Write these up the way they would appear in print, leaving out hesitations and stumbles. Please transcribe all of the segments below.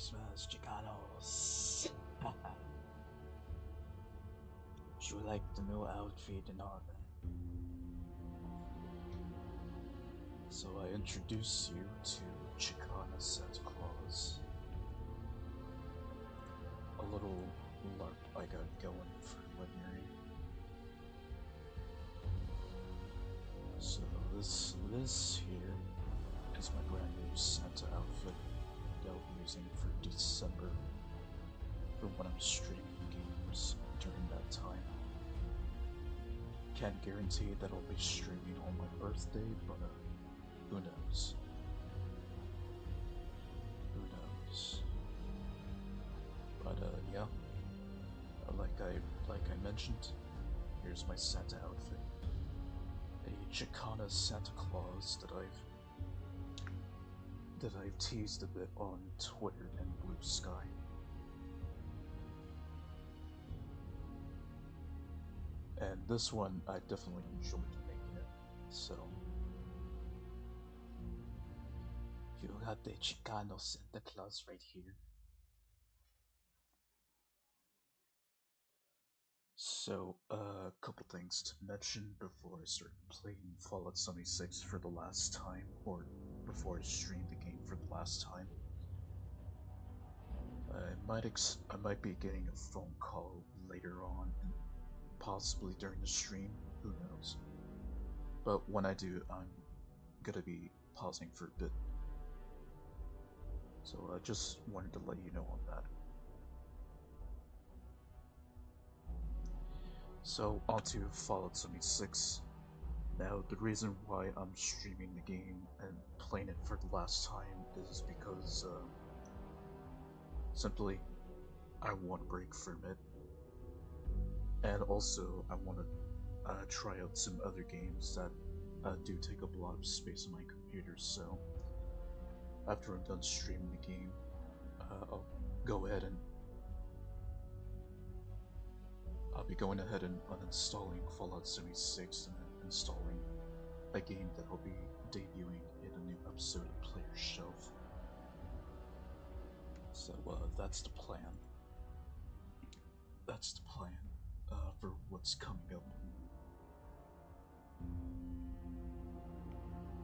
Christmas, Chicanos. Do you like the new outfit and all that? So I introduce you to Chicana Santa Claus. A little LARP I got going for Leniri. So this here is my brand new Santa outfit that I'll be using for December for when I'm streaming games during that time. Can't guarantee that I'll be streaming on my birthday, but who knows? Who knows? But yeah, like I mentioned, here's my Santa outfit. A Chicana Santa Claus that I've teased a bit on Twitter and Blue Sky. And this one, I definitely enjoyed making it, so... You got the Chicano Santa Claus right here. So, a couple things to mention before I start playing Fallout 76 for the last time, or before I stream the game for the last time. I might be getting a phone call later on, and possibly during the stream, who knows. But when I do, I'm gonna be pausing for a bit. So I just wanted to let you know on that. So onto Fallout 76. Now the reason why I'm streaming the game and playing it for the last time is because simply I want a break from it. And also I want to try out some other games that do take up a lot of space on my computer, so after I'm done streaming the game, I'll be going ahead and uninstalling Fallout 76 and then installing a game that I'll be debuting in a new episode of Player Shelf. So that's the plan. That's the plan for what's coming up.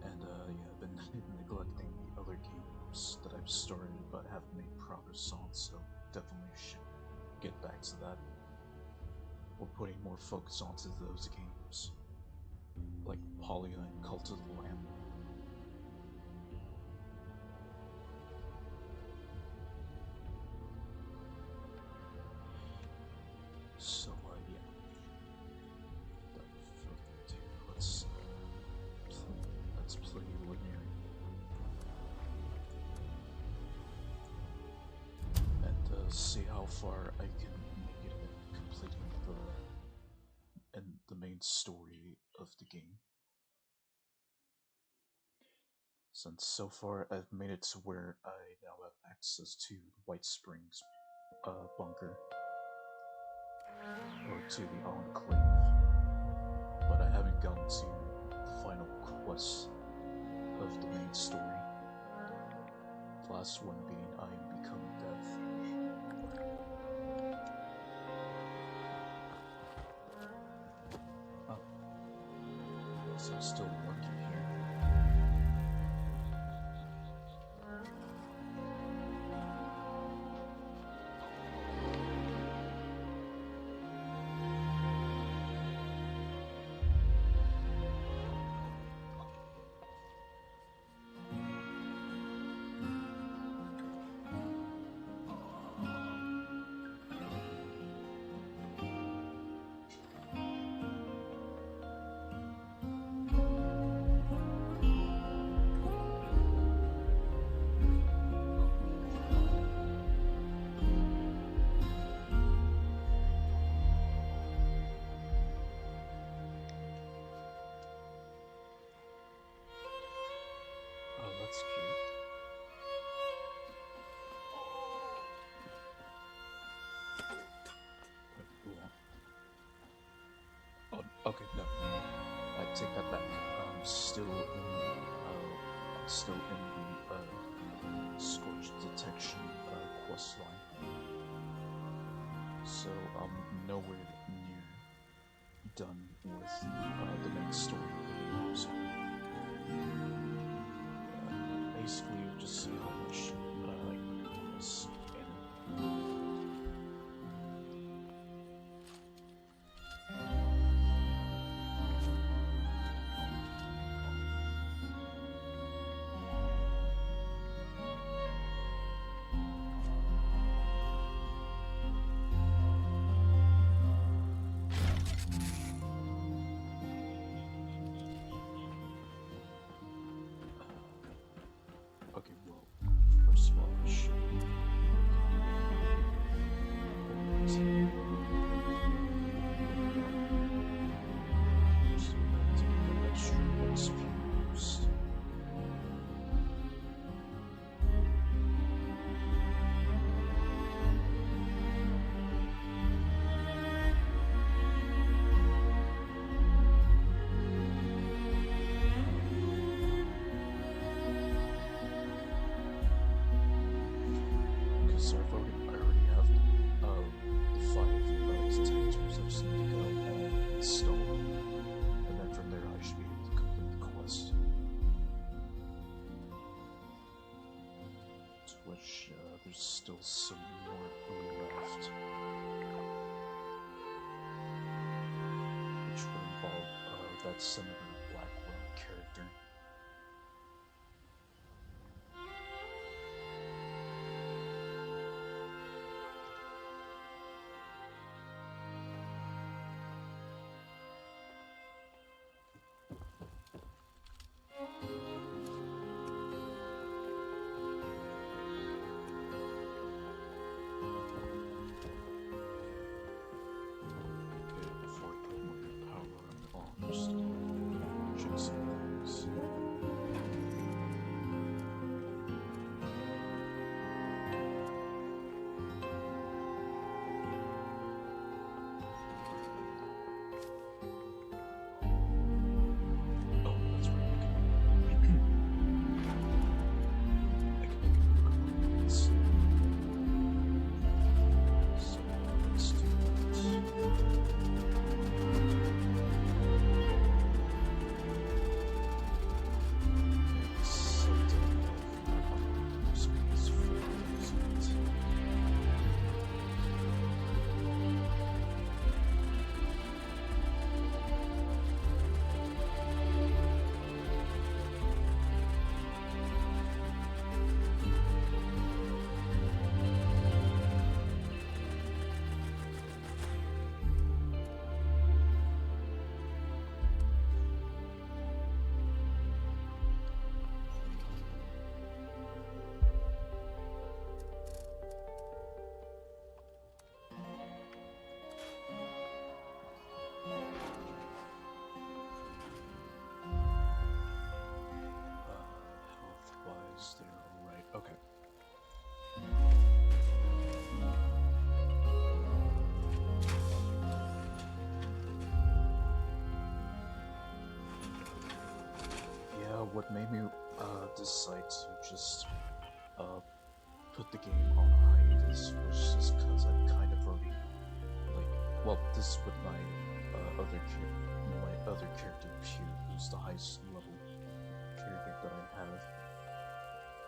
And yeah, I've been neglecting the other games that I've started but haven't made progress on, so definitely should get back to that. We're putting more focus onto those games, like Polya and Cult of the Lamb. So yeah. Without further ado, let's play Leniri. And see how far I can make it in completing the main story of the game. Since so far I've made it to where I now have access to White Springs bunker, or to the Enclave, but I haven't gotten to the final quest of the main story. The last one being I Am Become Death. So I'm still working here. Oh, that's cute. Oh, okay, no. I take that back. I'm still in the scorch detection quest line. So I'm nowhere near done with the main story of the game. So basically, you just see how much I like this anime. Okay, well, first of all, I should because I already have 5 detectors. I just need to go and install them, and then from there I should be able to complete the quest. To which there's still some more left, which will involve that Senator Blackwell character. Before I put my power on, just check some things. Oh, that's right. I can make upgrades. So let's do that. Health-wise, they're right. Okay. Yeah, what made me decide to just put the game on hiatus was just because I've kind of already well, this is with my other character Pew, who's the highest level character that I have.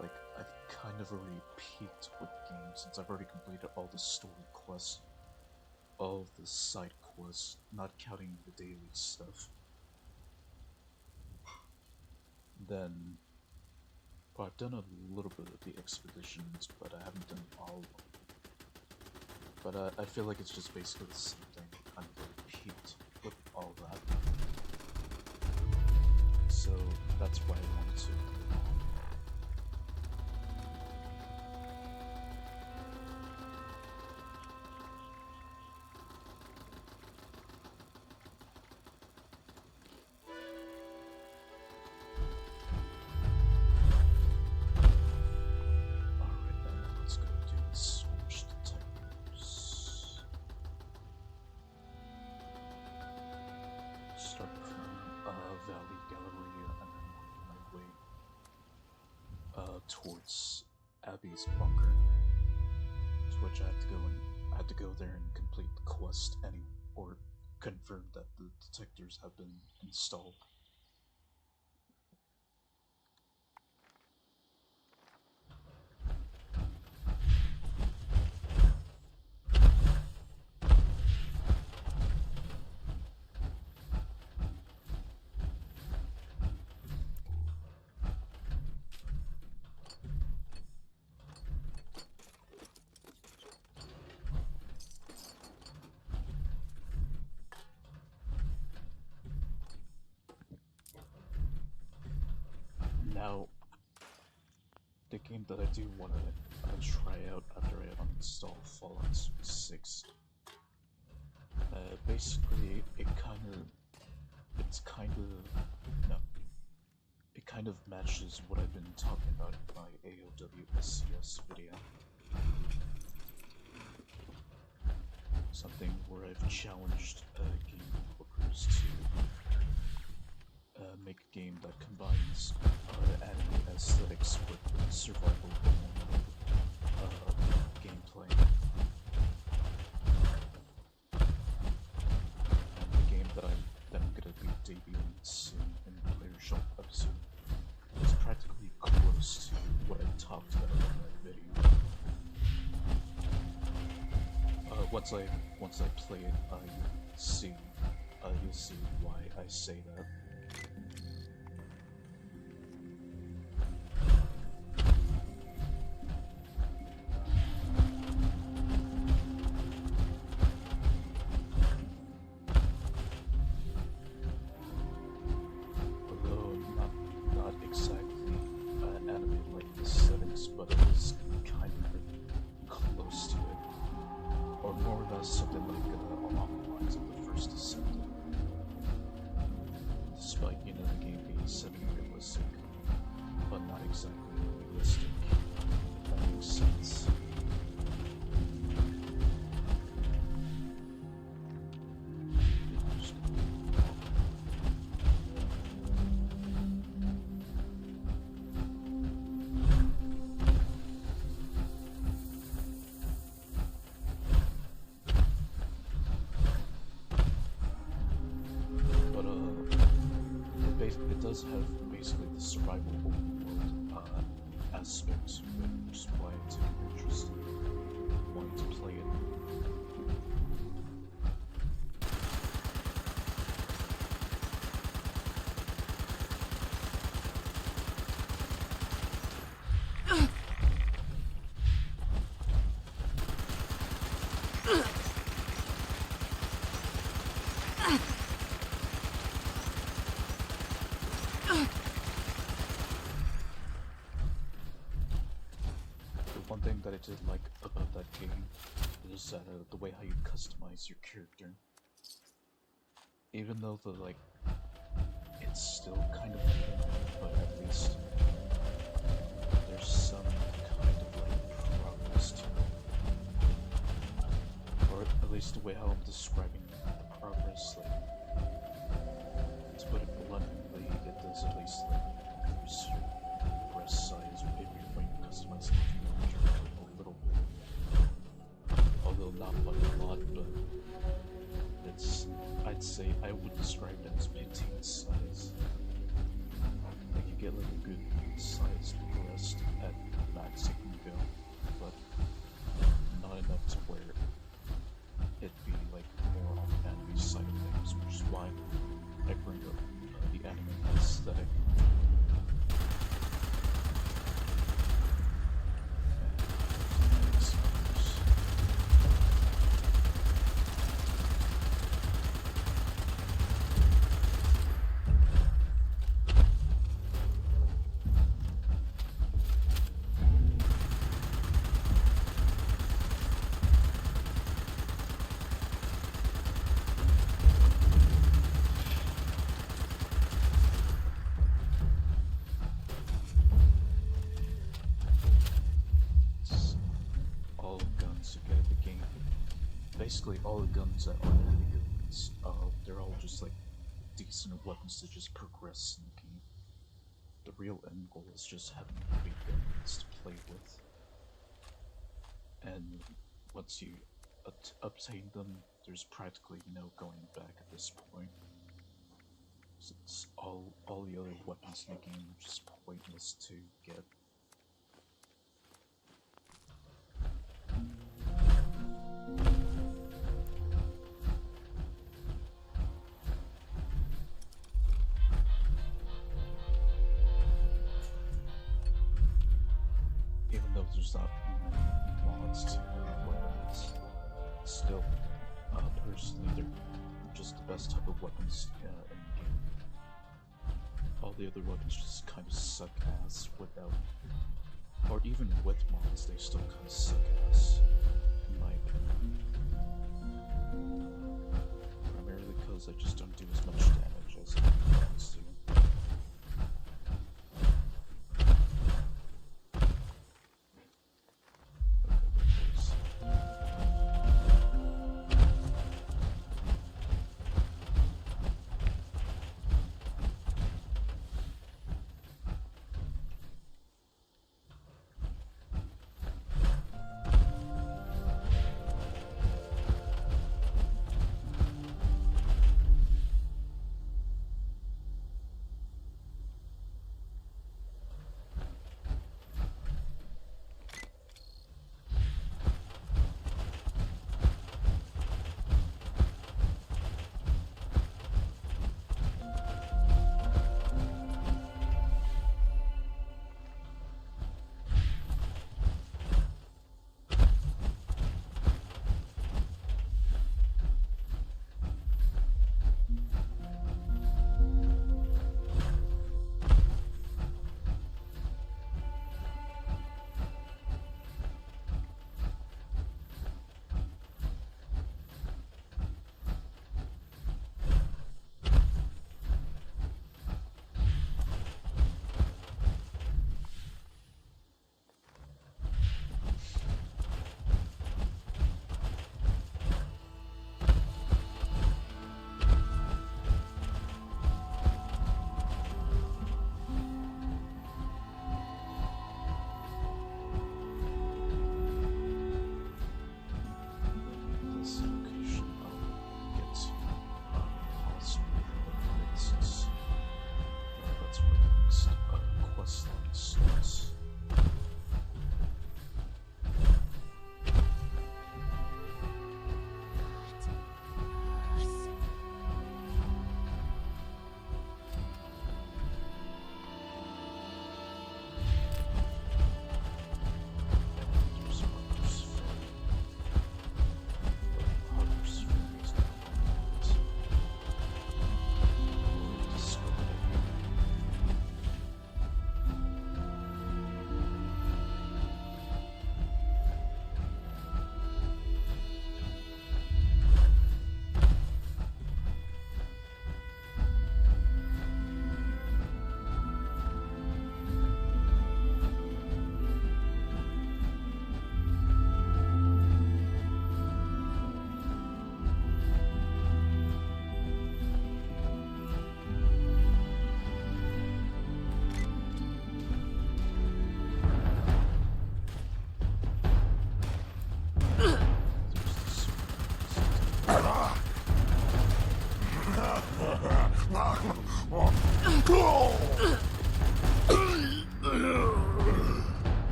Like, I've kind of already peaked with the game since I've already completed all the story quests, all the side quests, not counting the daily stuff. Then, well, I've done a little bit of the expeditions, but I haven't done all of them. But I feel like it's just basically the same thing. I'm really peaked with all that. So that's why I wanted to. Start from Valley Galleria and then work my way towards Abby's bunker. which I had to go there and complete the quest or confirm that the detectors have been installed. Now, the game that I do want to try out after I uninstall Fallout 6, basically it kind of matches what I've been talking about in my AOWSCS video. Something where I've challenged game developers to make a game that combines anime aesthetics with survival gameplay. And the game that I'm gonna be debuting soon in the Player Shop episode is practically close to what I talked about in that video. Once I play it, you'll see why I say that. Although not exactly an anime like aesthetics, but it is kind of close to it. Or more or less something like along the lines of the first Ascent. Despite, the game being semi-realistic, but not exactly realistic, if that makes sense. It does have basically the survival open world aspect to it, which is why it's interesting wanting to play it. One thing that I did like about that game is the way how you customize your character. Even though it's still kind of hidden, but at least there's some kind of progress to it. Or at least the way how I'm describing the progress, to put it bluntly, it does at least increase your breast size or maybe when you customize it a little bit. Although not by a lot, but I'd say I would describe it as petite size. Like you get a good sized breast at max you can go, but not enough to where it'd be more on the anime side of things, which is why I bring up the anime aesthetic. Basically, all the guns that aren't enemy guns, they're all just decent weapons to just progress in the game. The real end goal is just having great guns to play with. And once you obtain them, there's practically no going back at this point. Since all the other weapons in the game are just pointless to get. Even though there's not mods to weapons, still, personally, they're just the best type of weapons in the game. All the other weapons just kind of suck ass without, or even with mods, they still kind of suck ass, in my opinion. Primarily because they just don't do as much damage as mods do.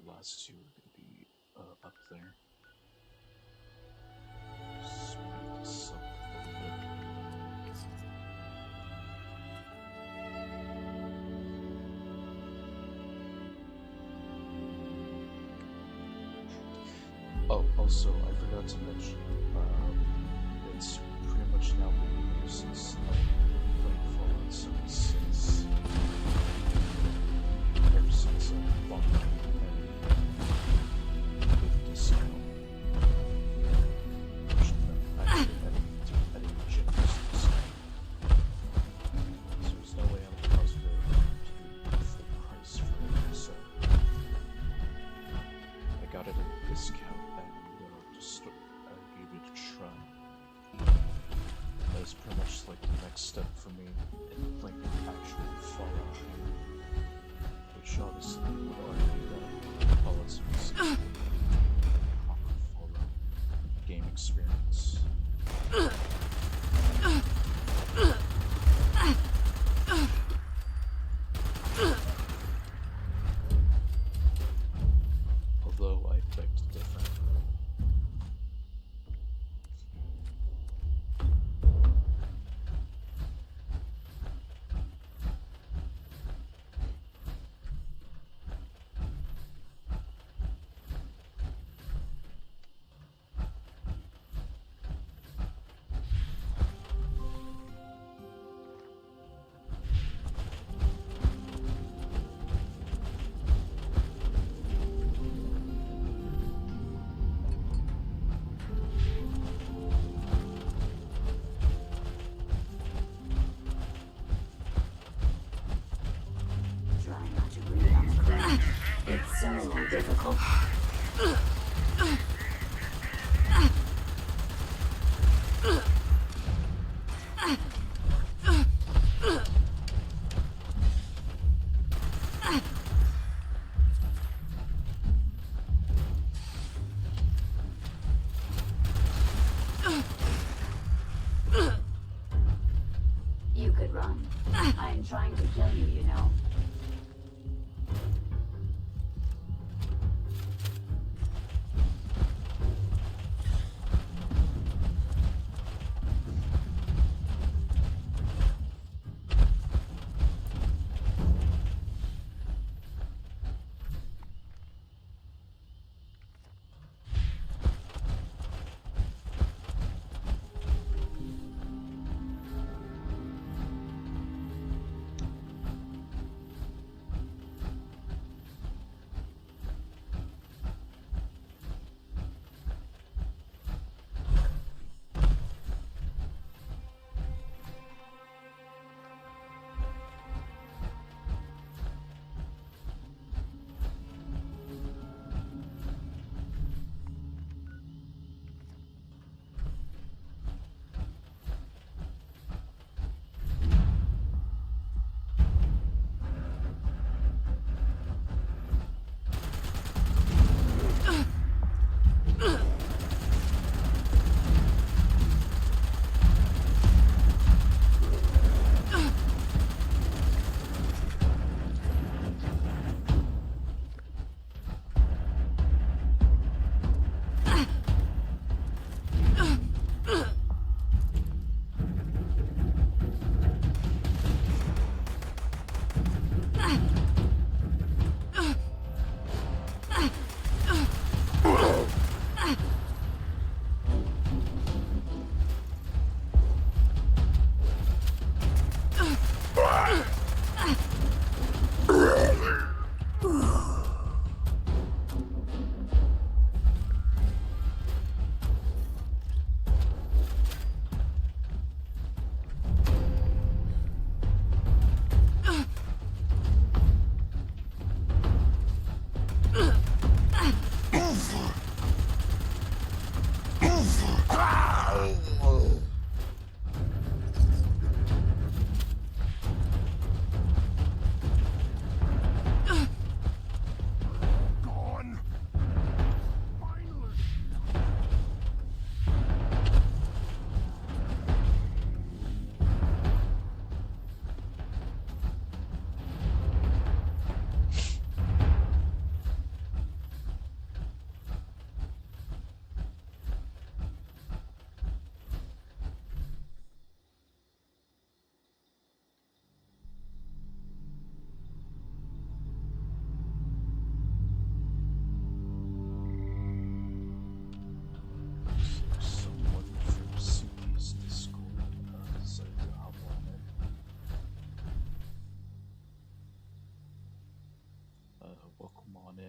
the last two are going to be up there. Speed this up a little bit. Oh, also, I forgot to mention, it's pretty much now been a year since I've been playing Fallout 76. Ever since I bought it with discount. Actually, at a generous discount. So there's no way I'm positive to the full price for it, so I got it at a discount. Just gave it a try. That was pretty much like the next step for me in playing actual Fallout game, which obviously would argue that Fallout 76 is a proper Fallout game experience. Although I beg to differ. It's so difficult. You could run. I'm trying to kill you, you know.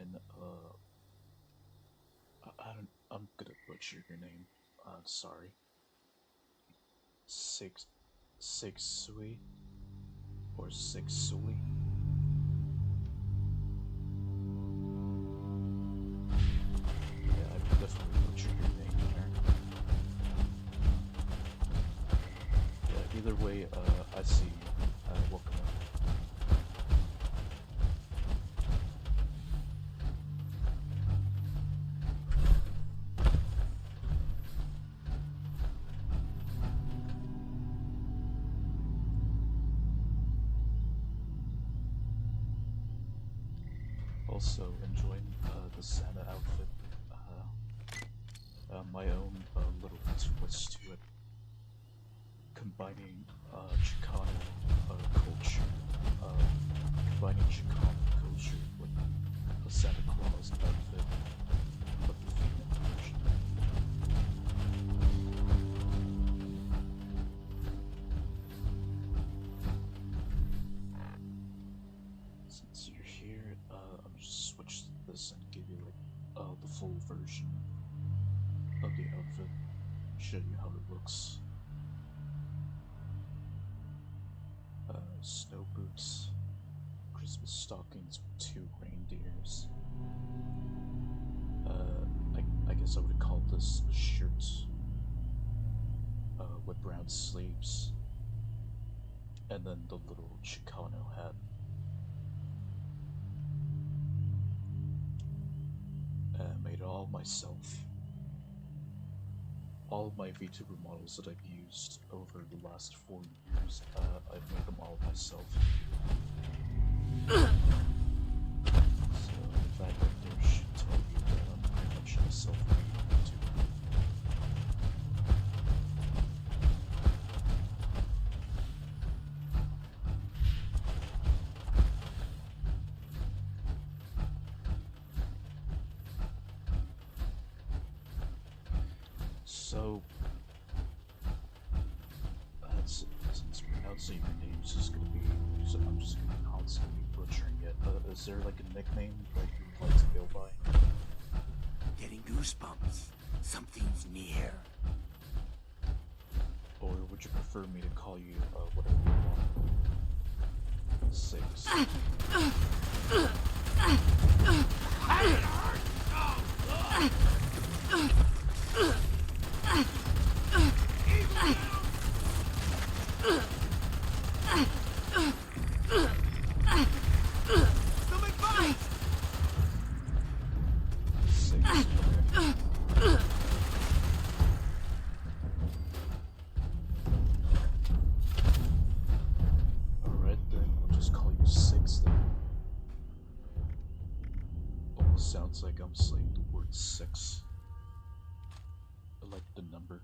in I'm gonna butcher your name. Sorry. Six Sui or Six Sui. Yeah, I definitely butchered your name there. Yeah, either way, I see you. Welcome. Also enjoying the Santa outfit. My own little twist to it, combining Chicano culture, combining Chicano culture with a Santa Claus outfit, but the female version. Since you're here, I'm just switch this and give you like the full version of the outfit. Show you how it looks. Snow boots, Christmas stockings with 2 reindeers. I guess I would call this a shirt with brown sleeves, and then the little Chicano hat. Made it all myself. All of my VTuber models that I've used over the last 4 years, I've made them all myself. So that right there should tell you that I'm pretty much a self-made VTuber. So, since pronouncing your name is just gonna be, so I'm just gonna be constantly butchering it. Is there like a nickname that you would like to go by? Getting goosebumps. Something's near. Or would you prefer me to call you whatever you want? Six. Six. Alright then, we'll just call you Six then. Almost sounds like I'm saying the word six. I like the number.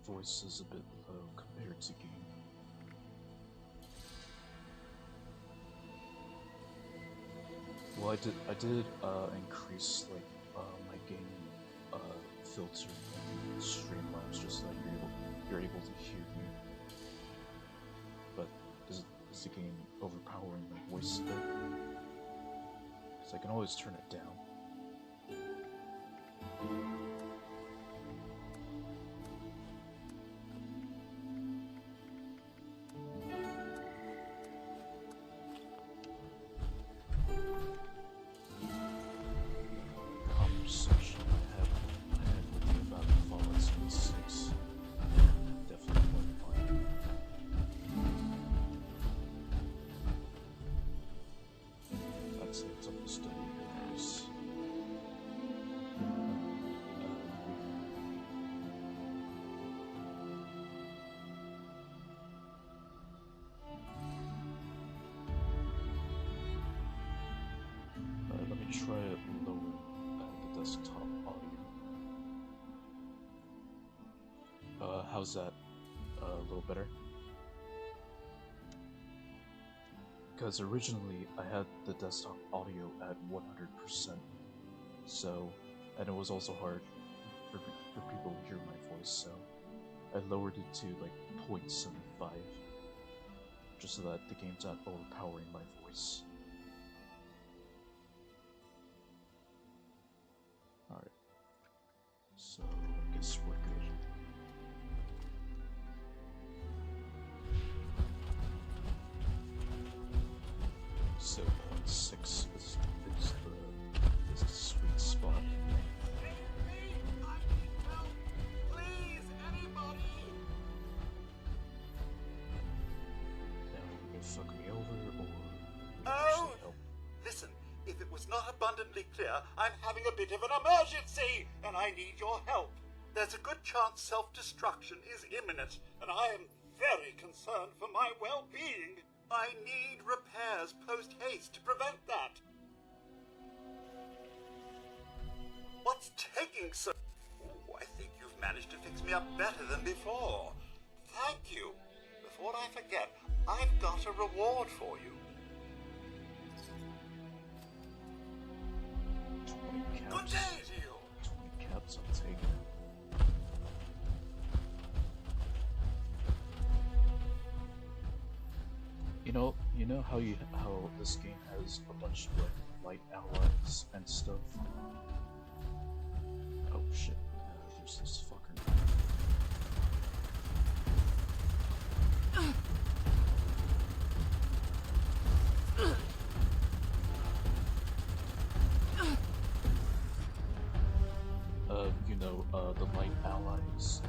Voice is a bit low compared to game. Well, I did increase like my game filter in Streamlabs just so that you're able to hear me. But is the game overpowering my voice a bit? Because I can always turn it down. Conversation I had with you about Fallout 76. Definitely worth playing. I'd say it's almost done with this. Let me try it lower the desktop audio. How's that? A little better? Because originally I had the desktop audio at 100%, so, and it was also hard for people to hear my voice, so I lowered it to like 0.75, just so that the game's not overpowering my voice. Alright, so I guess we're good. So 0.6 is the sweet spot. Fuck me over, or Oh! help. Listen, if it was not abundantly clear, I'm having a bit of an emergency, and I need your help. There's a good chance self-destruction is imminent, and I am very concerned for my well-being. I need repairs post-haste to prevent that. What's taking so... Ooh, I think you've managed to fix me up better than before. Thank you. Before I forget, I've got a reward for you. 20 caps. Good day to you. 20 caps, I'll take it. You know how this game has a bunch of like light allies and stuff. Oh shit! There's this fucker. The light allies.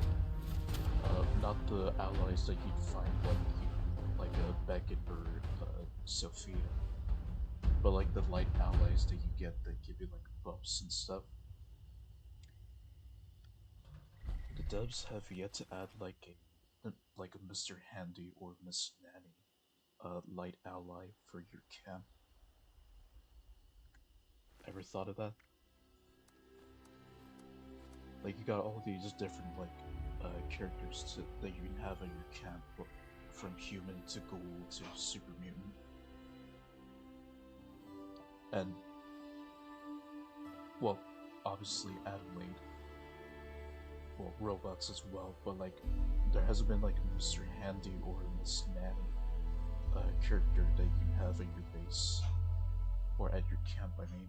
Not the allies that you'd find like Beckett or Sophia, but like the light allies that you get that give you like buffs and stuff. The devs have yet to add like a Mr. Handy or Miss Nanny light ally for your camp. Ever thought of that? Like you got all these different like characters that you can have in your camp, from human to ghoul to super mutant, and well, obviously Adelaide, well, robots as well, but like there hasn't been like a Mr. Handy or a Miss Nanny character that you can have in your base or at your camp. I mean.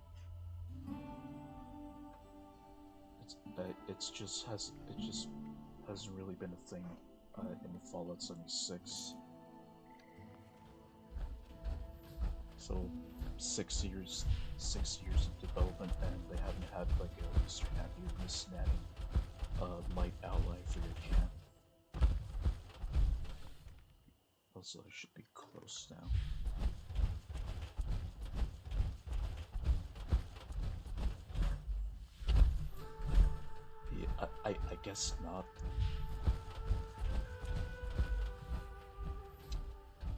It just hasn't really been a thing in Fallout 76. So 6 years of development, and they haven't had like a Mr. Happy or Miss Natty light ally for your camp. Also, I should be close now. I guess not.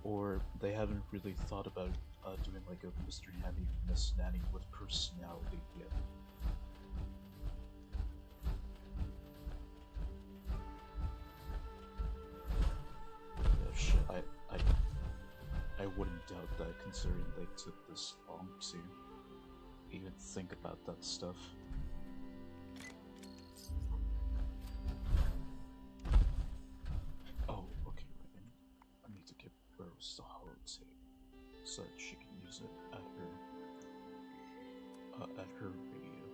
Or they haven't really thought about doing like a Mr. Nanny or Miss Nanny with personality yet. Yeah, shit, I wouldn't doubt that, considering they took this long to even think about that stuff. The holotape so that she can use it at her radio.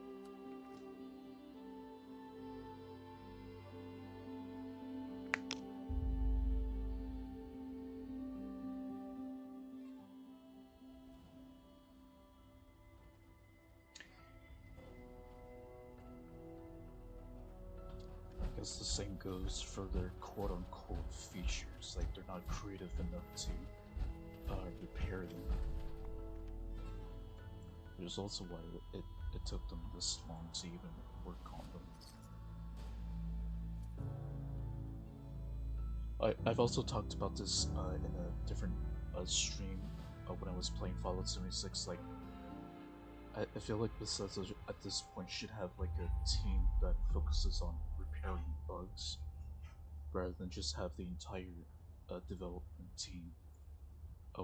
I guess the same goes for their quote-unquote features, like they're not creative enough to repair them. Which is also why it took them this long to even work on them. I've also talked about this in a different stream when I was playing Fallout 76. Like, I feel like Bethesda at this point should have like a team that focuses on repairing bugs, rather than just have the entire development team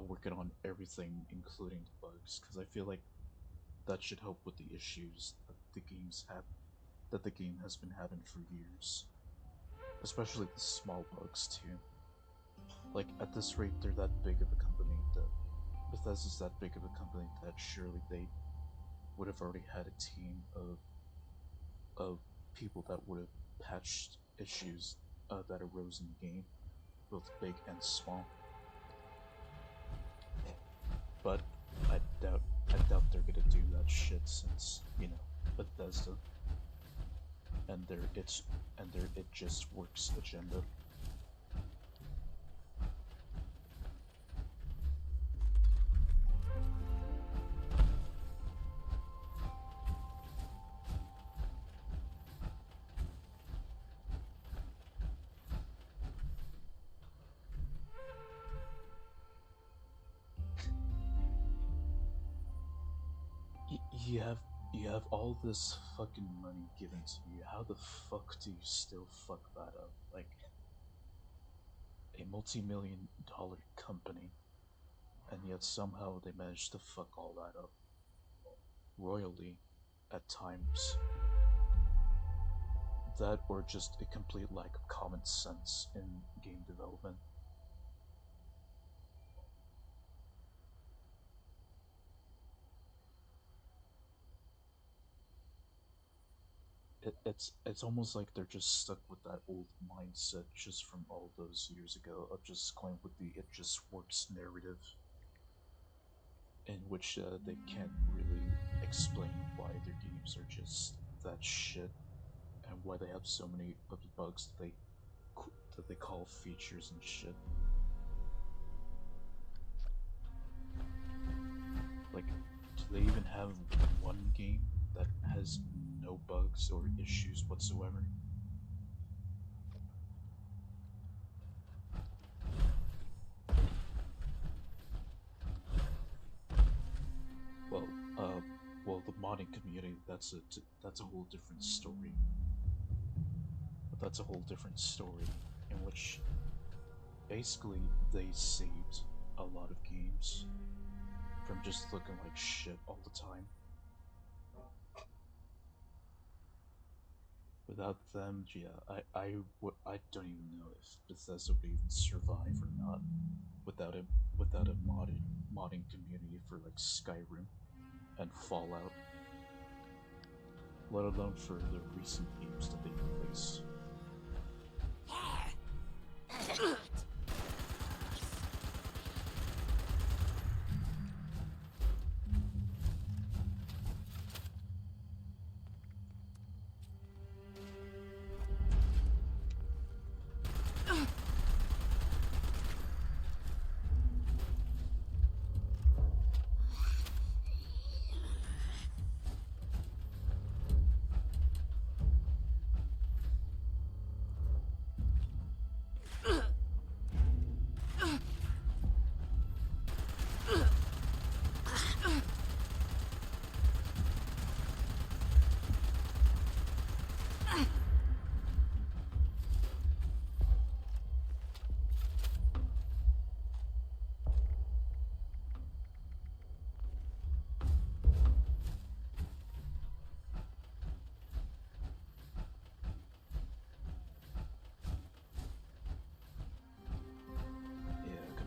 working on everything, including the bugs. Because I feel like that should help with the issues that the game has been having for years. Especially the small bugs too. Like, at this rate, they're that big of a company that Bethesda's that big of a company that surely they would have already had a team of people that would have patched issues that arose in the game, both big and small. But I doubt they're gonna do that shit since, you know, Bethesda and their it just works agenda. You have all this fucking money given to you. How the fuck do you still fuck that up? Like, a multi-million-dollar company, and yet somehow they managed to fuck all that up royally at times. That or just a complete lack of common sense in game development. It's almost like they're just stuck with that old mindset just from all those years ago of just going with the "it just works" narrative, in which they can't really explain why their games are just that shit and why they have so many of the bugs that they call features and shit. Like, do they even have one game that has no bugs or issues whatsoever? Well, well, the modding community, that's a whole different story. But that's a whole different story in which basically they saved a lot of games from just looking like shit all the time. Without them, yeah, I don't even know if Bethesda would even survive or not without a modding community for like Skyrim and Fallout, let alone for the recent games that they released.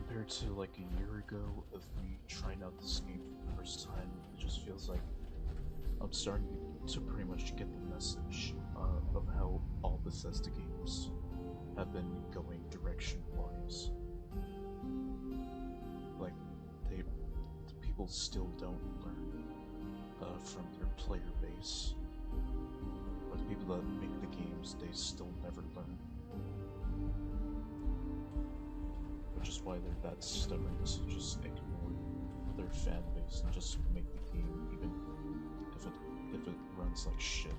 Compared to like a year ago of me trying out this game for the first time, it just feels like I'm starting to pretty much get the message of how all Bethesda games have been going direction-wise. Like, the people still don't learn from their player base, or the people that make the games, they still never learn. Which is why they're that stubborn to just ignore their fan base and just make the game, even if it runs like shit,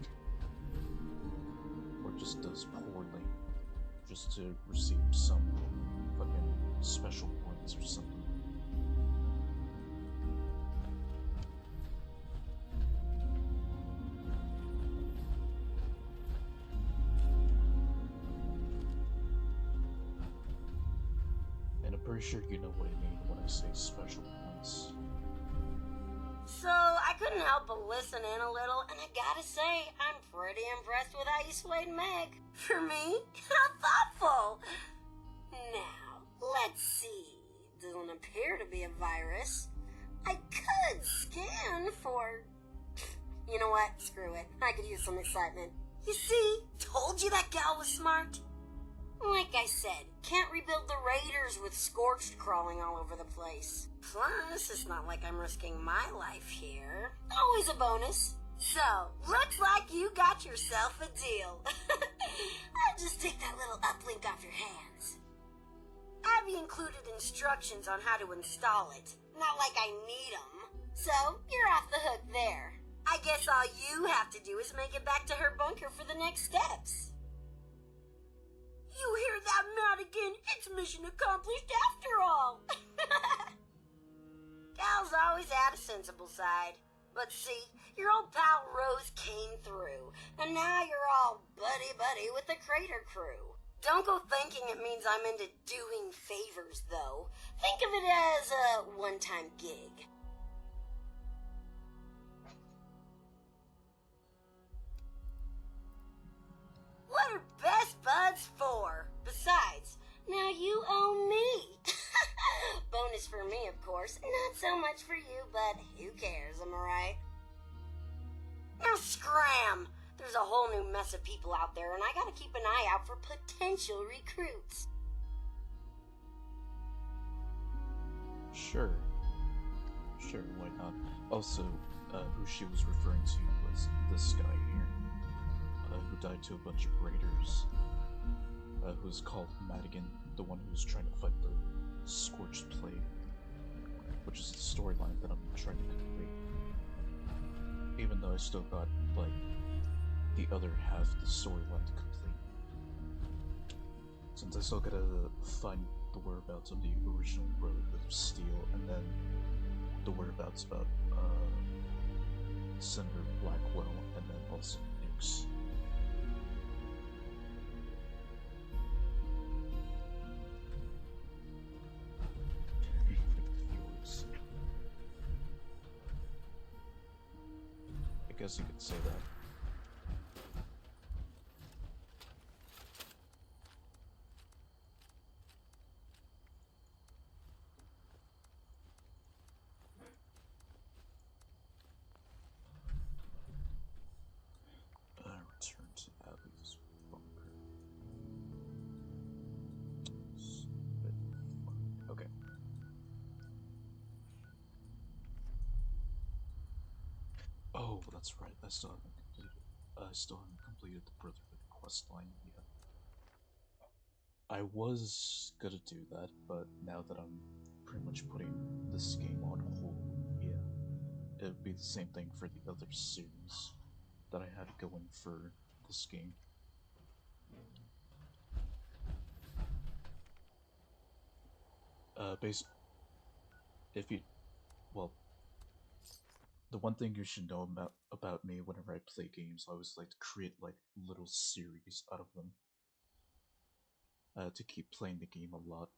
or just does poorly, just to receive some fucking special points or something. Pretty sure you know what I mean when I say special points. So, I couldn't help but listen in a little, and I gotta say, I'm pretty impressed with how you swayed Meg. For me, how thoughtful. Now, let's see. Doesn't appear to be a virus. I could scan for... You know what? Screw it. I could use some excitement. You see, told you that gal was smart. Like I said, can't rebuild the Raiders with Scorched crawling all over the place. Plus, it's not like I'm risking my life here. Always a bonus. So, looks like you got yourself a deal. I'll just take that little uplink off your hands. Abby included instructions on how to install it. Not like I need them. So, you're off the hook there. I guess all you have to do is make it back to her bunker for the next steps. You hear that, Madigan? It's mission accomplished after all. Gal's always had a sensible side. But see, your old pal Rose came through, and now you're all buddy-buddy with the Crater crew. Don't go thinking it means I'm into doing favors, though. Think of it as a one-time gig. What are best buds for? Besides, now you owe me. Bonus for me, of course. Not so much for you, but who cares, am I right? Now scram! There's a whole new mess of people out there, and I gotta keep an eye out for potential recruits. Sure. Sure, why not? Also, who she was referring to was this guy here. Who died to a bunch of raiders, who's called Madigan, the one who's trying to fight the Scorched Plague, which is the storyline that I'm trying to complete. Even though I still got, like, the other half of the storyline to complete. Since I still gotta find the whereabouts of the original Brotherhood of Steel, and then the whereabouts about, Senator Blackwell, and then also Nukes. I guess you could say that. Return to Abby's bunker. Okay. Oh, that's right. I still haven't completed the Brotherhood quest line yet. I was gonna do that, but now that I'm pretty much putting this game on hold, yeah, it would be the same thing for the other series that I had going for this game. If you, well, the one thing you should know about me whenever I play games, I always like to create like little series out of them to keep playing the game a lot.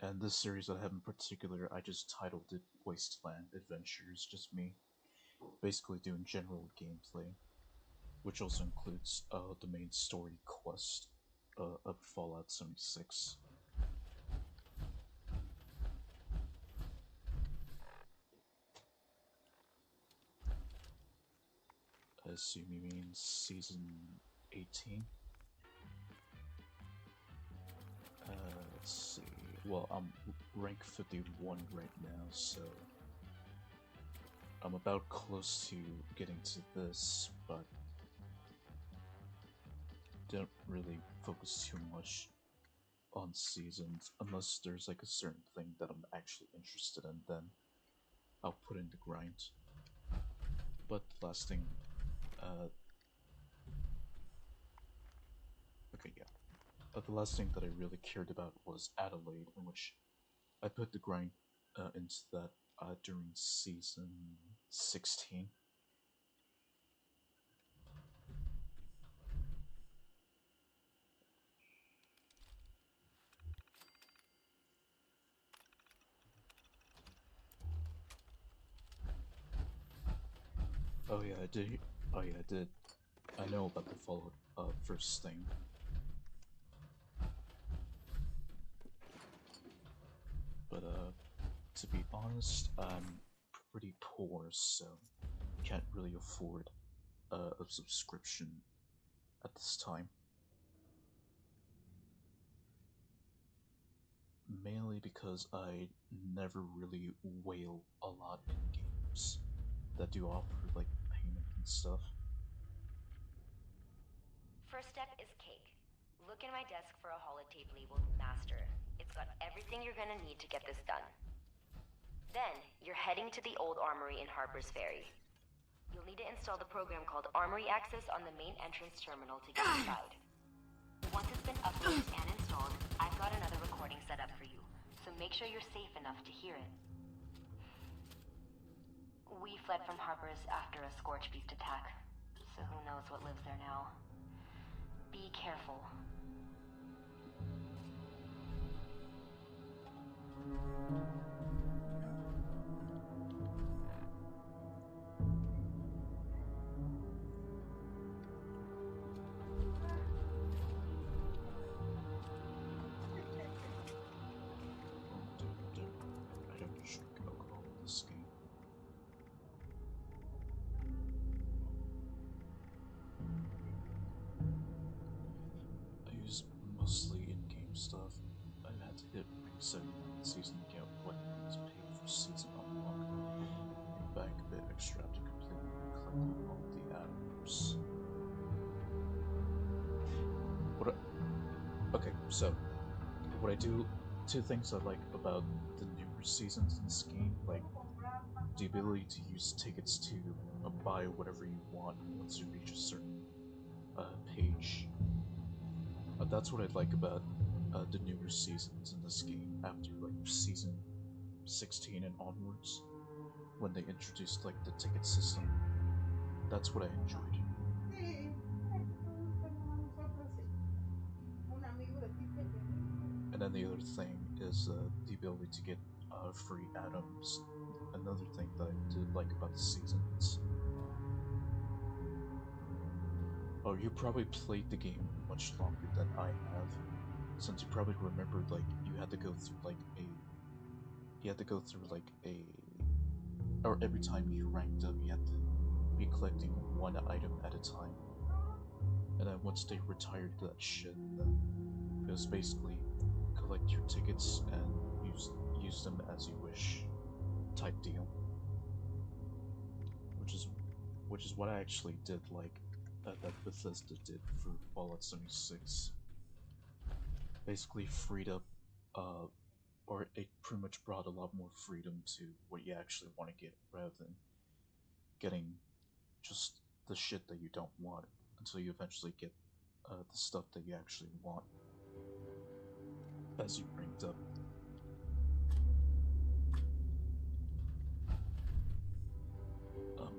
And this series I have in particular, I just titled it Wasteland Adventures, just me basically doing general gameplay, which also includes the main story quest of Fallout 76. I assume you mean Season 18? Let's see. Well, I'm rank 51 right now, so I'm about close to getting to this, but don't really focus too much on seasons unless there's like a certain thing that I'm actually interested in, then I'll put in the grind. But the last thing, okay, yeah. The last thing that I really cared about was Adelaide, in which I put the grind into that during season 16. Oh yeah, I did. Oh yeah, I did. I know about the Fallout first thing. But to be honest, I'm pretty poor, so can't really afford a subscription at this time. Mainly because I never really whale a lot in games that do offer like payment and stuff. First step is cake. Look in my desk for a holotape labeled Master. It's got everything you're gonna need to get this done. Then, you're heading to the old armory in Harper's Ferry. You'll need to install the program called Armory Access on the main entrance terminal to get inside. Once it's been uploaded and installed, I've got another recording set up for you, so make sure you're safe enough to hear it. We fled from Harper's after a Scorch Beast attack, so who knows what lives there now. Be careful. I don't drink alcohol in this game. I use mostly in-game stuff. I had to hit rank 79 season to get what I need to pay for season unlock. Bring back a bit extra after completing and collecting all the atoms. Okay, so what I do, two things I like about the newer seasons in this game, like the ability to use tickets to buy whatever you want once you reach a certain page. That's what I like about the newer seasons in this game after like season 16 and onwards, when they introduced like the ticket system. That's what I enjoyed. And then the other thing is the ability to get free atoms. Another thing that I did like about the seasons. Oh, you probably played the game much longer than I have, since you probably remembered like you had to go through or every time you ranked up, you had to be collecting one item at a time. And then once they retired that shit, then it was basically collect your tickets and use them as you wish type deal. Which is what I actually did like that Bethesda did for Fallout 76. Basically freed up or it pretty much brought a lot more freedom to what you actually want to get rather than getting just the shit that you don't want until you eventually get the stuff that you actually want as you ranked up.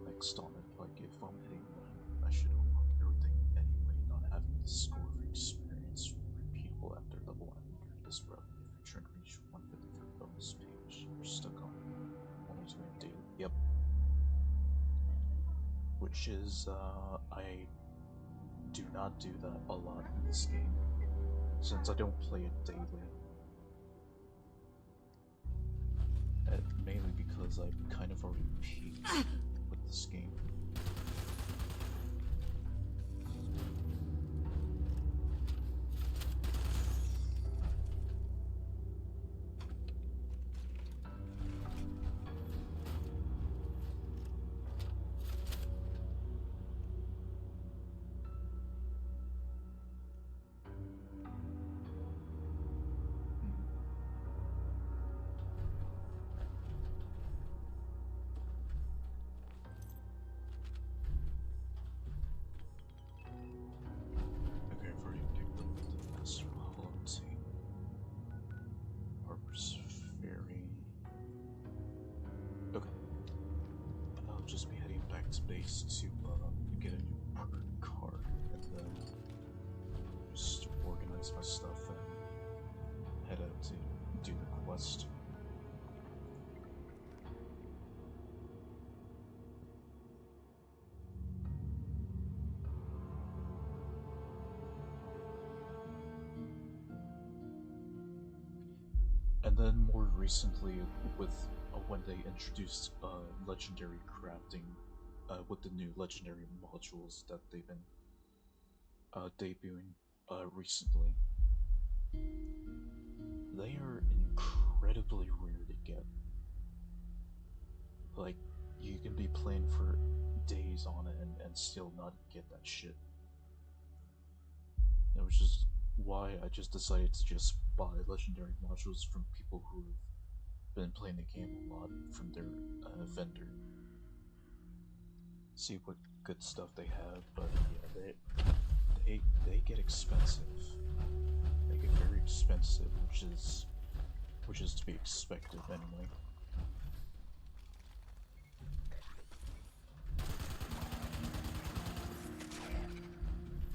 Next on it, like if I'm hitting 100, I should unlock everything anyway, not having the score for experience repeatable after level 100 is rough. If you're trying to reach 150 for bonus page, you're stuck on only doing daily. Yep. Which is, I do not do that a lot in this game, since I don't play it daily. And mainly because I've kind of already peaked with this game. And then more recently, with when they introduced legendary crafting, with the new legendary modules that they've been debuting recently, they are incredibly rare to get. Like, you can be playing for days on it and still not get that shit. It was just why I just decided to just buy legendary modules from people who have been playing the game a lot from their vendor. See what good stuff they have, but yeah, they get expensive. They get very expensive, which is to be expected anyway.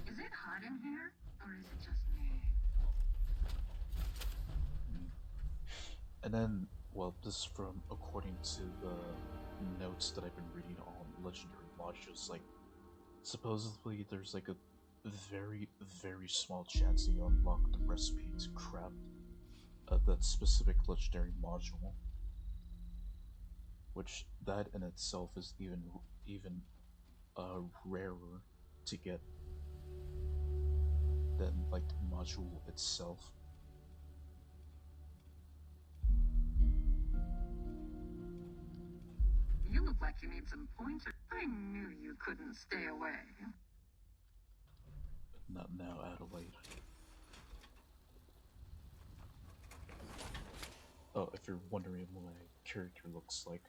Is it hot in here, or is it just me? And then, well, this is from according to the notes that I've been reading on legendary modules. Like, supposedly there's like a very, very small chance that you unlock the recipe to craft that specific legendary module, which that in itself is even rarer to get than like the module itself. You look like you need some pointers. I knew you couldn't stay away. Not now, Adelaide. Oh, if you're wondering what my character looks like,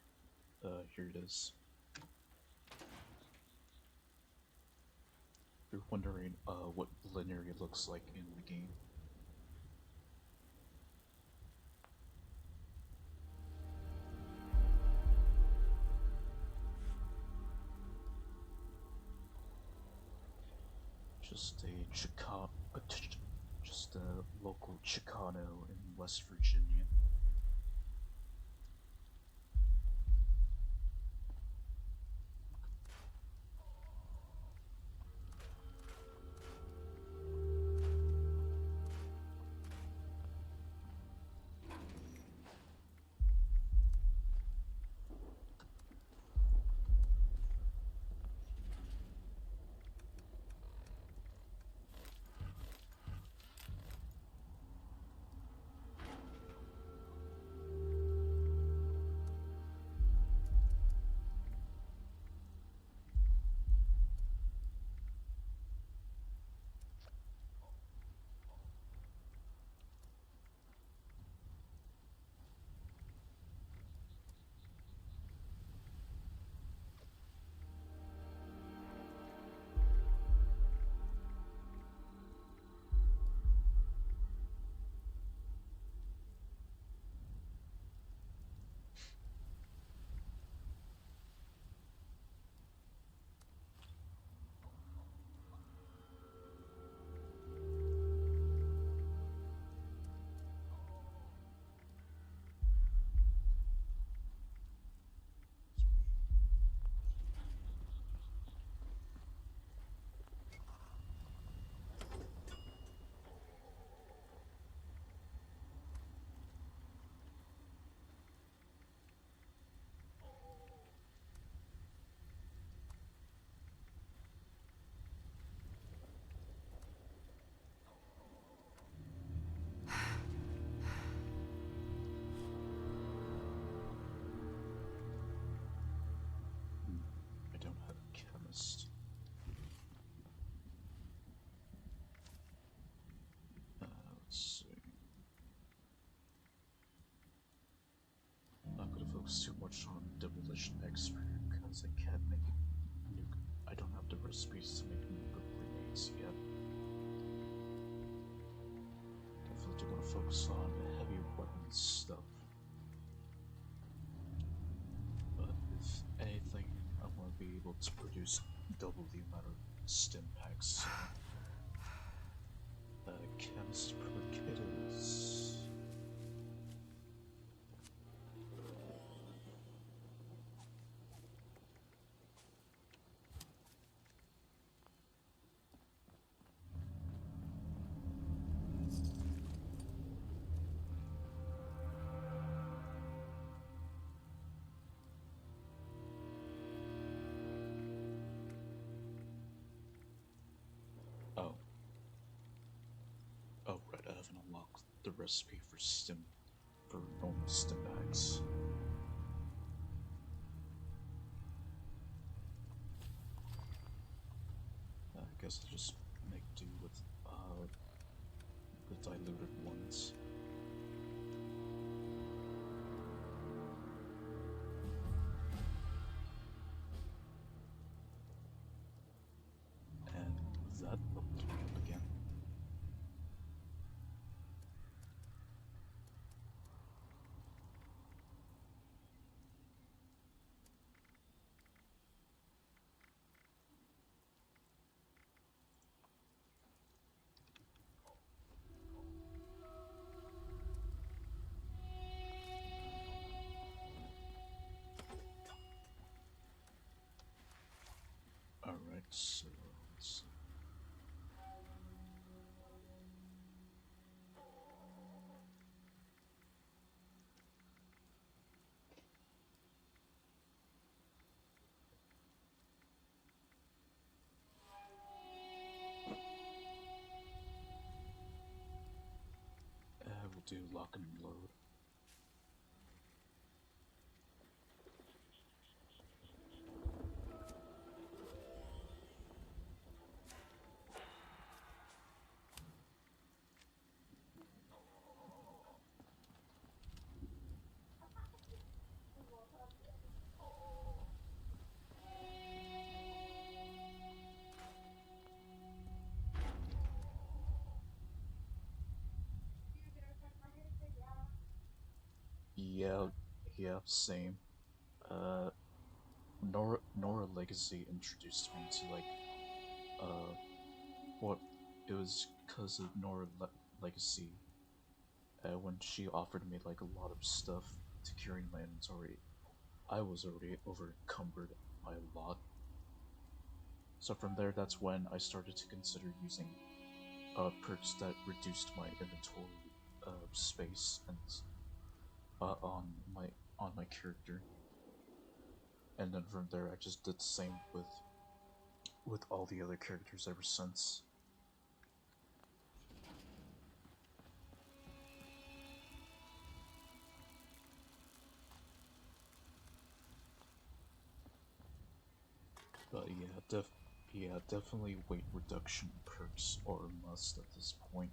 here it is. If you're wondering what Leniri looks like in the game. Just a local Chicano in West Virginia. I don't have a chemist. Let's see. I'm not gonna focus too much on demolition expert because I can't make I don't have the recipes to make nuke grenades yet. Definitely gonna focus on the heavy weapons stuff. But if anything, I want to be able to produce double the amount of stim packs. So, chemist per kit is... unlock the recipe for normal stim packs. I guess I'll just make do with the diluted ones. And that opened me up again. Alright, so let's see. We'll do lock and load. Yeah, same. Uh, Nora Legacy introduced me to like, what, it was because of Legacy, when she offered me like a lot of stuff to carry in my inventory, I was already over encumbered by a lot. So from there, that's when I started to consider using perks that reduced my inventory space and on my character. And then from there, I just did the same with all the other characters ever since. But yeah, definitely weight reduction perks are a must at this point.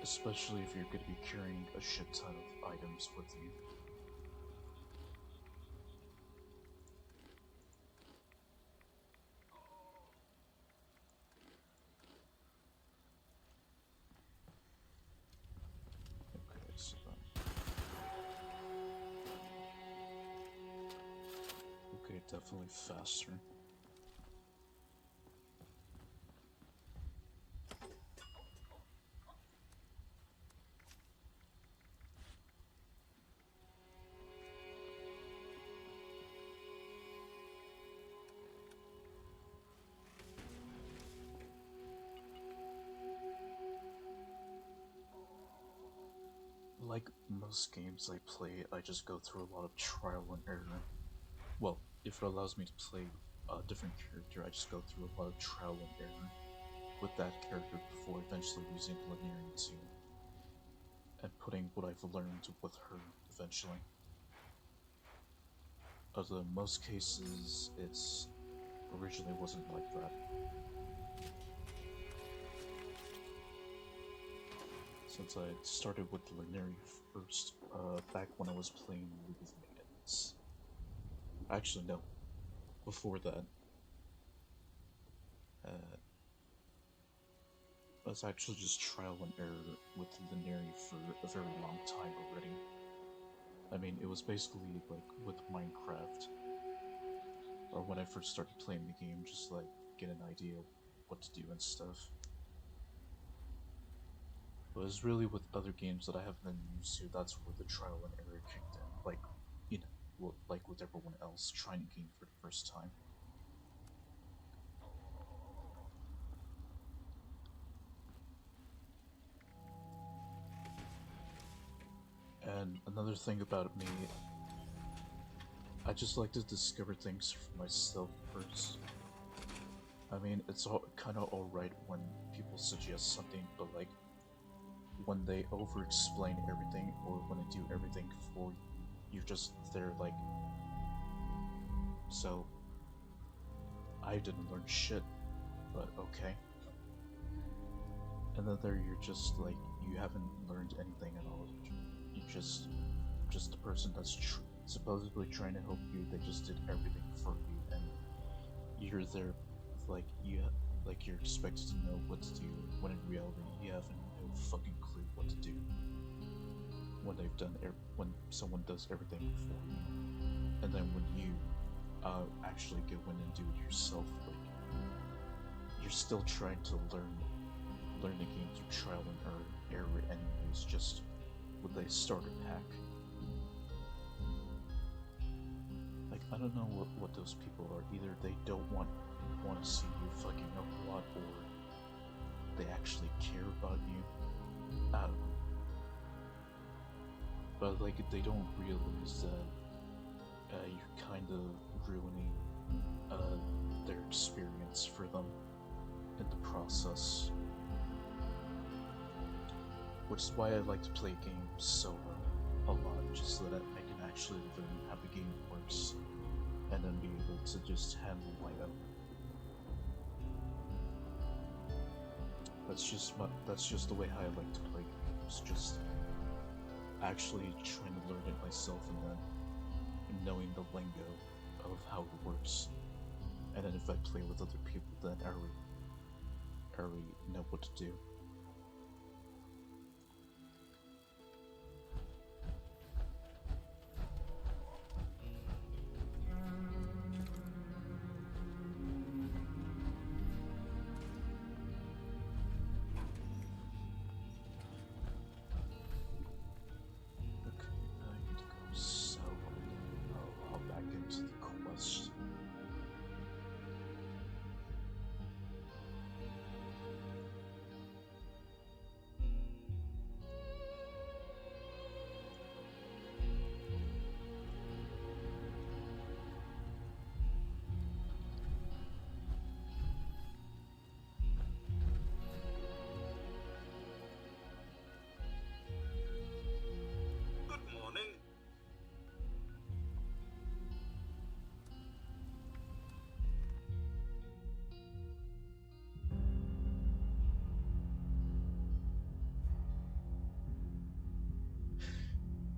Especially if you're going to be carrying a shit ton of items with you. Okay, so okay, definitely faster. Like most games I play, I just go through a lot of trial and error. Well, if it allows me to play a different character, I just go through a lot of trial and error with that character before eventually using Leniri too, and putting what I've learned with her eventually. Although in most cases, it's originally wasn't like that. Since I started with Leniri first, back when I was playing League of Legends. Actually, no. Before that. I was actually just trial and error with Leniri for a very long time already. I mean, it was basically like with Minecraft, or when I first started playing the game, just like get an idea of what to do and stuff. But it was really with other games that I haven't been used to, that's where the trial and error kicked in. Like, you know, like with everyone else trying a game for the first time. And another thing about me, I just like to discover things for myself first. I mean, it's all kind of alright when people suggest something, but like when they over-explain everything or when they do everything for you, you're just there like, so I didn't learn shit, but okay. And then there you're just like, you haven't learned anything at all. You just a person that's supposedly trying to help you. They just did everything for you, and you're there, like you're expected to know what to do. When in reality, you have no fucking clue what to do. When they've done, when someone does everything for you, and then when you actually go in and do it yourself, like you're still trying to learn the game through trial and error anyways, just with a starter pack. Like, I don't know what those people are. Either they don't want to see you fucking up a lot, or they actually care about you. I don't know. But like, they don't realize that you're kind of ruining their experience for them in the process. Which is why I like to play games solo a lot, just so that I can actually learn how the game works, and then be able to just handle my own. That's just the way I like to play games, just actually trying to learn it myself, and then knowing the lingo of how it works. And then if I play with other people, then I already know what to do.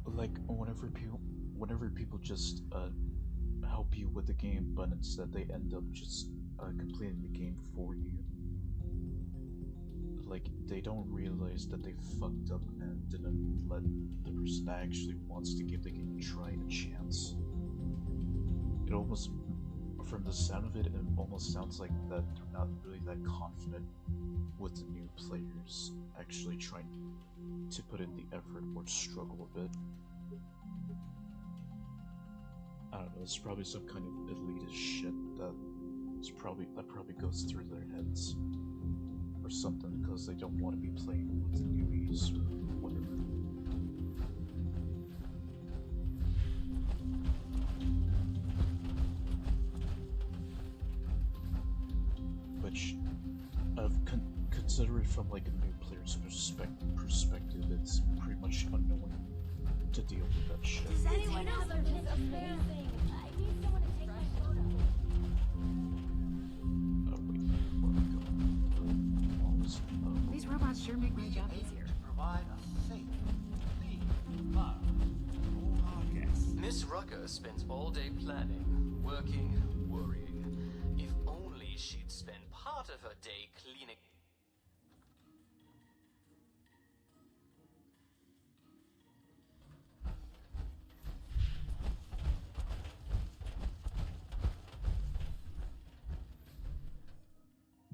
Like whenever people just help you with the game, but instead they end up just completing the game for you. Like, they don't realize that they fucked up and didn't let the person that actually wants to give the game a try a chance. It almost, from the sound of it, it almost sounds like that they're not really that confident with the new players actually trying to put in the effort or struggle a bit. I don't know, it's probably some kind of elitist shit that probably goes through their heads or something, because they don't want to be playing with the newbies or whatever. Which, consider it from like a new player's perspective, it's pretty much annoying to deal with that shit. Does anyone have a minute of spare? I need someone to take my photo. Oh wait, where am I going? These robots sure make my job easier. Provide a safe, clean environment for our guests. Miss Rucker spends all day planning, working, worrying. If only she'd spend part of her day cleaning.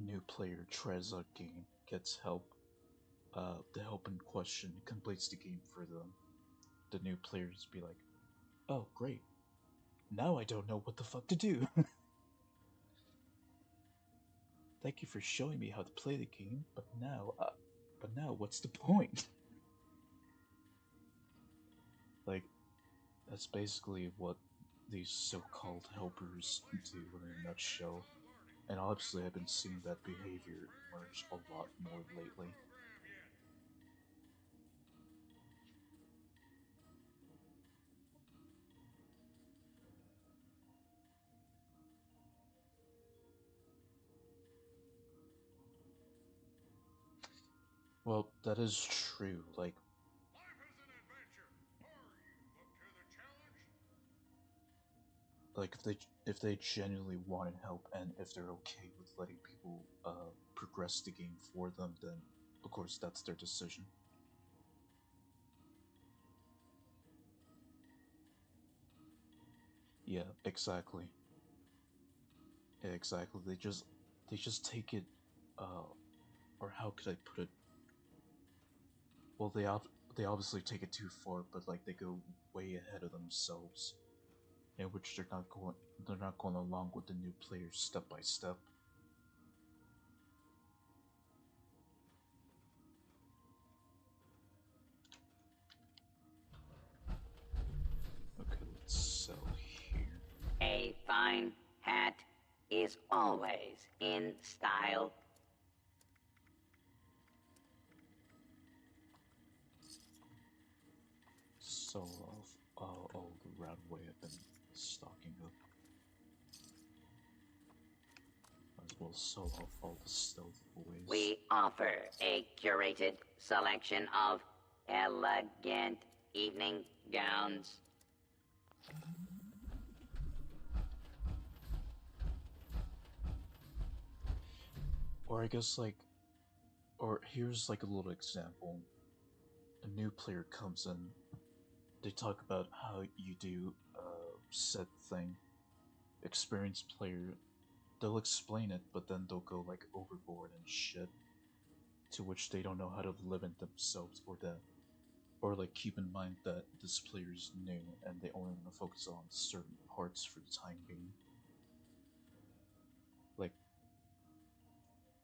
New player tries out game, gets help. The help in question completes the game for them. The new players be like, "Oh, great! Now I don't know what the fuck to do." Thank you for showing me how to play the game, but now what's the point? Like, that's basically what these so-called helpers do in a nutshell. And obviously I've been seeing that behavior emerge a lot more lately. Well, that is true. Like, if they genuinely wanted help and if they're okay with letting people progress the game for them, then of course that's their decision. Yeah, exactly. Yeah, exactly. They just take it, uh, or how could I put it? Well, they obviously take it too far, but like they go way ahead of themselves, in which they're not going along with the new players step by step. Okay, let's sell here. A fine hat is always in style. Sell off all the Radway I've been stocking up. Might as well sell off all the stealth boys. We offer a curated selection of elegant evening gowns. Or I guess like, or here's like a little example. A new player comes in, they talk about how you do a set thing. Experienced player, they'll explain it, but then they'll go like overboard and shit, to which they don't know how to limit themselves or like keep in mind that this player is new and they only want to focus on certain parts for the time being. Like,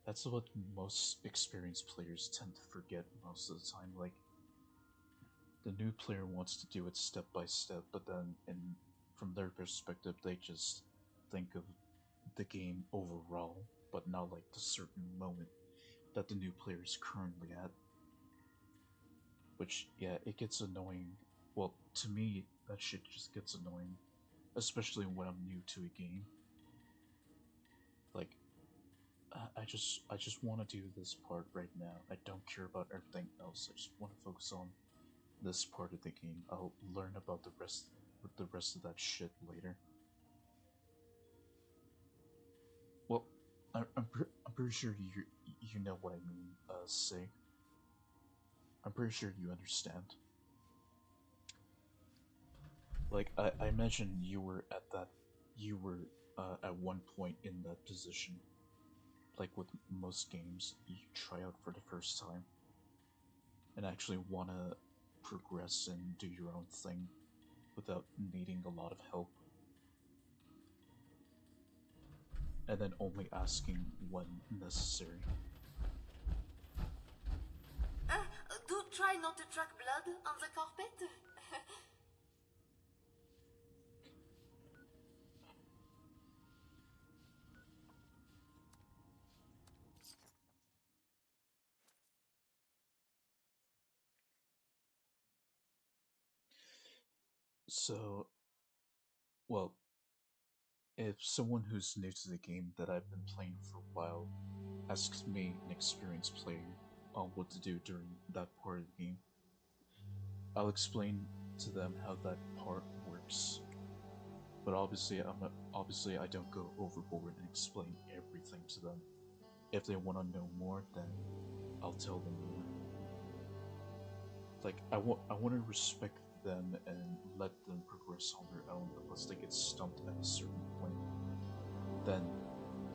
that's what most experienced players tend to forget most of the time. Like, the new player wants to do it step by step, but then from their perspective, they just think of the game overall, but not like the certain moment that the new player is currently at. Which, yeah, it gets annoying. Well, to me, that shit just gets annoying, especially when I'm new to a game. Like, I just want to do this part right now. I don't care about everything else. I just want to focus on this part of the game. I'll learn about the rest of that shit later. Well, I'm pretty sure you know what I mean, Sig. I'm pretty sure you understand. Like, I imagine you were at one point in that position. Like with most games, you try out for the first time and actually want to progress and do your own thing without needing a lot of help. And then only asking when necessary. Do try not to track blood on the carpet. So, well, if someone who's new to the game that I've been playing for a while asks me, an experienced player, on what to do during that part of the game, I'll explain to them how that part works. But obviously I don't go overboard and explain everything to them. If they want to know more, then I'll tell them more. Like, I want to respect them and let them progress on their own unless they get stumped at a certain point. Then,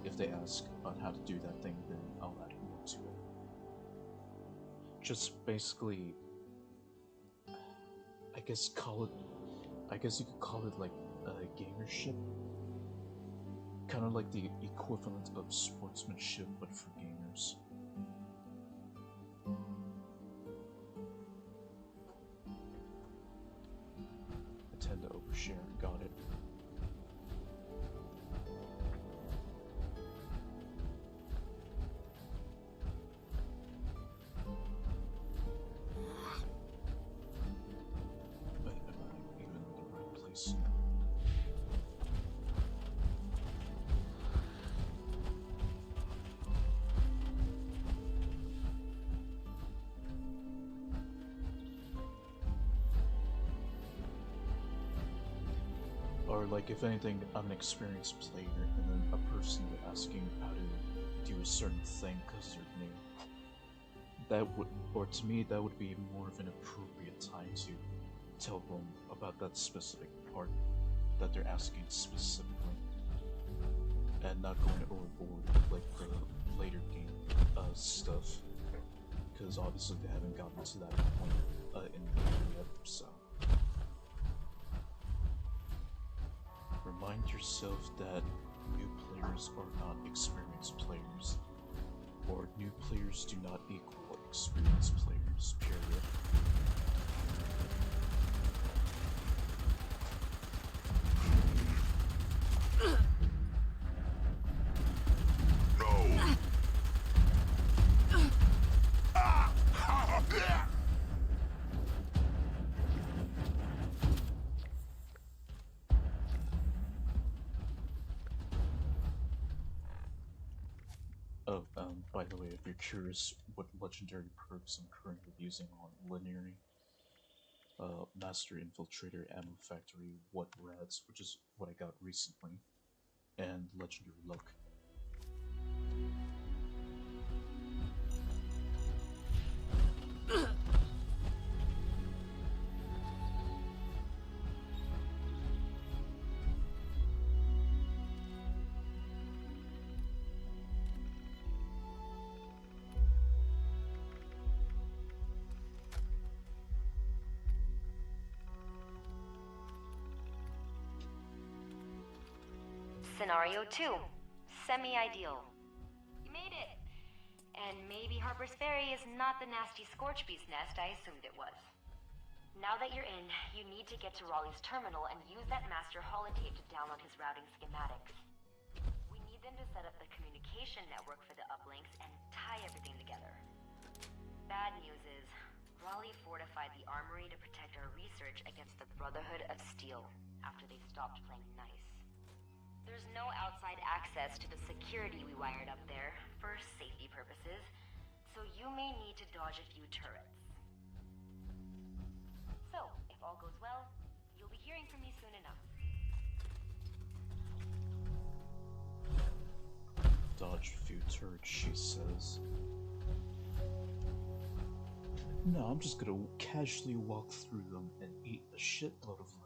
if they ask on how to do that thing, then I'll add more to it. Just basically, I guess you could call it like a gamership. Kind of like the equivalent of sportsmanship, but for gamers. I tend to overshare, got it. things. Or like, if anything, I'm an experienced player, and then a person asking how to do a certain thing because they're new. That would, or to me, that would be more of an appropriate time to tell them about that specific part that they're asking specifically, and not going overboard with like the later game stuff, because obviously they haven't gotten to that point in the game yet. So remind yourself that new players are not experienced players, or new players do not equal experienced players, period. Oh, by the way, if you're curious what legendary perks I'm currently using on Leniri, Master Infiltrator, Ammo Factory, What Rats, which is what I got recently, and Legendary Luck. Scenario 2. Semi-ideal. You made it! And maybe Harper's Ferry is not the nasty Scorch Beast nest I assumed it was. Now that you're in, you need to get to Raleigh's terminal and use that master holotape to download his routing schematics. We need them to set up the communication network for the uplinks and tie everything together. Bad news is, Raleigh fortified the armory to protect our research against the Brotherhood of Steel after they stopped playing nice. There's no outside access to the security we wired up there, for safety purposes, so you may need to dodge a few turrets. So, if all goes well, you'll be hearing from me soon enough. Dodge a few turrets, she says. No, I'm just gonna casually walk through them and eat a shitload of lead.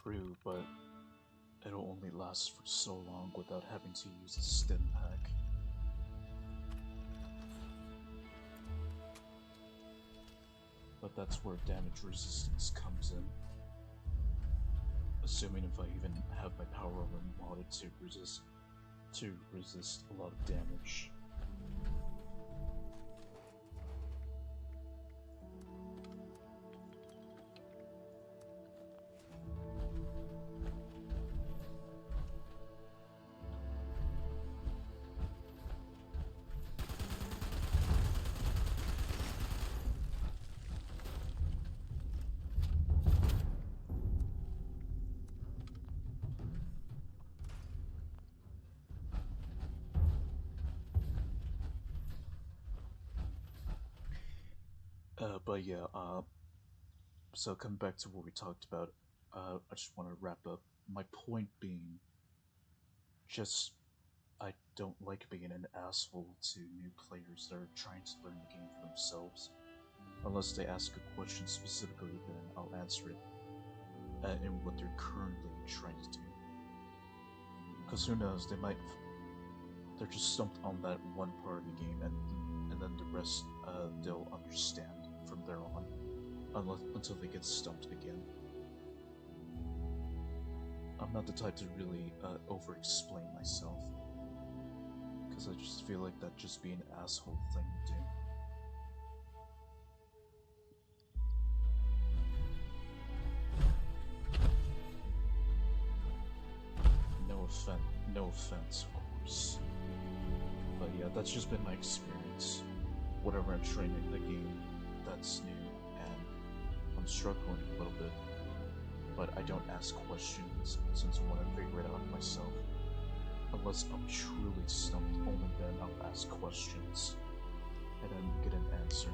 True, but it'll only last for so long without having to use a stim pack. But that's where damage resistance comes in. Assuming if I even have my power armor modded to resist a lot of damage. But yeah, so coming back to what we talked about, I just want to wrap up. My point being, just, I don't like being an asshole to new players that are trying to learn the game for themselves. Unless they ask a question specifically, then I'll answer it in what they're currently trying to do. Because who knows, they're just stumped on that one part of the game, and then the rest they'll understand from there on, until they get stumped again. I'm not the type to really over-explain myself, because I just feel like that'd just be an asshole thing to do. No offense, of course. But yeah, that's just been my experience. Whatever I'm trying in the game, that's new, and I'm struggling a little bit. But I don't ask questions since I want to figure it out myself. Unless I'm truly stumped, only then I'll ask questions and then get an answer.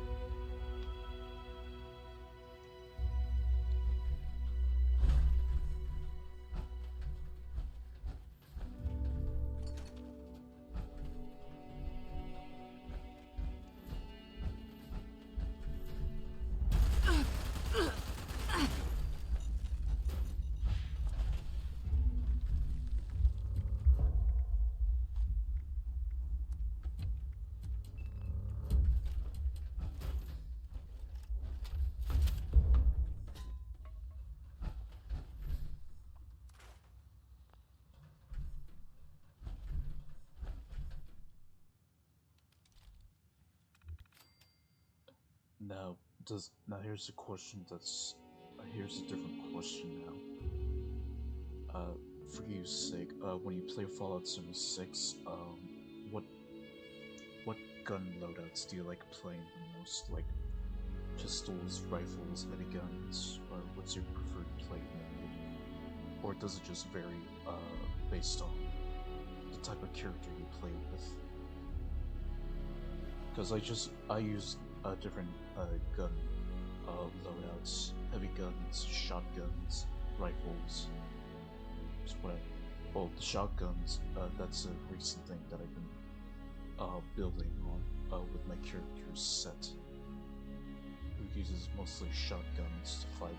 Now here's a question that's here's a different question now. For you, Sig, when you play Fallout 76, what gun loadouts do you like playing the most? Like pistols, rifles, heavy guns, or what's your preferred play method? Or does it just vary based on the type of character you play with? Because I use different gun loadouts, heavy guns, shotguns, rifles. Just what well, the shotguns, that's a recent thing that I've been building on with my character's set, who uses mostly shotguns to fight.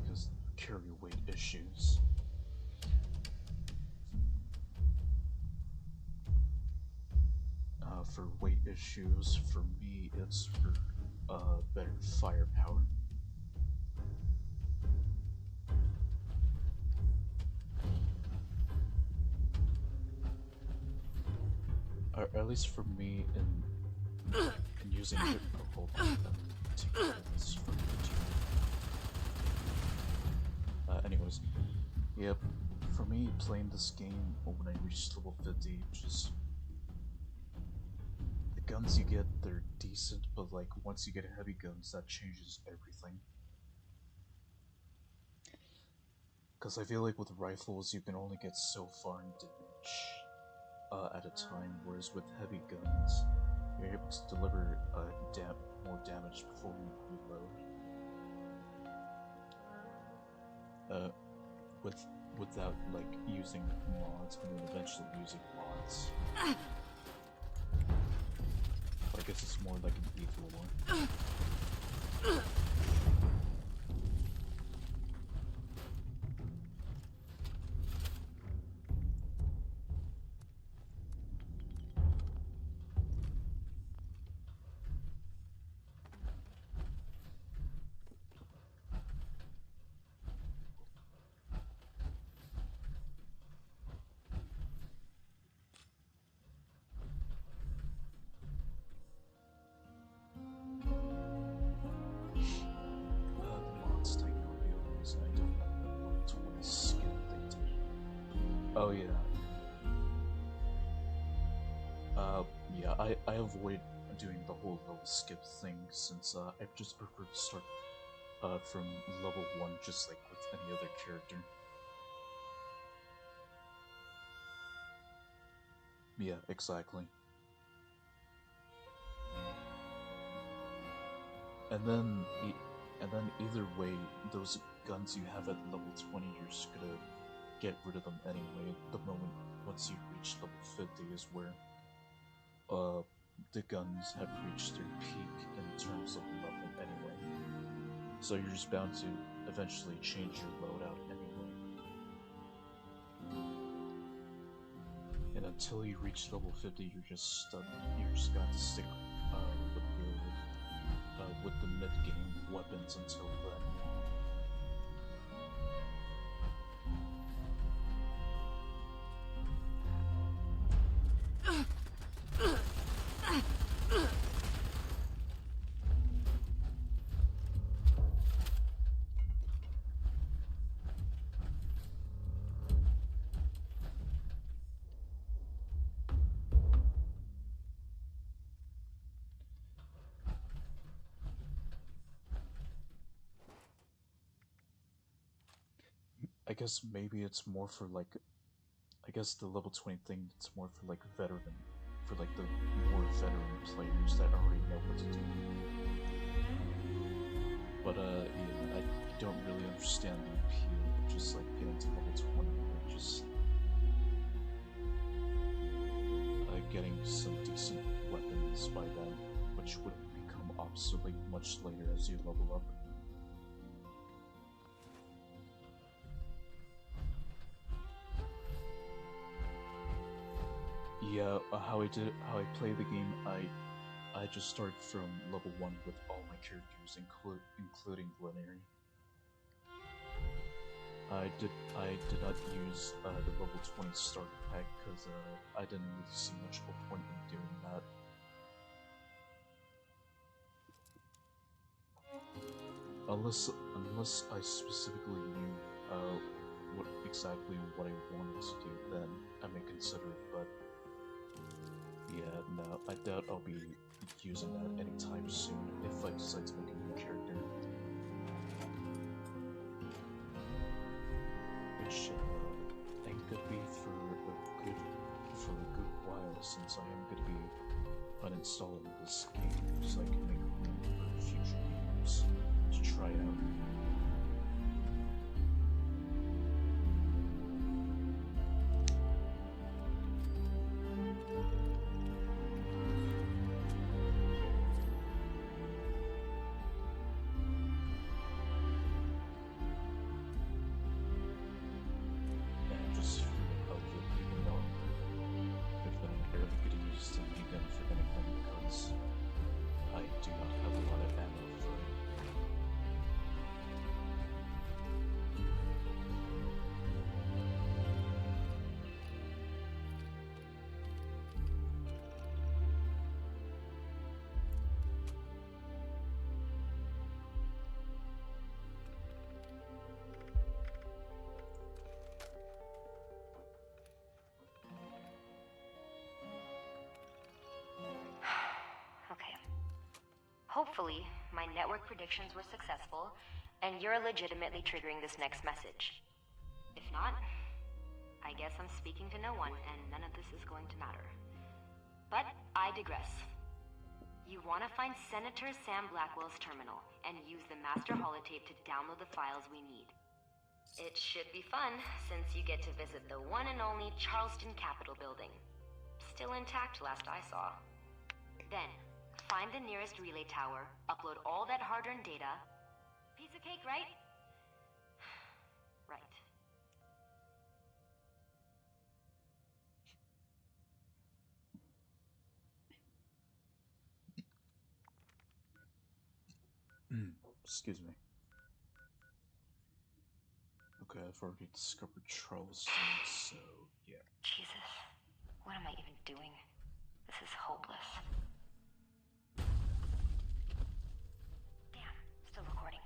Because carry weight issues. For weight issues, for me, it's for better firepower. Or at least for me, in using it. Hold on, take this for anyways, yep, for me, playing this game when I reached level 50, just the guns you get, they're decent, but like, once you get heavy guns, that changes everything. Because I feel like with rifles, you can only get so far in damage at a time, whereas with heavy guns, you're able to deliver more damage before you reload. Without like using mods and then eventually using mods. But I guess it's more like an lethal one. Oh yeah. Yeah, I avoid doing the whole level skip thing since I just prefer to start from level 1 just like with any other character. Yeah, exactly. and then either way, those guns you have at level 20, you're just gonna get rid of them anyway. The moment once you reach level 50 is where the guns have reached their peak in terms of level anyway. So you're just bound to eventually change your loadout anyway. And until you reach level 50, you're just stuck. You're just got to stick with the mid-game weapons until then. I guess maybe it's more for like, I guess the level 20 thing, it's more for like for like the more veteran players that already know what to do. But yeah, I don't really understand the appeal of just like getting to level 20 and just getting some decent weapons by then, which would become obsolete much later as you level up. Yeah, how I play the game, I just started from level 1 with all my characters, including Leniri. I did not use the level 20 starter pack because I didn't really see much of a point in doing that. Unless I specifically knew what I wanted to do, then I may consider it, but yeah, no, I doubt I'll be using that anytime soon if I decide to make a new character. Which ain't gonna be for a good while, since I am gonna be uninstalling this game so I can make room for future games to try out. Hopefully, my network predictions were successful, and you're legitimately triggering this next message. If not, I guess I'm speaking to no one, and none of this is going to matter. But I digress. You want to find Senator Sam Blackwell's terminal, and use the master holotape to download the files we need. It should be fun, since you get to visit the one and only Charleston Capitol building. Still intact last I saw. Then, find the nearest relay tower, upload all that hard-earned data. Piece of cake, right? Right. Excuse me. Okay, I've already discovered Charleston, so yeah. Jesus. What am I even doing? This is hopeless. Damn, still recording.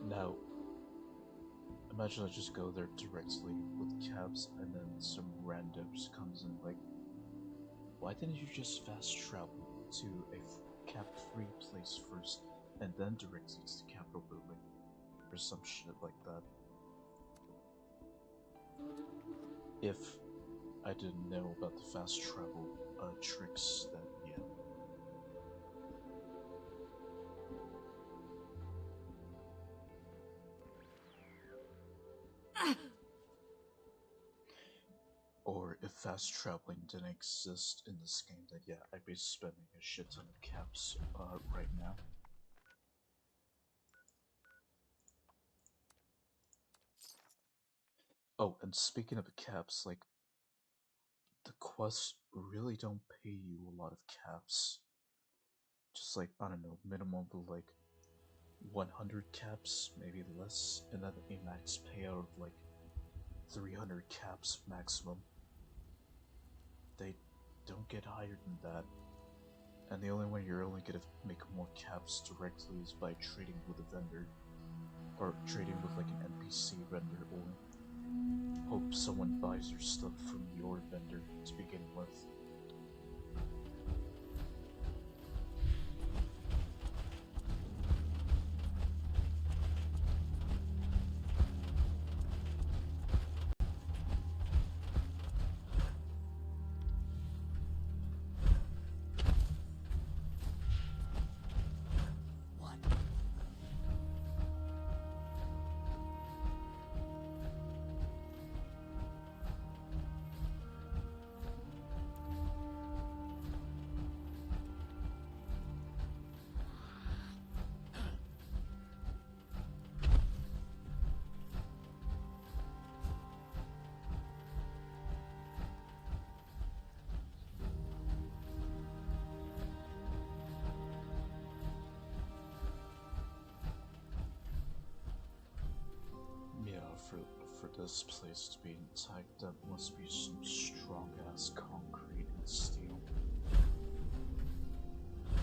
Now, imagine I just go there directly with cabs and then some rando just comes in like, why didn't you just fast travel to a cab-free place first and then direct you to the Capitol building? or some shit like that. If I didn't know about the fast travel tricks, then yeah. Or if fast traveling didn't exist in this game, then yeah, I'd be spending a shit ton of caps right now. Oh, and speaking of the caps, like, the quests really don't pay you a lot of caps. Just like, I don't know, minimum of like 100 caps, maybe less, and then a max payout of like 300 caps maximum. They don't get higher than that. And the only way you're only gonna make more caps directly is by trading with a vendor. Or trading with like an NPC vendor, or hope someone buys your stuff from your vendor to begin with. Yeah, for this place to be intact, that must be some strong-ass concrete and steel.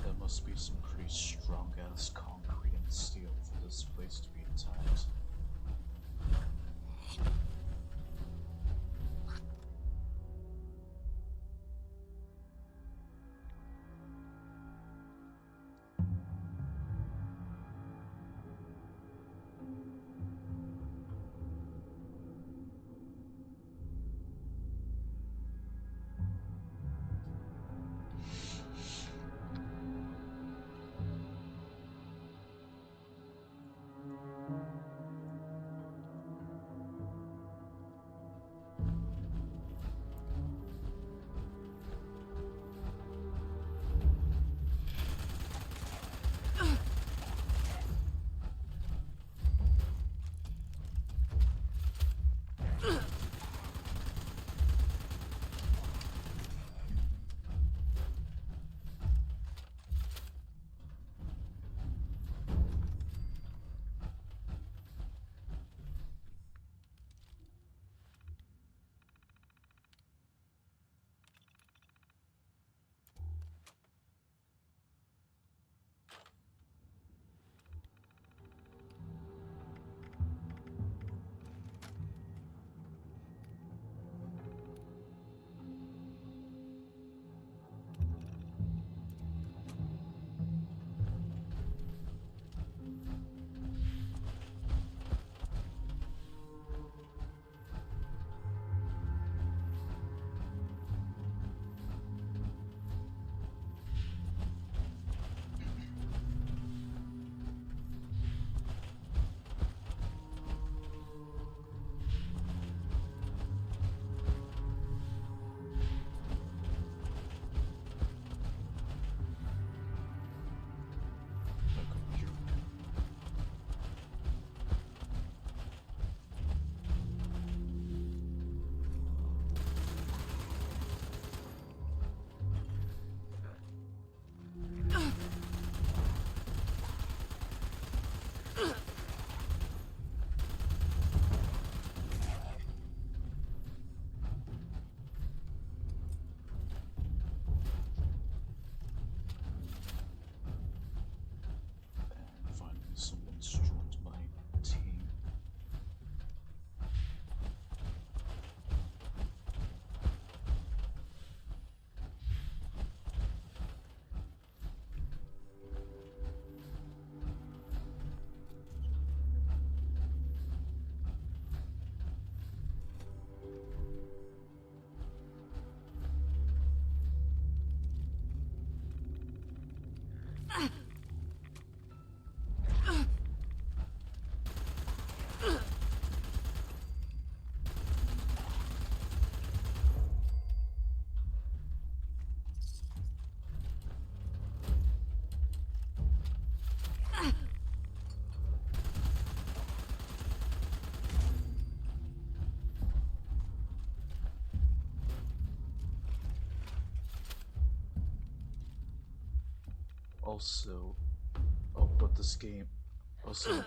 That must be some pretty strong-ass concrete and steel for this place to be intact. Also, oh, but this game also.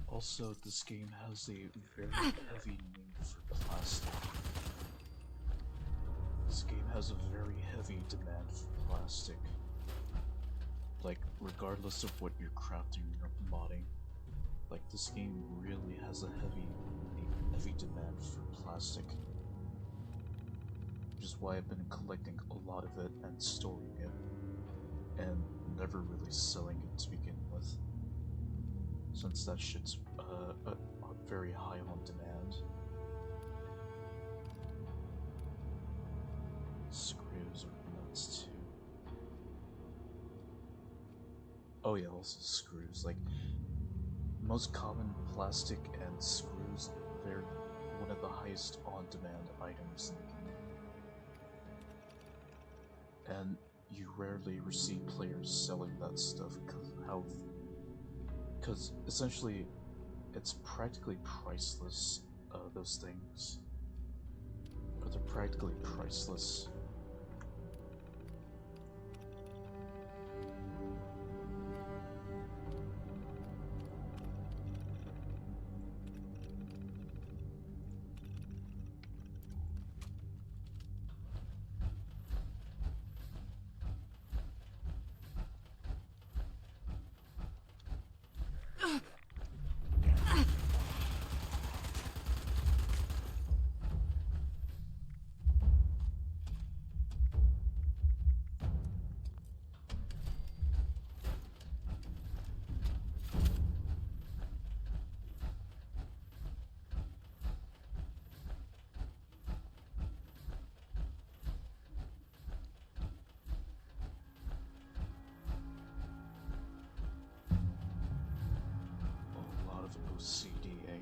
Also, this game has a very heavy need for plastic. This game has a very heavy demand for plastic. Like, regardless of what you're crafting or modding, like, this game really has a heavy demand for plastic. Which is why I've been collecting a lot of it and storing it, and never really selling it to begin with. Since that shit's very high on demand. Screws are nuts too. Oh yeah, also screws. Like, most common plastic and screws, they're one of the highest on-demand items in the game. And you rarely see players selling that stuff because essentially it's practically priceless, those things. But they're practically priceless. A lot of OCDA.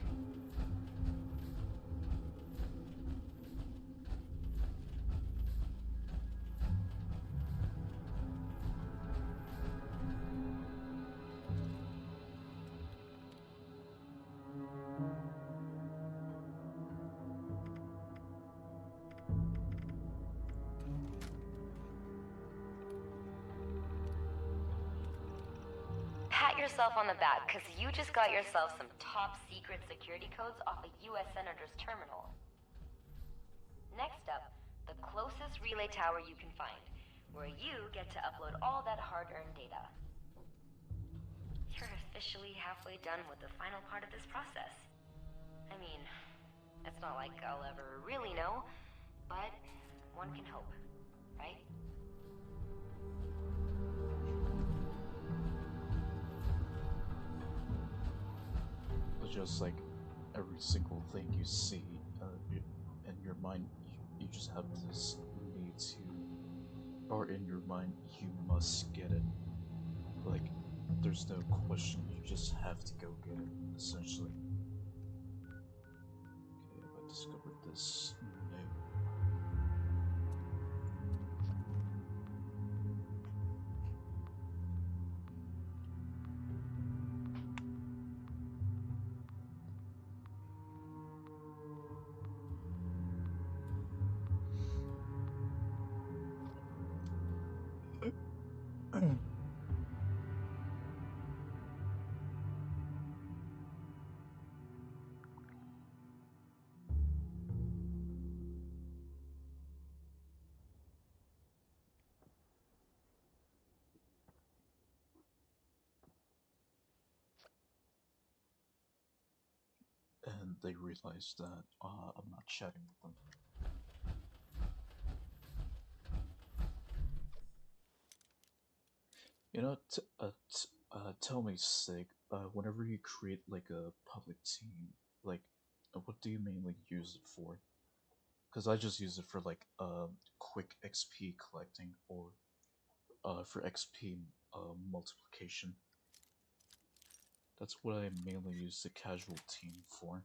Pat yourself on the back, because you just got yourself some top secret security codes off a US Senator's terminal. Next up, the closest relay tower you can find, where you get to upload all that hard-earned data. You're officially halfway done with the final part of this process. I mean, it's not like I'll ever really know, but one can hope, right? But just like every single thing you see in your mind, you just have this need to, or in your mind, you must get it. Like, there's no question, you just have to go get it, essentially. Okay, I discovered this new. And they realized that I'm not chatting with them. You know, tell me, Sig, whenever you create like a public team, like, what do you mainly use it for? Because I just use it for like quick XP collecting or for XP multiplication. That's what I mainly use the casual team for.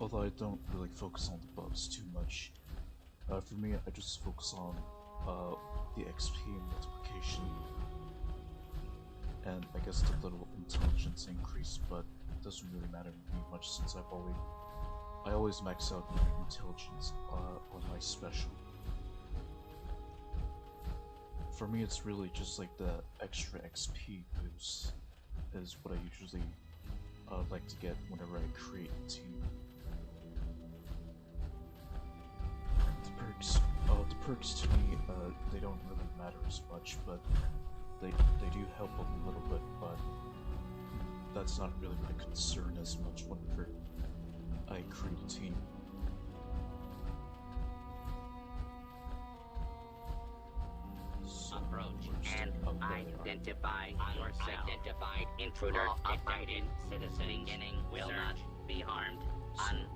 although I don't really focus on the buffs too much. For me, I just focus on the XP multiplication, and I guess the little intelligence increase, but it doesn't really matter to me much since I always max out my intelligence on my special. For me, it's really just like the extra XP boost is what I usually like to get whenever I create a team. The perks to me, they don't really matter as much, but they do help a little bit, but that's not really my concern as much whenever I create a team. So approach and identify yourself. Unidentified intruder detected. Citizen beginning will not be harmed.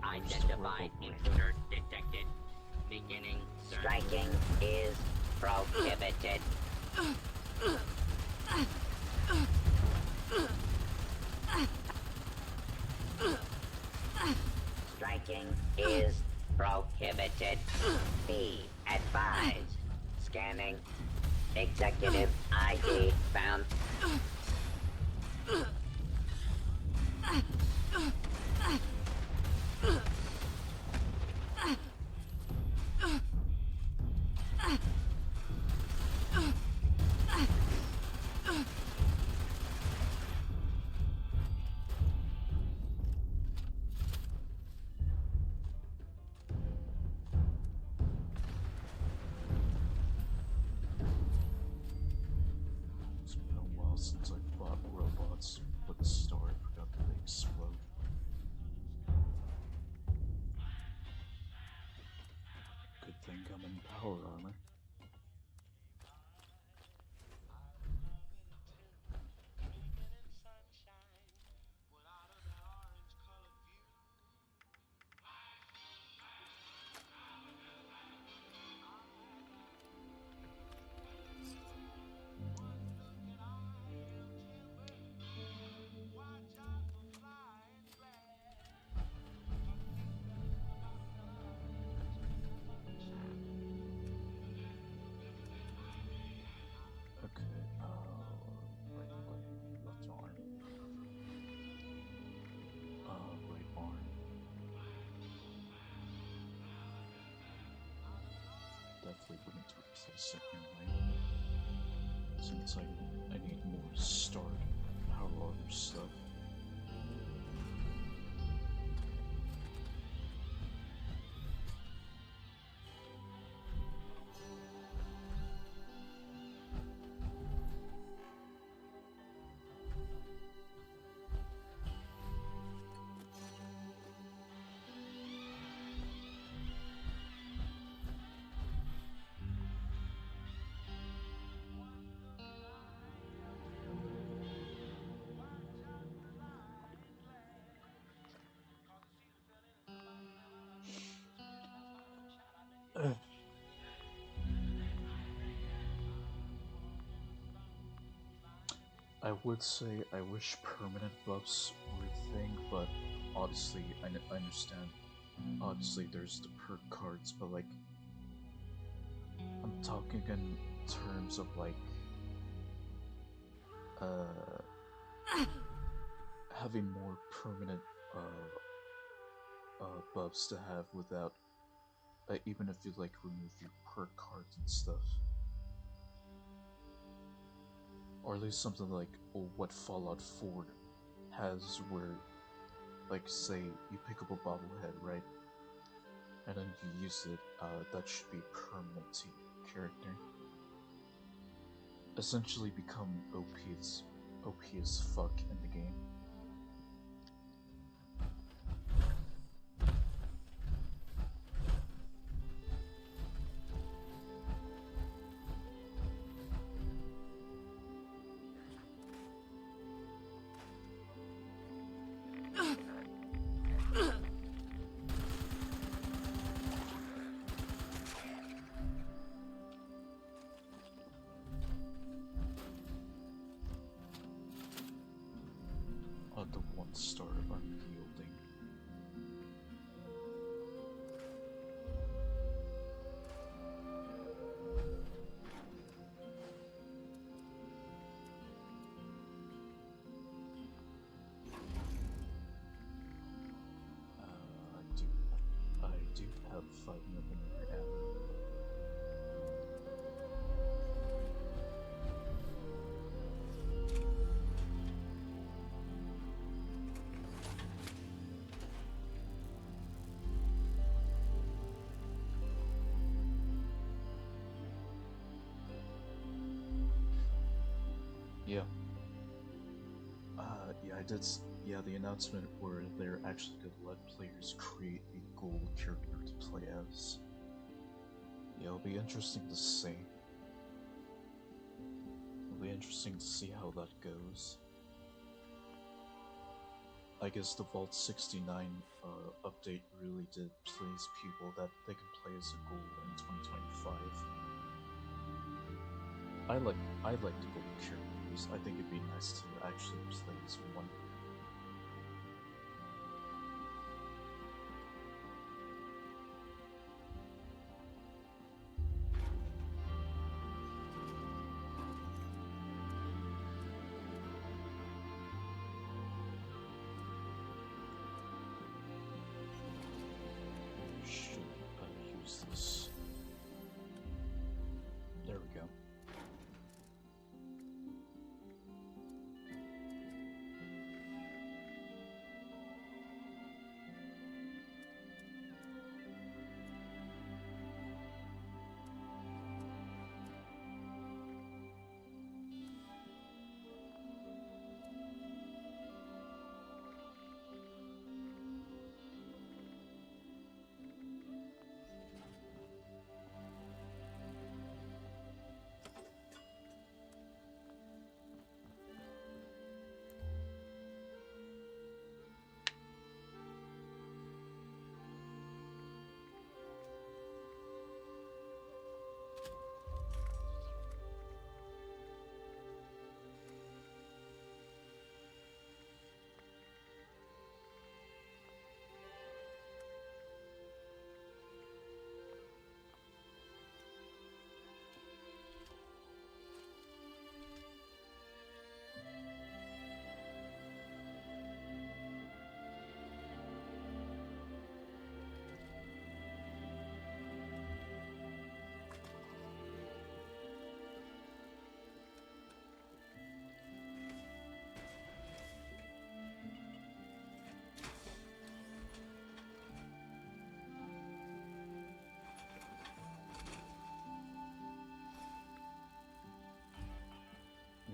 Unidentified intruder detected. Beginning. Striking is prohibited. Striking is prohibited. Be advised. Scanning. Executive ID found. It's been a while since I fought robots, but the story forgot that they explode. Good thing I'm in power armor. Okay, right leg, left arm. Right arm. Definitely wouldn't replace it anyway, since I need more start power armor stuff. I would say I wish permanent buffs were a thing, but obviously I understand. Obviously there's the perk cards, but like I'm talking in terms of like having more permanent buffs to have without even if you like remove your perk cards and stuff. Or at least something like what Fallout 4 has where, like, say, you pick up a bobblehead, right? And then you use it, that should be permanent to your character. Essentially become OP as fuck in the game. The one star unyielding. have 5mm ammo. Yeah. Yeah, I did. Yeah, the announcement where they're actually going to let players create a gold character to play as. Yeah, it'll be interesting to see. It'll be interesting to see how that goes. I guess the Vault 69 update really did please people that they can play as a gold in 2025. I like the gold characters. I think it'd be nice to actually play as one. Should use this. There we go.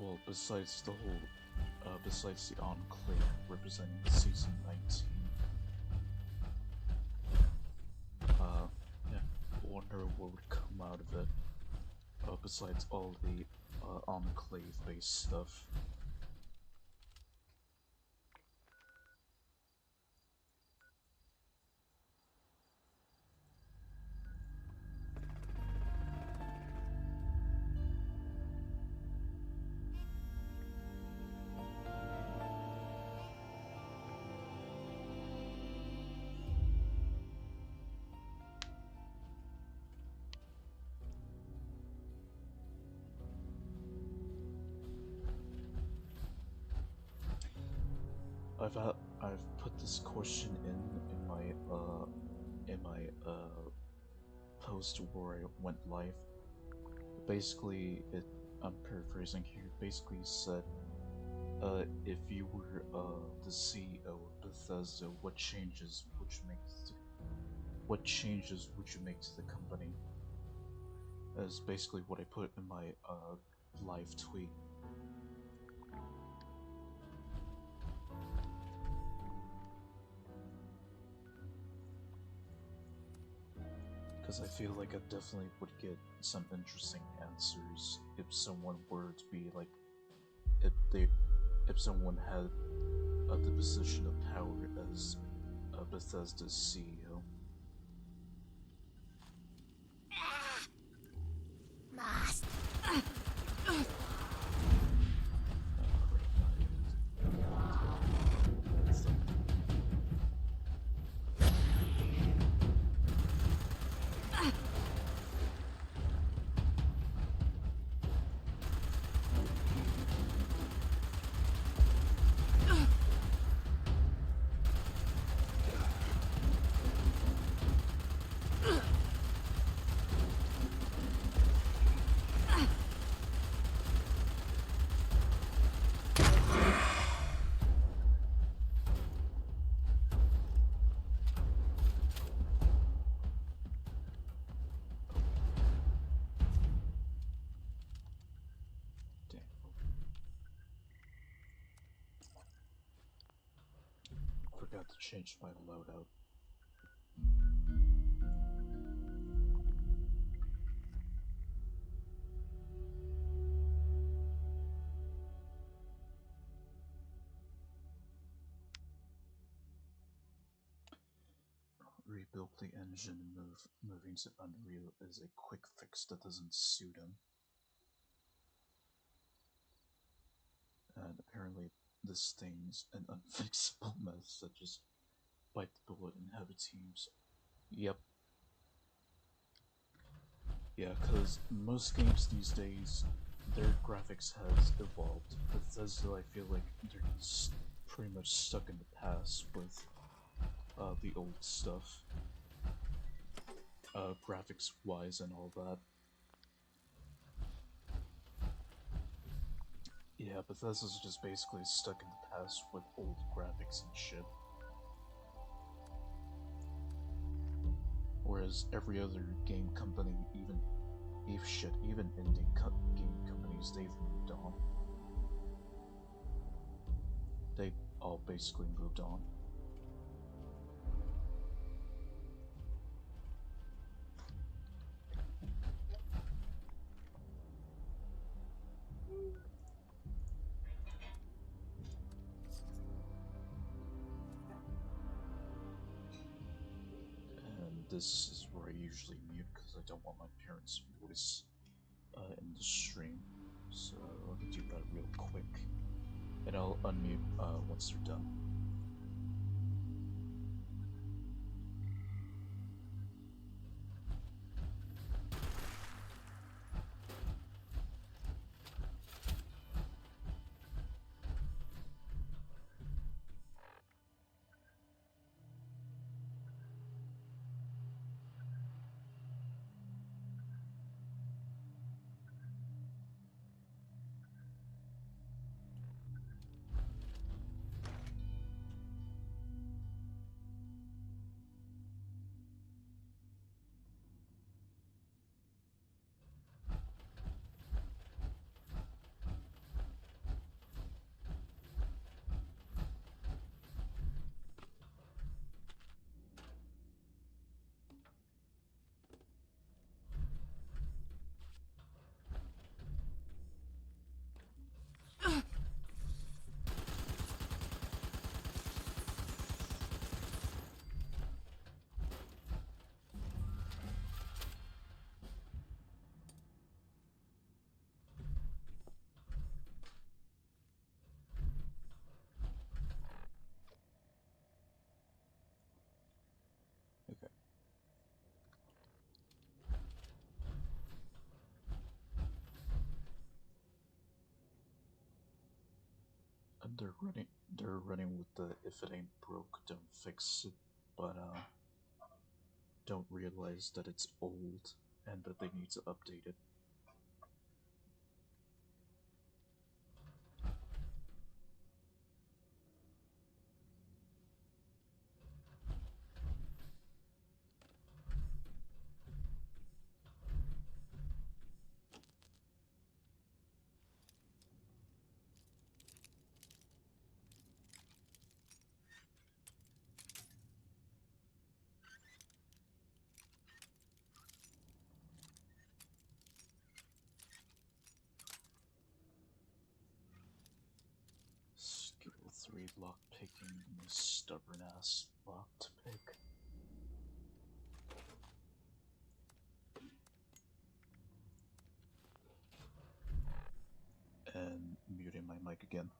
Well, besides the whole, besides the Enclave representing Season 19, yeah, I wonder what would come out of it, besides all the, Enclave-based stuff. I've put this question in my post where I went live. Basically, I'm paraphrasing here. Basically said, if you were the CEO of Bethesda, what changes would you make to the company? Is basically what I put in my live tweet. Because I feel like I definitely would get some interesting answers if someone were to be like, if someone had the position of power as Bethesda's CEO. Must. forgot to change my loadout. Rebuild the engine and moving to Unreal is a quick fix that doesn't suit him. And apparently this thing's an unfixable mess that just bite the bullet and have teams. Yep. Yeah, because most games these days, their graphics has evolved. Bethesda, I feel like they're pretty much stuck in the past with the old stuff. Graphics-wise and all that. Yeah, Bethesda's just basically stuck in the past with old graphics and shit. Whereas every other game company, even indie game companies, they've moved on. They all basically moved on. And this is where I usually mute because I don't want my parents' voice in the stream. So let me do that real quick. And I'll unmute once they're done. Okay. And they're running with the if it ain't broke, don't fix it, but don't realize that it's old and that they need to update it. Skill 3 lockpicking, stubborn ass lock to pick. And muting my mic again.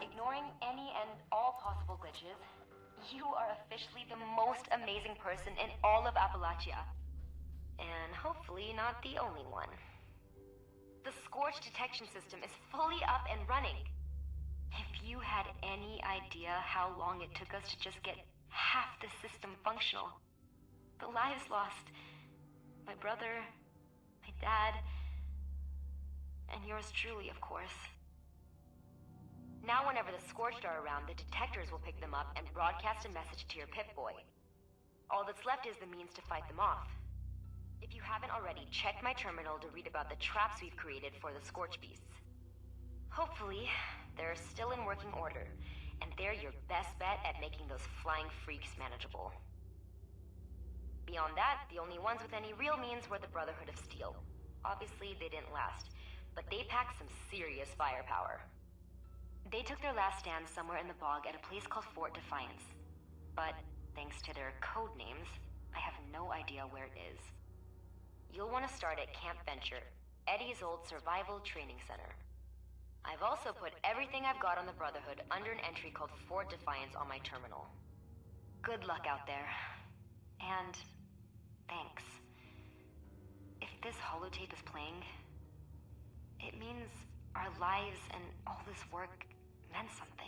Ignoring any and all possible glitches, you are officially the most amazing person in all of Appalachia. And hopefully not the only one. The Scorch detection system is fully up and running. If you had any idea how long it took us to just get half the system functional, the lives lost, my brother, my dad, and yours truly, of course. Now whenever the Scorched are around, the detectors will pick them up and broadcast a message to your Pip-Boy. All that's left is the means to fight them off. If you haven't already, check my terminal to read about the traps we've created for the Scorch Beasts. Hopefully, they're still in working order, and they're your best bet at making those flying freaks manageable. Beyond that, the only ones with any real means were the Brotherhood of Steel. Obviously, they didn't last, but they packed some serious firepower. They took their last stand somewhere in the bog at a place called Fort Defiance. But, thanks to their code names, I have no idea where it is. You'll want to start at Camp Venture, Eddie's old survival training center. I've also put everything I've got on the Brotherhood under an entry called Fort Defiance on my terminal. Good luck out there. And thanks. If this holotape is playing, it means our lives and all this work meant something.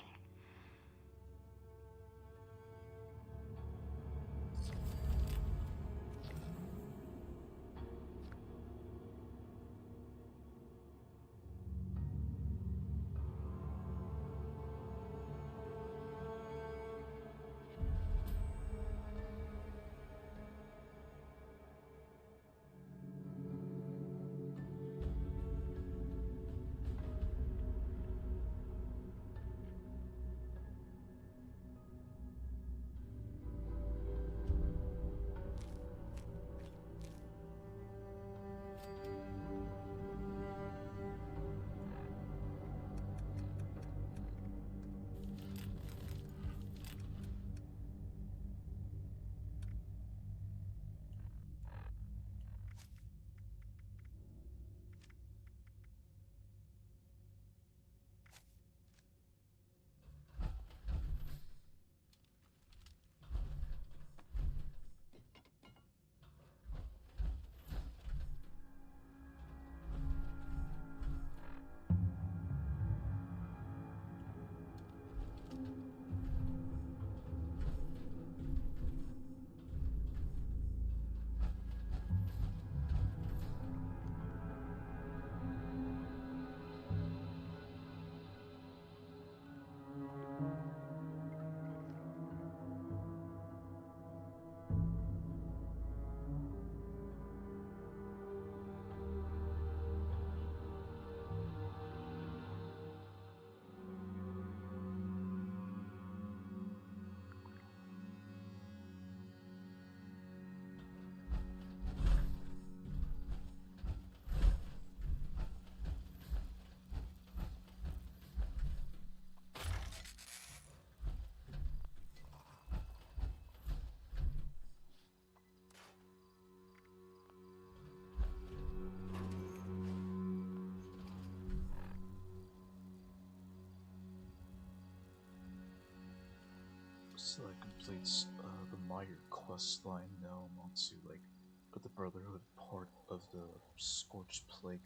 So that completes the Meyer quest line. Now I'm on to the Brotherhood part of the Scorched Plague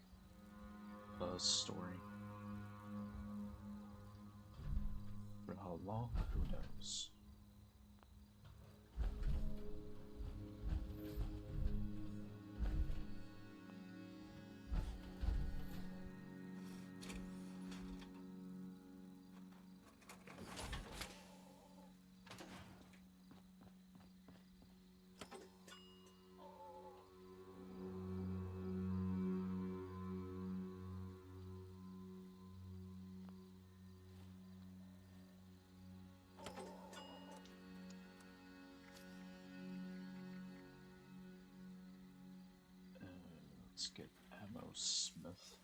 story. For how long? Who knows? Let's get Ammo Smith.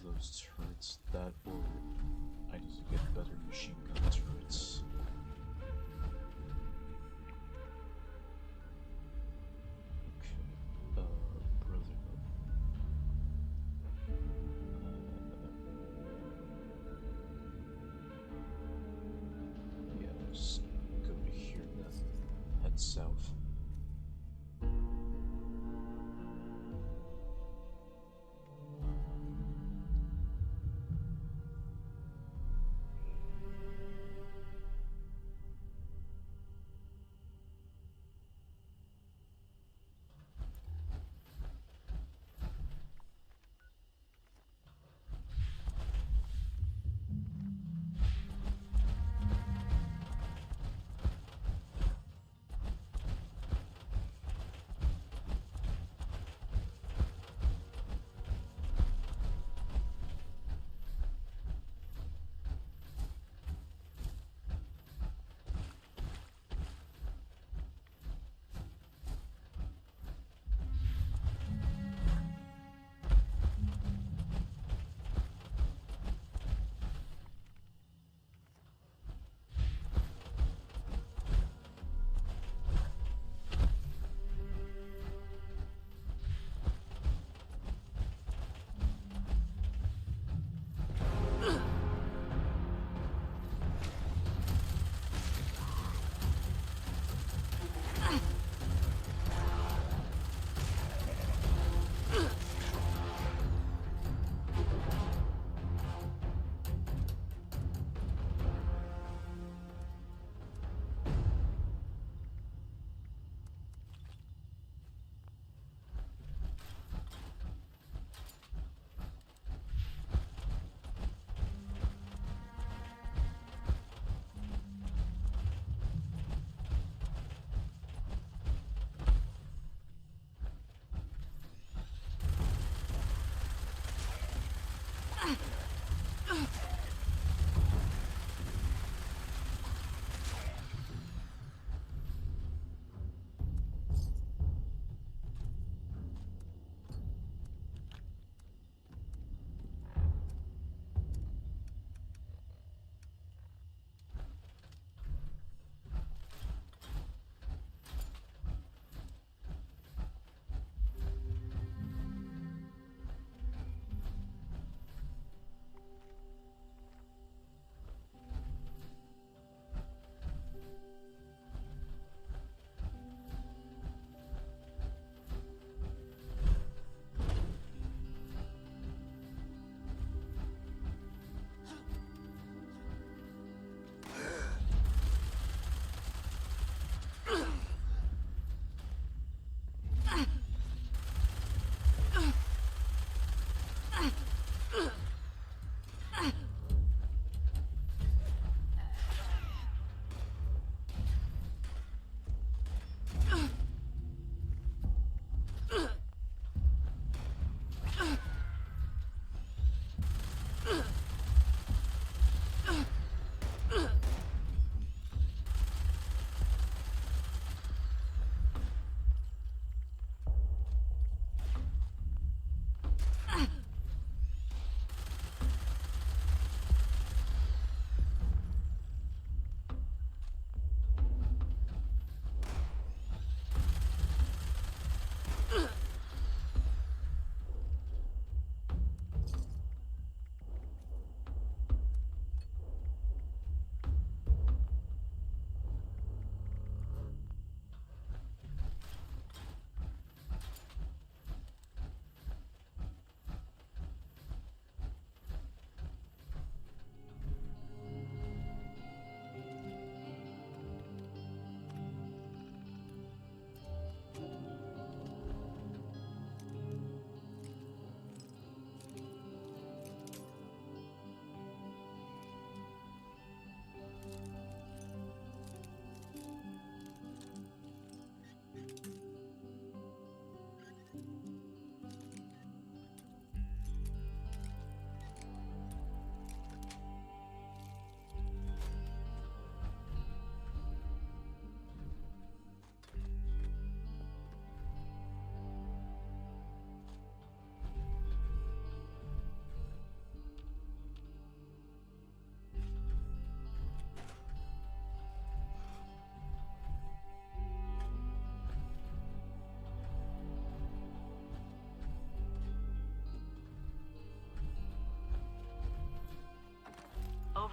those turrets. That or I need to get better machine gun turrets. Okay, Brotherhood. Yeah, let's go to here then. Head south.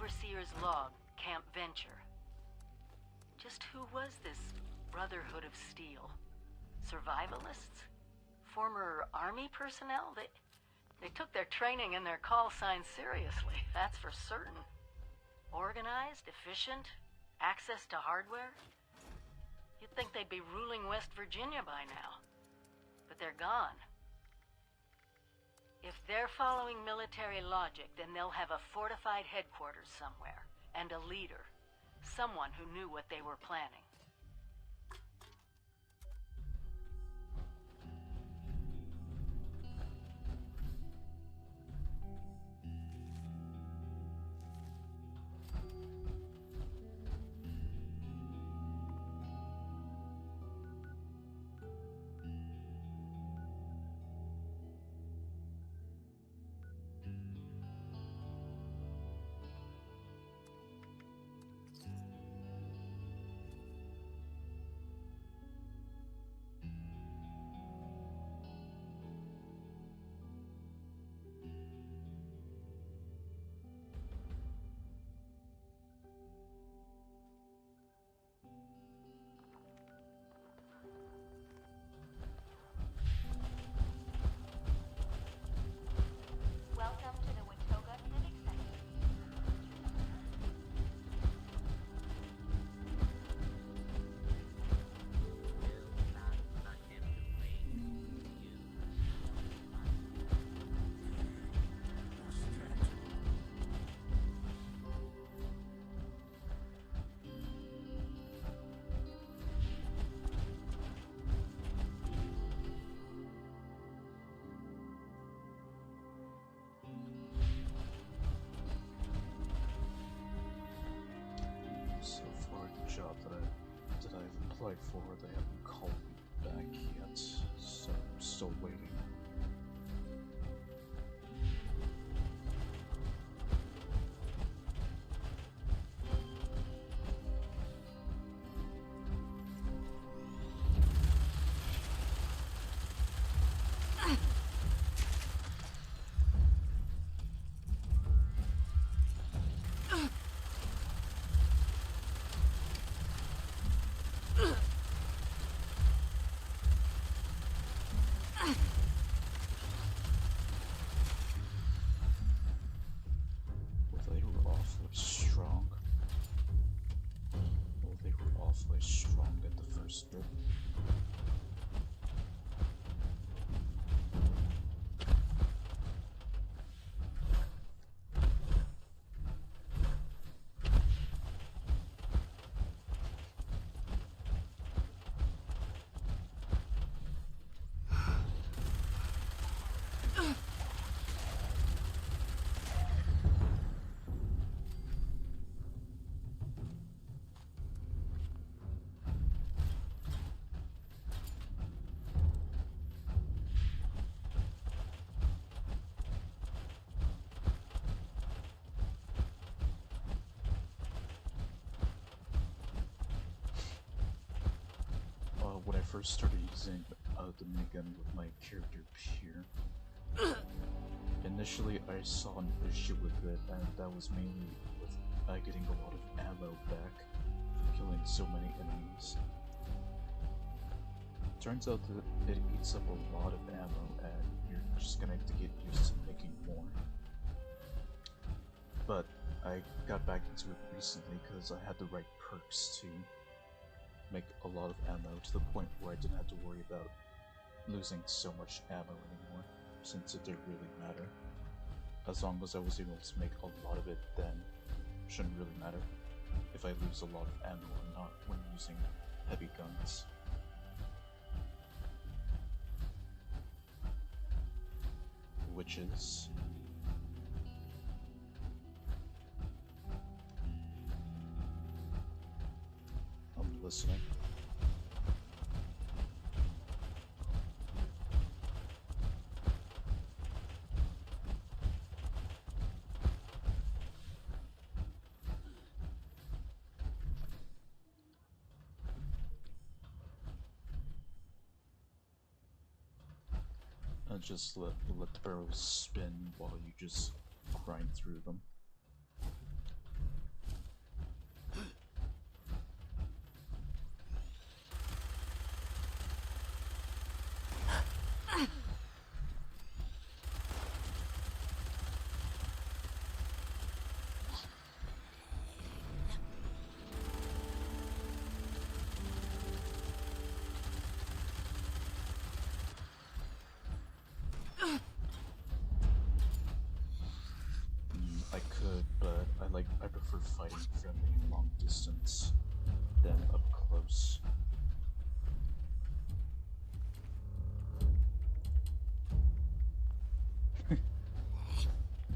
Overseer's log, Camp Venture. Just who was this Brotherhood of Steel? Survivalists? Former army personnel? They took their training and their call signs seriously, that's for certain. Organized, efficient, access to hardware. You'd think they'd be ruling West Virginia by now. But they're gone. If they're following military logic, then they'll have a fortified headquarters somewhere. And a leader. Someone who knew what they were planning. Welcome to the Watoga Civic Center. So far, the job that I've applied for, they haven't called me back yet, so I'm still waiting. Well, they were awfully strong. Well, they were awfully strong at the first bit. When I first started using the minigun with my character Pier, initially I saw an issue with it, and that was mainly with getting a lot of ammo back from killing so many enemies. Turns out that it eats up a lot of ammo, and you're just gonna have to get used to making more. But I got back into it recently because I had the right perks to make a lot of ammo to the point where I didn't have to worry about losing so much ammo anymore, since it didn't really matter. As long as I was able to make a lot of it, then it shouldn't really matter if I lose a lot of ammo or not when using heavy guns. Which is... I'm listening. And just let the barrels spin while you just grind through them. fighting friendly long distance than up close.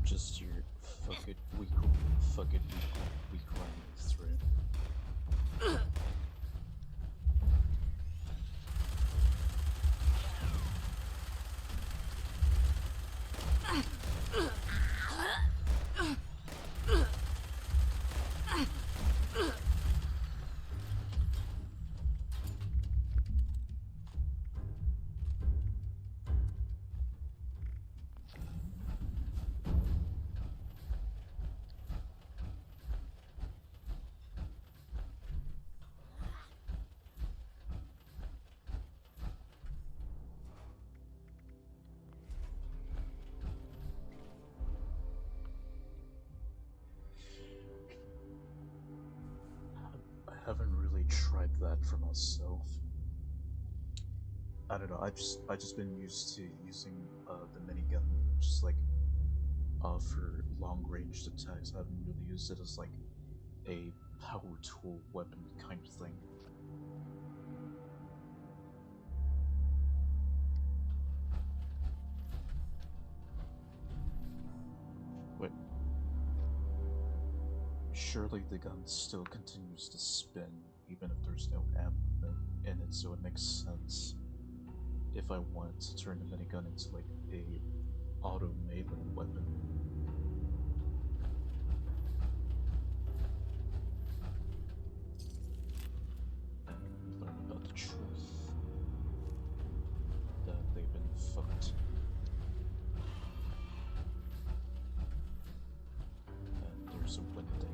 Just your fuck it weekly through. I haven't really tried that for myself. I don't know. I just been used to using the minigun, just like for long ranged attacks. I haven't really used it as like a power tool weapon kind of thing. Wait. Surely the gun still continues to spin even if there's no ammo in it, so it makes sense if I wanted to turn the minigun into like a auto melee weapon. And learn about the truth that they've been fucked. And there's a Wendigo.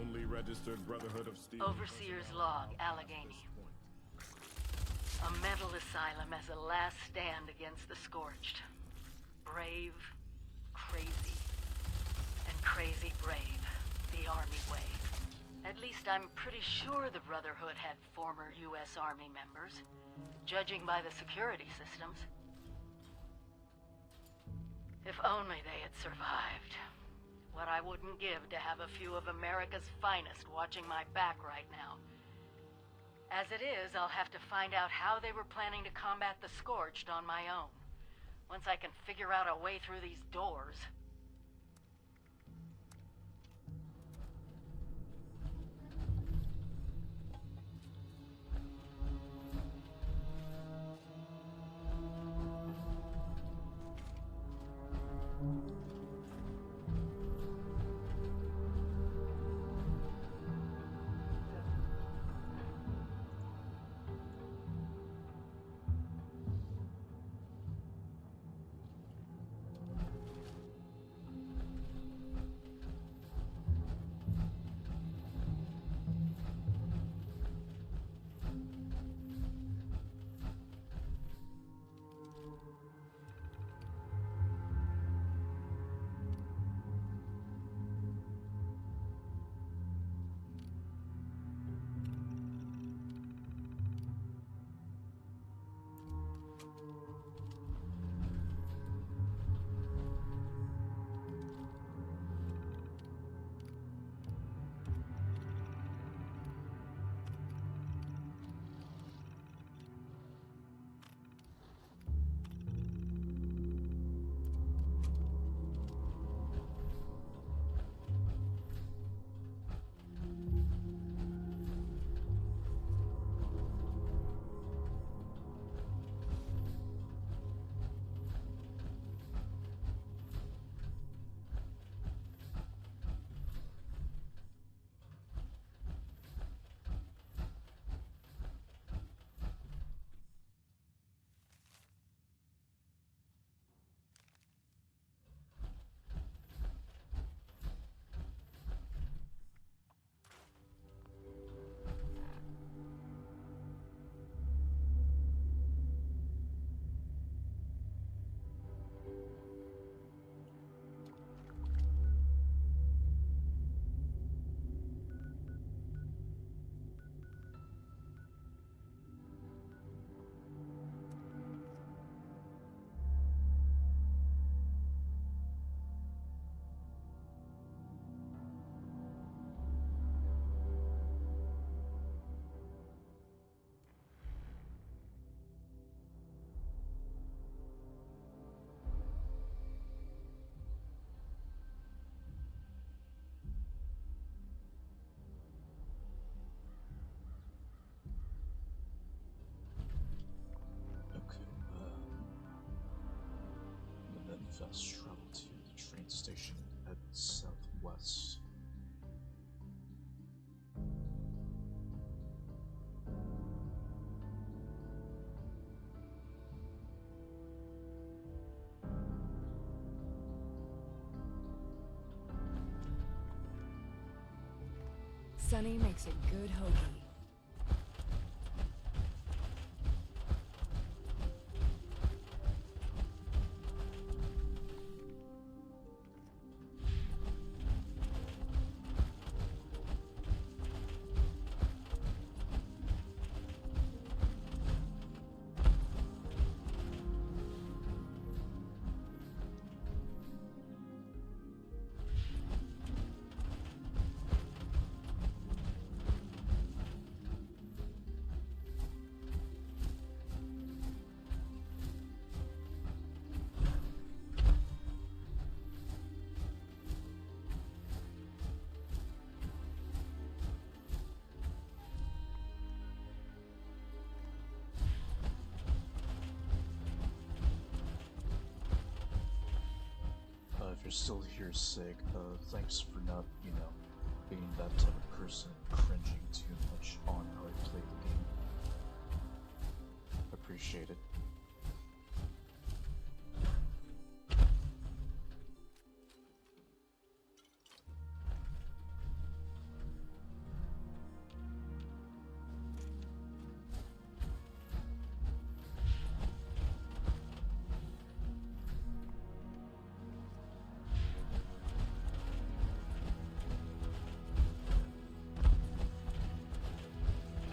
Only registered Brotherhood of Steel. Overseer's log, Allegheny. A mental asylum as a last stand against the Scorched. Brave, crazy, and crazy brave. The Army way. At least I'm pretty sure the Brotherhood had former U.S. Army members, judging by the security systems. If only they had survived. What I wouldn't give to have a few of America's finest watching my back right now. As it is, I'll have to find out how they were planning to combat the Scorched on my own. Once I can figure out a way through these doors. fast travel to the train station and head southwest. Sunny makes a good hoagie. If you're still here, Sig, thanks for not, being that type of person cringing too much on how I play the game. Appreciate it.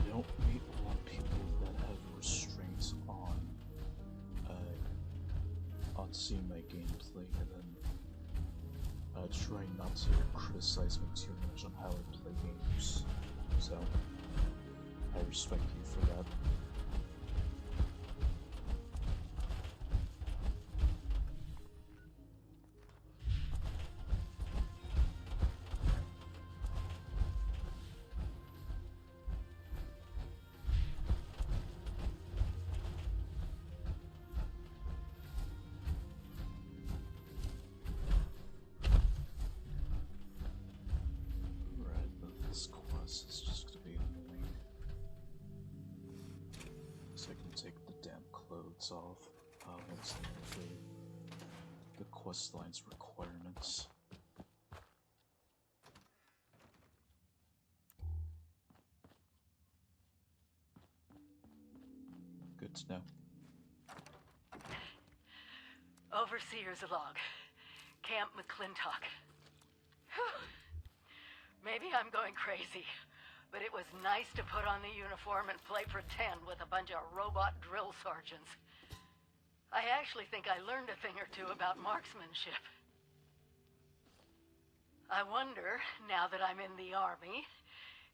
I don't meet a lot of people that have restraints on seeing my gameplay, and then try not to criticize me too much on how I play games. So I respect you for that. Right, but this quest is just gonna be annoying. So I can take the damn clothes off. Let's look for the quest line's requirements. Good to know. Overseer's log. Camp McClintock. Whew. Maybe I'm going crazy, but it was nice to put on the uniform and play pretend with a bunch of robot drill sergeants. I actually think I learned a thing or two about marksmanship. I wonder, now that I'm in the Army,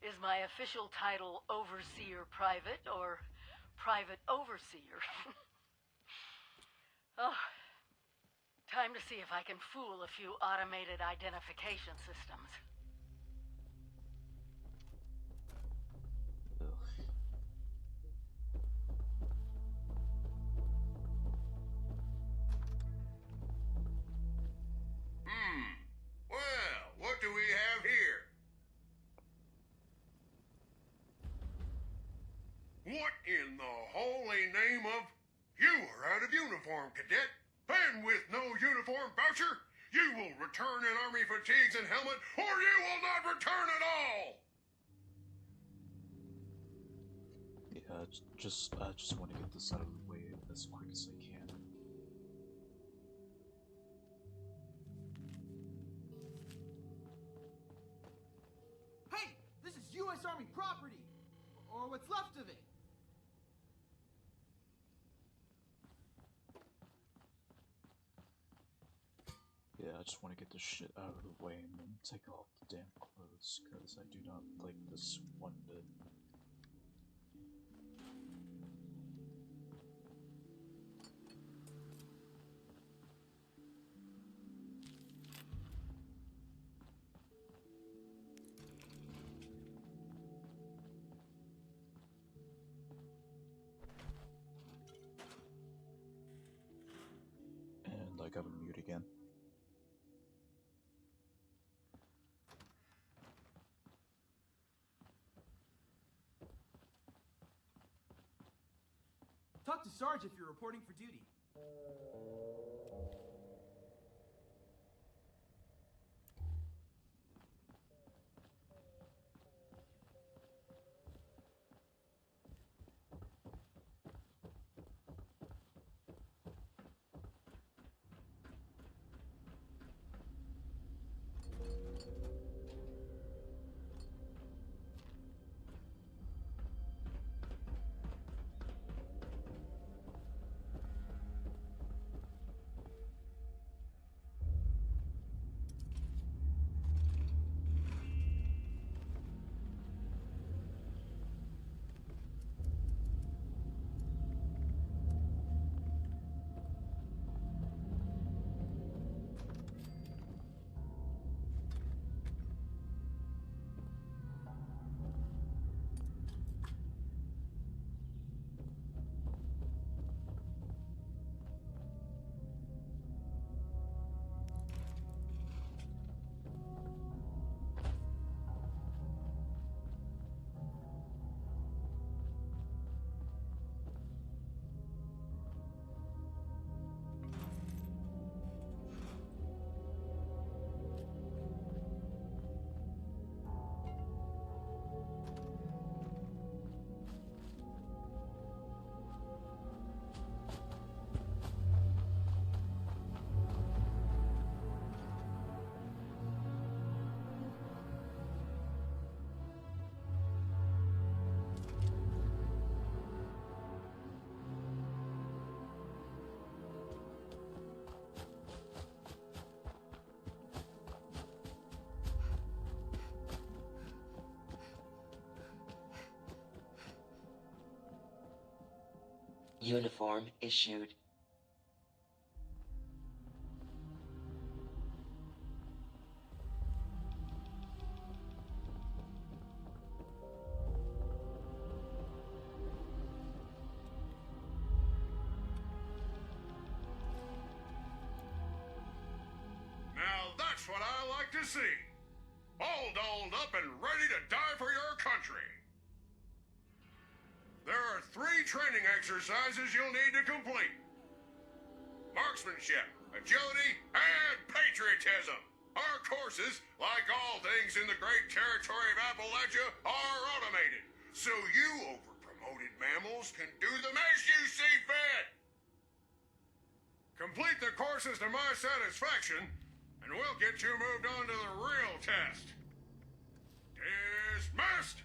is my official title Overseer Private or Private Overseer? Oh, time to see if I can fool a few automated identification systems. Well, what do we have here? What in the holy name of... You are out of uniform, cadet. And with no uniform voucher, you will return in Army fatigues and helmet, or you will not return at all! Yeah, I just want to get this out of the way as quick as I can. Hey, this is U.S. Army property! Or what's left of it. Yeah, I just want to get this shit out of the way and then take off the damn clothes, because I do not like this one bit. And I gotta mute again. Talk to Sarge if you're reporting for duty. Uniform issued. Now that's what I like to see. All dolled up and ready to die for your country. There are 3 training exercises you'll need to complete. Marksmanship, agility, and patriotism. Our courses, like all things in the great territory of Appalachia, are automated, so you overpromoted mammals can do them as you see fit. Complete the courses to my satisfaction, and we'll get you moved on to the real test. Dismissed!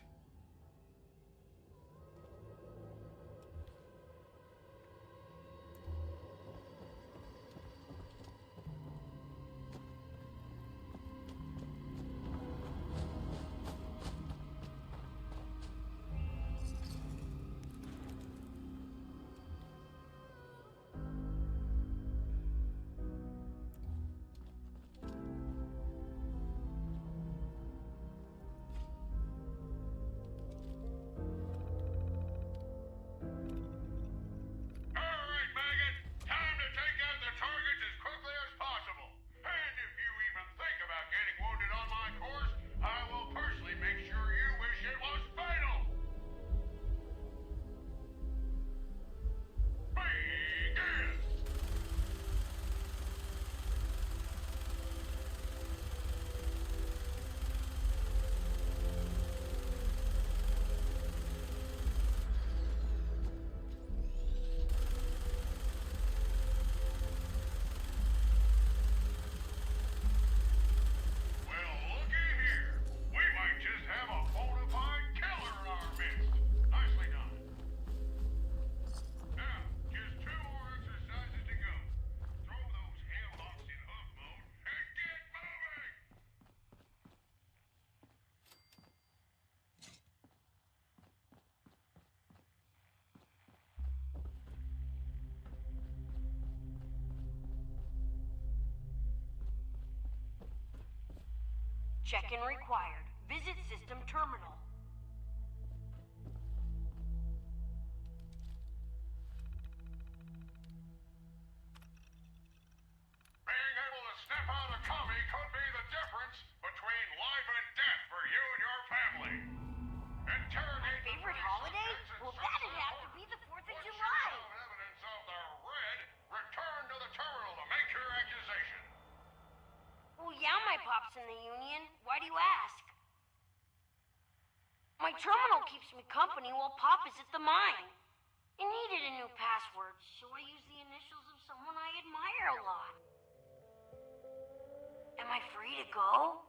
Check-in required. Visit system terminal. Being able to step out of commie could be the difference between life and death for you and your family. Interrogate My favorite holiday? Well, that'd have to be the 4th of July. from the Union? Why do you ask? My terminal keeps me company while Pop is at the mine. I needed a new password, so I used the initials of someone I admire a lot. Am I free to go?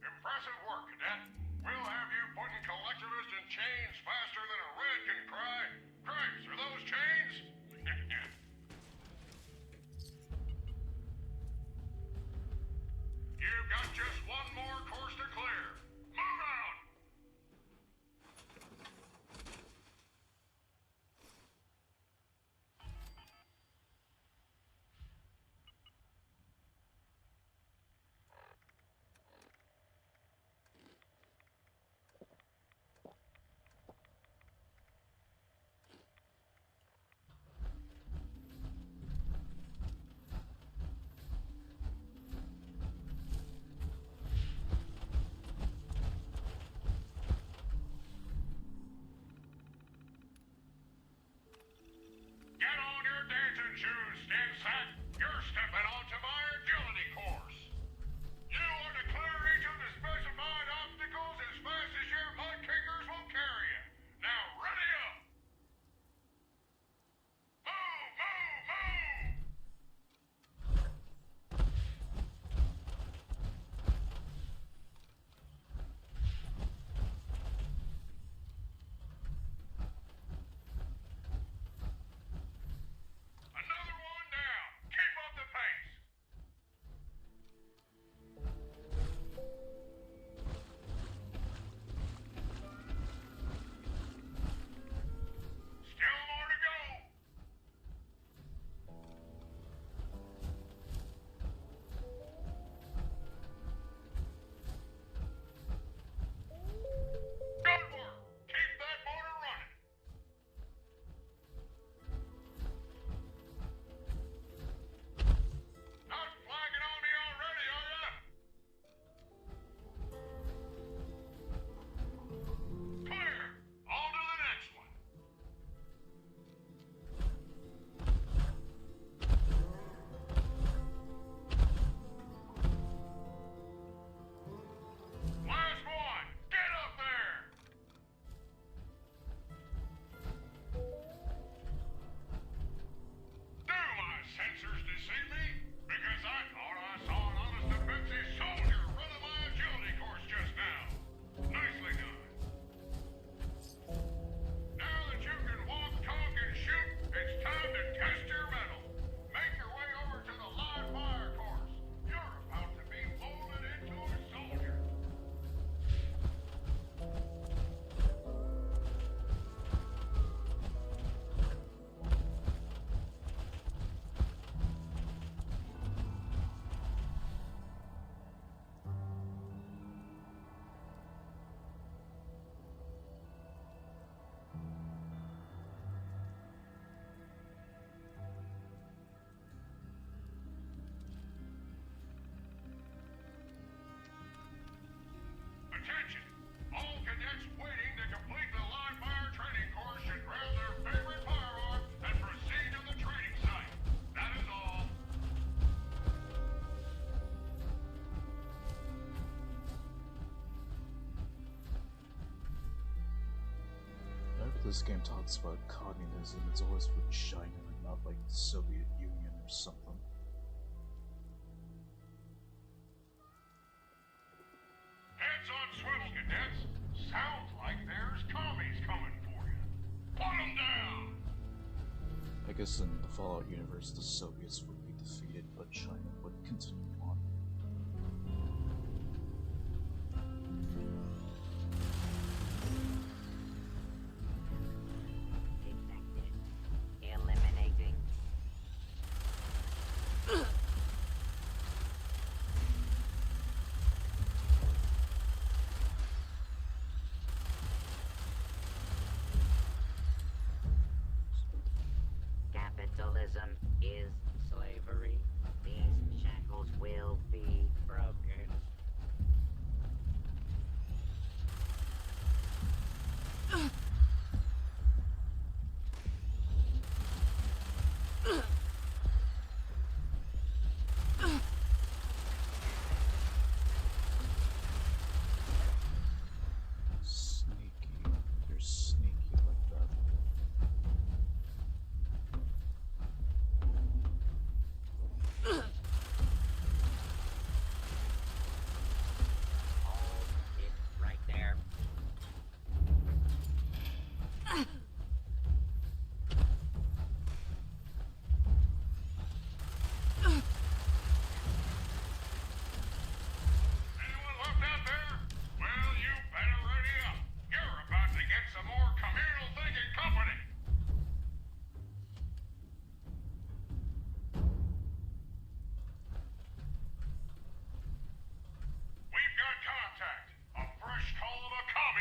Impressive work, Cadet. We'll have you putting collectivists in chains faster than a red can cry. Cripes, are those chains? You've got just one more course to clear. Move out! Get on your dancing shoes, Stinsack. You're stepping onto my agility course. You are to clear each of the specified obstacles as fast as your mud kickers will carry you. Now ready up! Move, move, move! Another one down. Keep up the pace. Still more to go. Good work. Keep that motor running. Not flagging on me already, are ya? Clear. On to the next one. Last one. Get up there. Do my sensors deceive me? Because I thought I saw an honest-to-Pepsi soldier running my agility course just now. Nicely done. Now that you can walk, talk, and shoot, it's time to test your mettle. Make your way over to the live fire course. You're about to be molded into a soldier. Attention! All cadets waiting to complete the live fire training course should grab their favorite firearm and proceed to the training site. That is all. Whenever this game talks about communism, it's always with China and not like the Soviet Union or something. Heads on swivels, cadets. Sounds like there's commies coming for you. Put them down! I guess in the Fallout universe, the Soviets would be defeated, but China would continue on.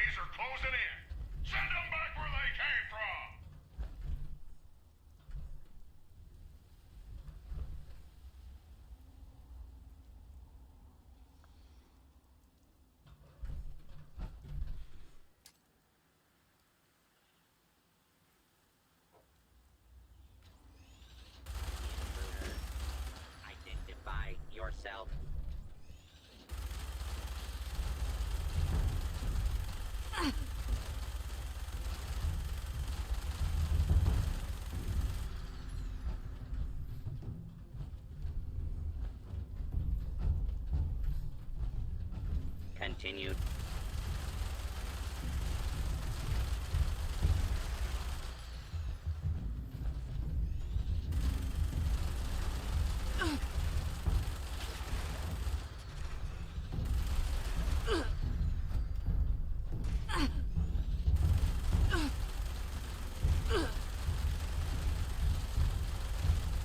enemies are closing in. Send them back where they came from. Identify yourself. Continued.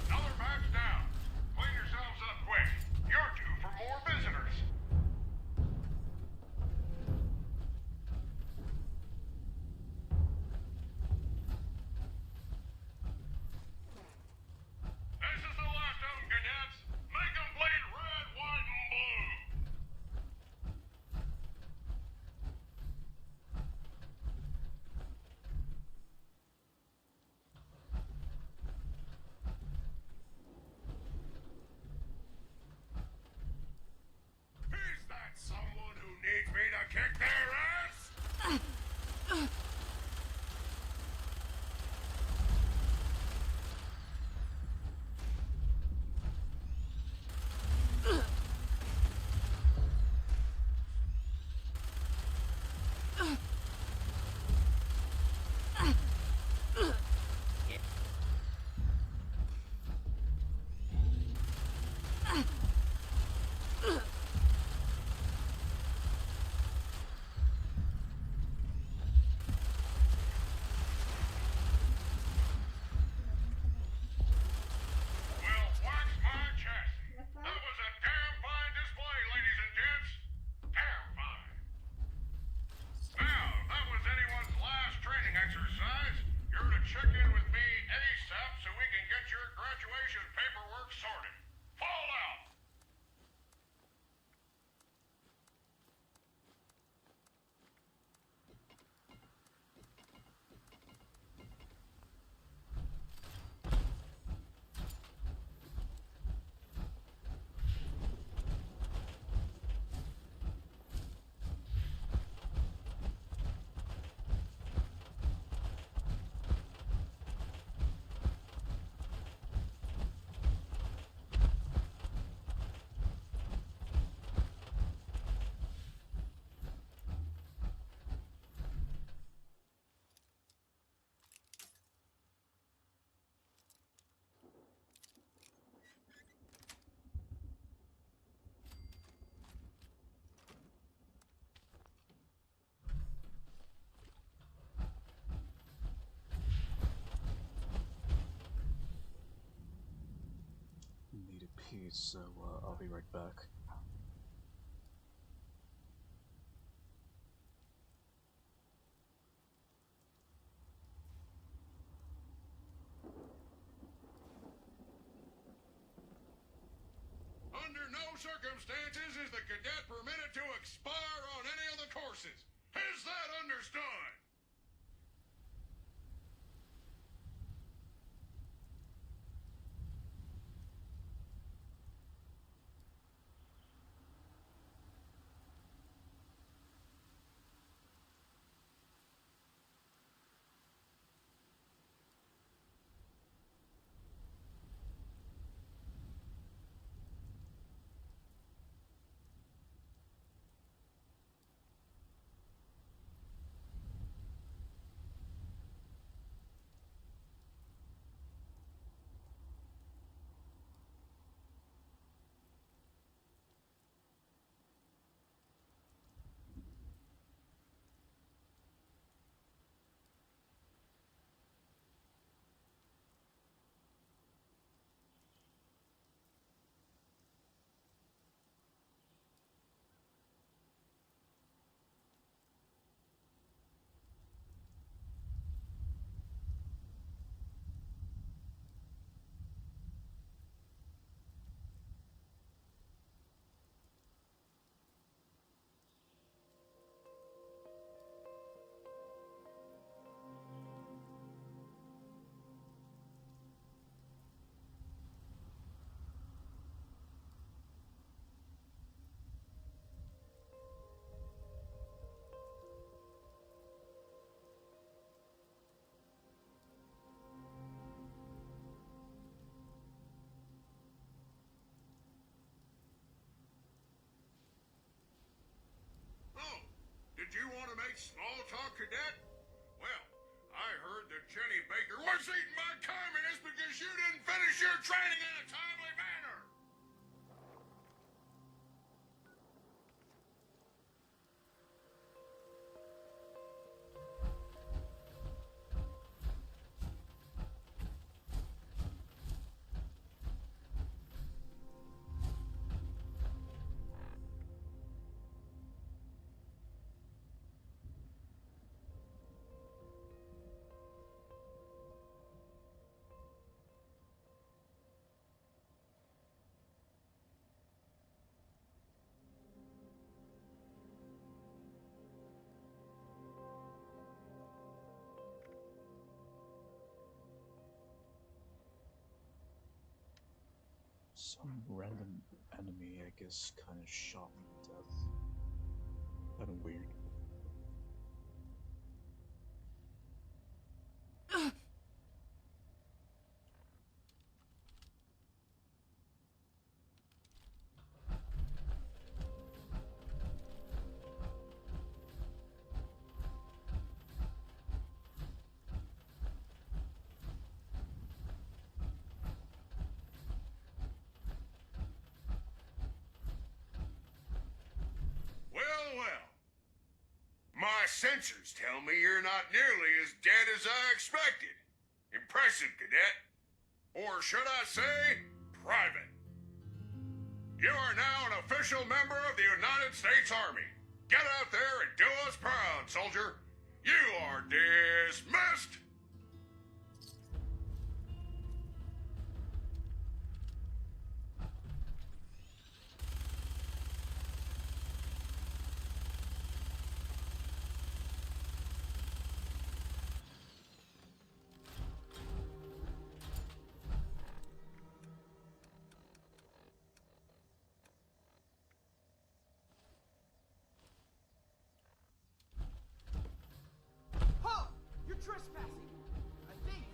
Another batch down. Clean yourselves up quick. You're due for more visitors. This is the last of them, cadets. Make them bleed red, white, and blue. Is that someone who needs me to kick their ass? Well, wax my chassis. That was a damn fine display, ladies and gents. Damn fine. Now, if that was anyone's last training exercise, you're to check in with me ASAP so we can get your graduation paperwork sorted. Fall out! Need a piece, so I'll be right back. Under no circumstances is the cadet permitted to expire on any of the courses. Is that understood? right, small talk, cadet. Well, I heard that Jenny Baker was eating my communist because you didn't finish your training in a timely manner. Some random enemy, I guess, kind of shot me to death. Kind of weird. Well. My sensors tell me you're not nearly as dead as I expected. Impressive, cadet. Or should I say, private. You are now an official member of the United States Army. Get out there and do us proud, soldier. You are dismissed. Ho! You're trespassing! I think.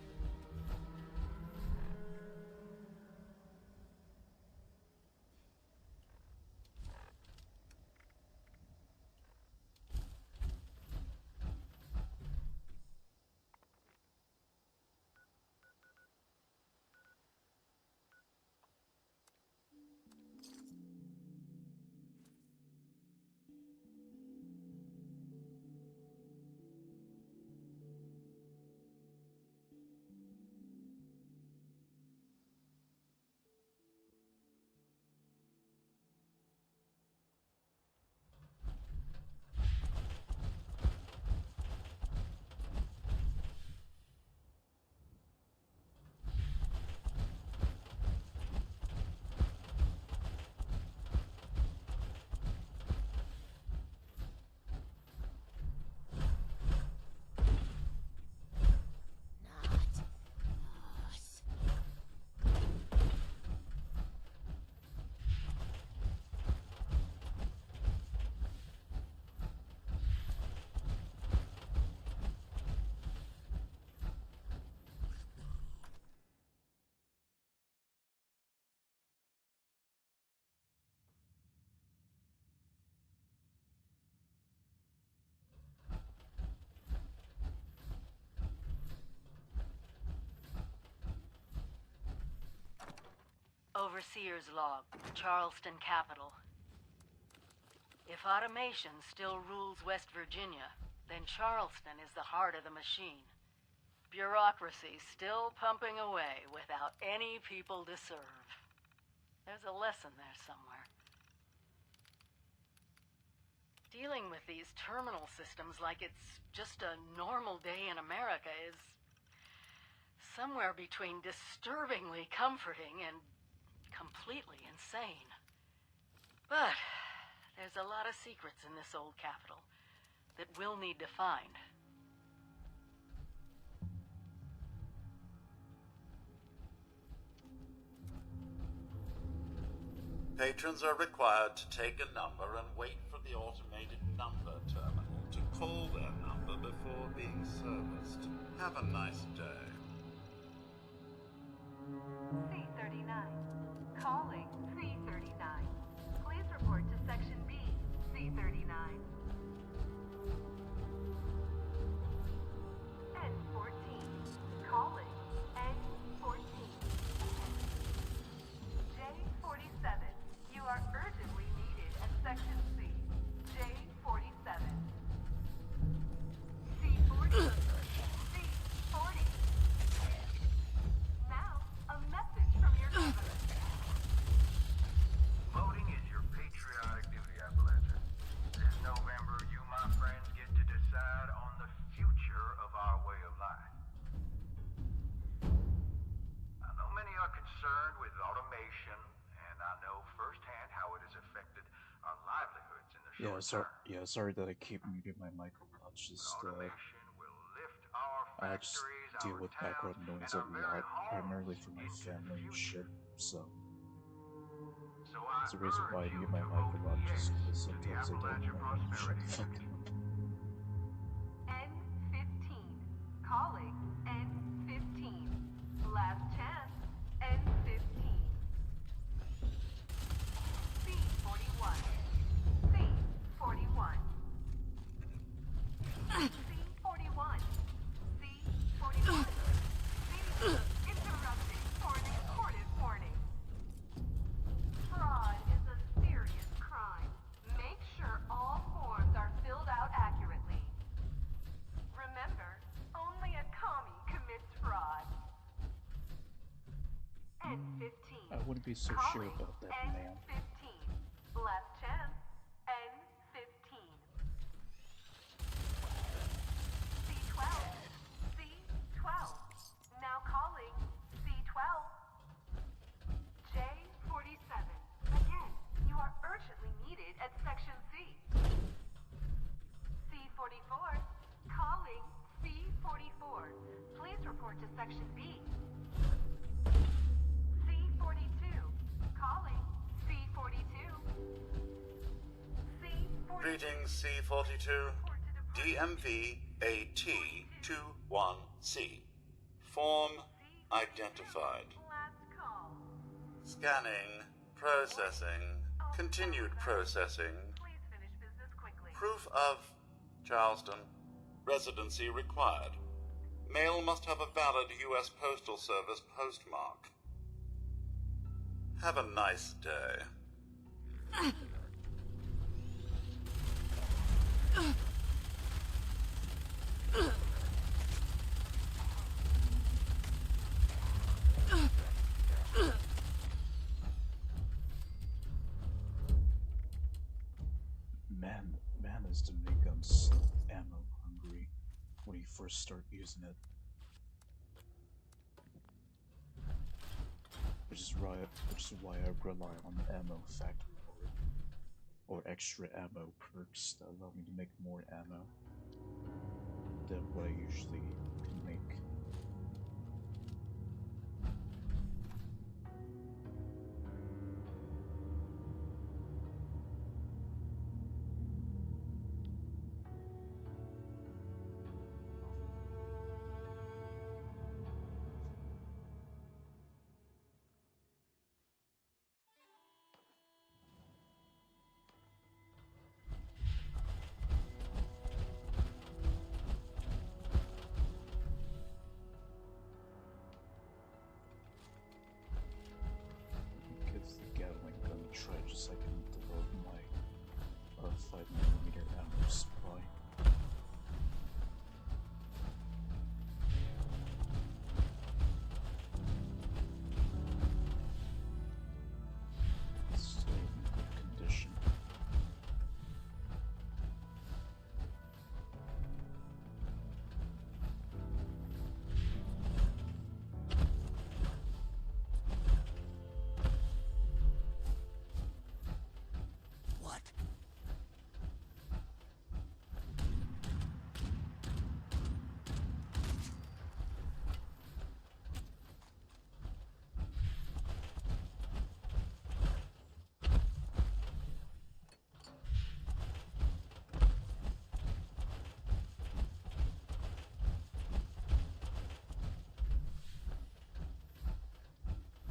Overseer's log, Charleston Capital. If automation still rules West Virginia, then Charleston is the heart of the machine. Bureaucracy still pumping away without any people to serve. There's a lesson there somewhere. Dealing with these terminal systems like it's just a normal day in America is somewhere between disturbingly comforting and completely insane. But there's a lot of secrets in this old capital that we'll need to find. Patrons are required to take a number and wait for the automated number terminal to call their number before being serviced. Have a nice day. C-39. Calling C-39. Please report to Section B, C-39. sorry that I keep muting my mic a lot. Just I just deal with background noise a lot, primarily from my family and shit. So it's the reason why I mute my mic a lot, just because sometimes I don't know when to shut the fuck up. N15. Calling N15. Last chance. N15. C41. C41. C41. C41. C interrupting for an important warning. Fraud is a serious crime. Make sure all forms are filled out accurately. Remember, only a commie commits fraud. N15. I wouldn't be so sure about that, man. N15. Last chance. N15. C12. C12. Now calling C12. J47. Again, you are urgently needed at Section C. C44. Calling C44. Please report to Section B. C42. Calling C42. C42. Greetings, C42. DMV AT21C. Form identified. Scanning. Processing. Continued processing. Proof of Charleston. Residency required. Mail must have a valid U.S. Postal Service postmark. Have a nice day. Man is to make guns ammo hungry when you first start using it. Which is why I rely on the ammo factory or extra ammo perks that allow me to make more ammo than what I usually can make. Gives the Gatling gun a try just so I can develop my 5mm ammo supply. Still in good condition. What?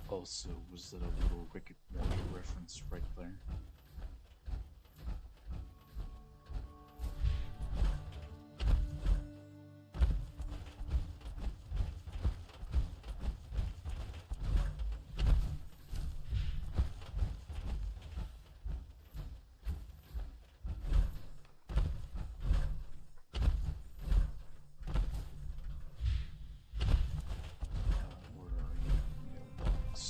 Also, was that a little Rick and Morty reference right there? Where are you? Mailbox.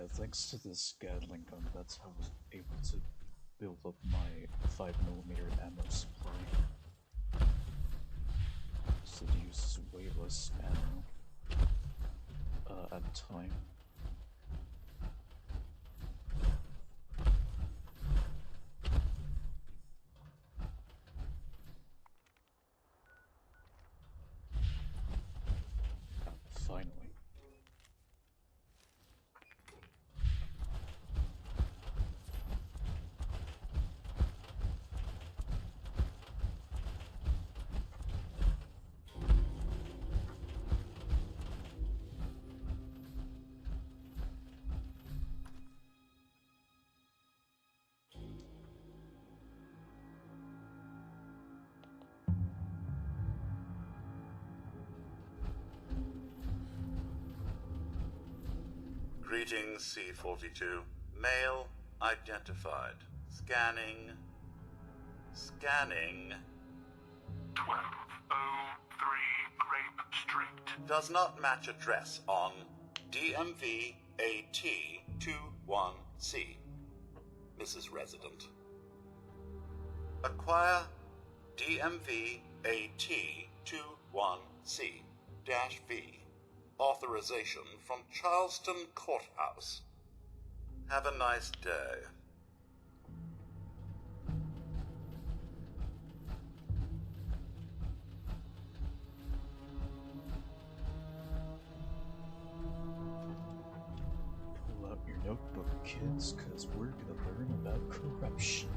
Yeah, thanks to this Gatling gun, that's how I was able to build up my 5mm ammo supply. So it uses way less ammo at a time. Finally. Greetings, C-42. Male identified. Scanning. Scanning. 1203 Grape Street. Does not match address on DMV AT21C. Mrs. Resident. Acquire DMV AT21C-V. Authorization from Charleston Courthouse. Have a nice day. Pull out your notebook, kids, cause we're gonna learn about corruption.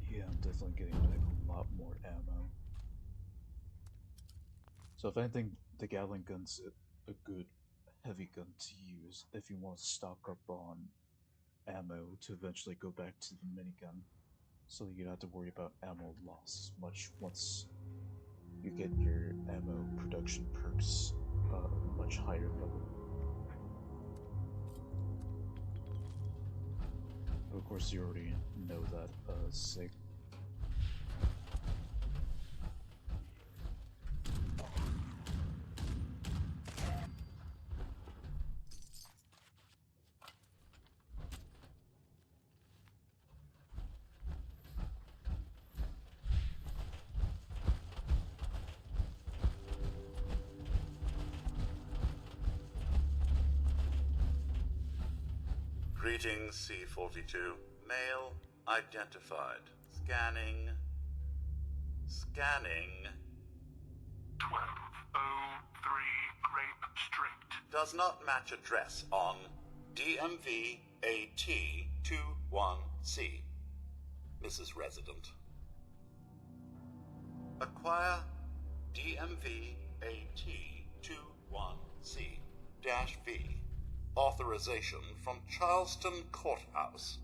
Yeah, I'm definitely getting like a lot more ammo. So if anything, the Gatling gun's a good heavy gun to use if you want to stock up on ammo to eventually go back to the minigun, so that you don't have to worry about ammo loss much once you get your ammo production perks much higher level. But of course you already know that, Sig. Greetings, C-42. Male identified. Scanning. Scanning. 1203 Grape Street. Does not match address on DMV AT21C. Mrs. Resident. Acquire DMV AT21C-V. Authorization from Charleston Courthouse.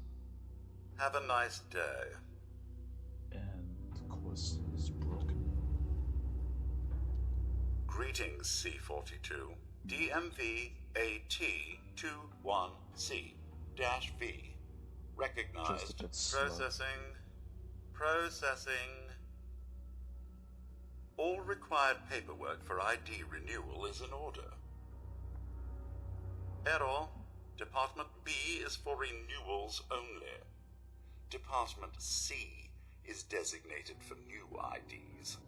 Have a nice day. And the quest is broken. Greetings, C-42. DMV AT21C-V. Recognized. Processing. Processing. All required paperwork for ID renewal is in order. Error. Department B is for renewals only. Department C is designated for new IDs.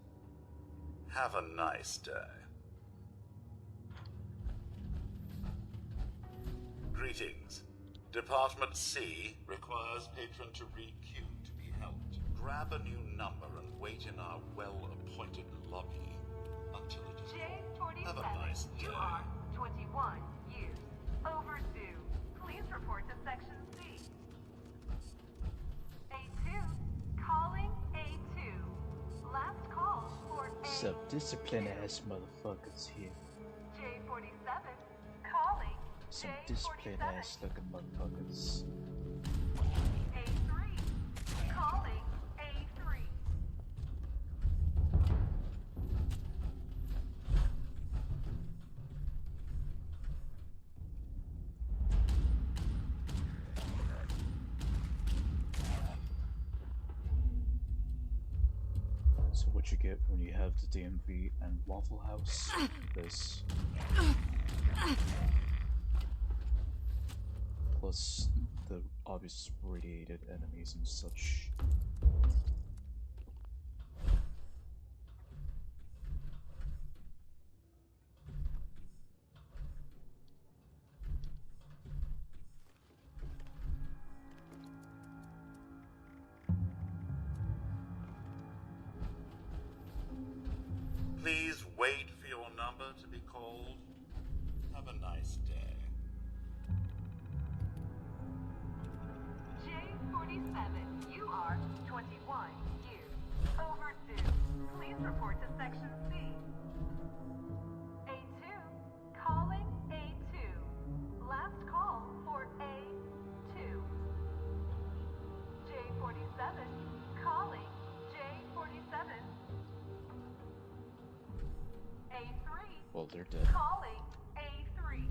Have a nice day. Greetings. Department C requires patron to re-queue to be helped. Grab a new number and wait in our well-appointed lobby until it is called. Have a nice day. You are 21 years overdue. Please report to Section C. Some discipline ass motherfuckers here. J47, calling. Some discipline ass looking motherfuckers. A3, calling. A3. So what you get when you have the DMV and Waffle House? This. Plus the obvious radiated enemies and such. Please wait for your number to be called. Have a nice day. J47, you are 21 years overdue. Please report to Section C. A2, calling A2. Last call for A2. J47, calling J47. A3, Well, they're dead. calling A3.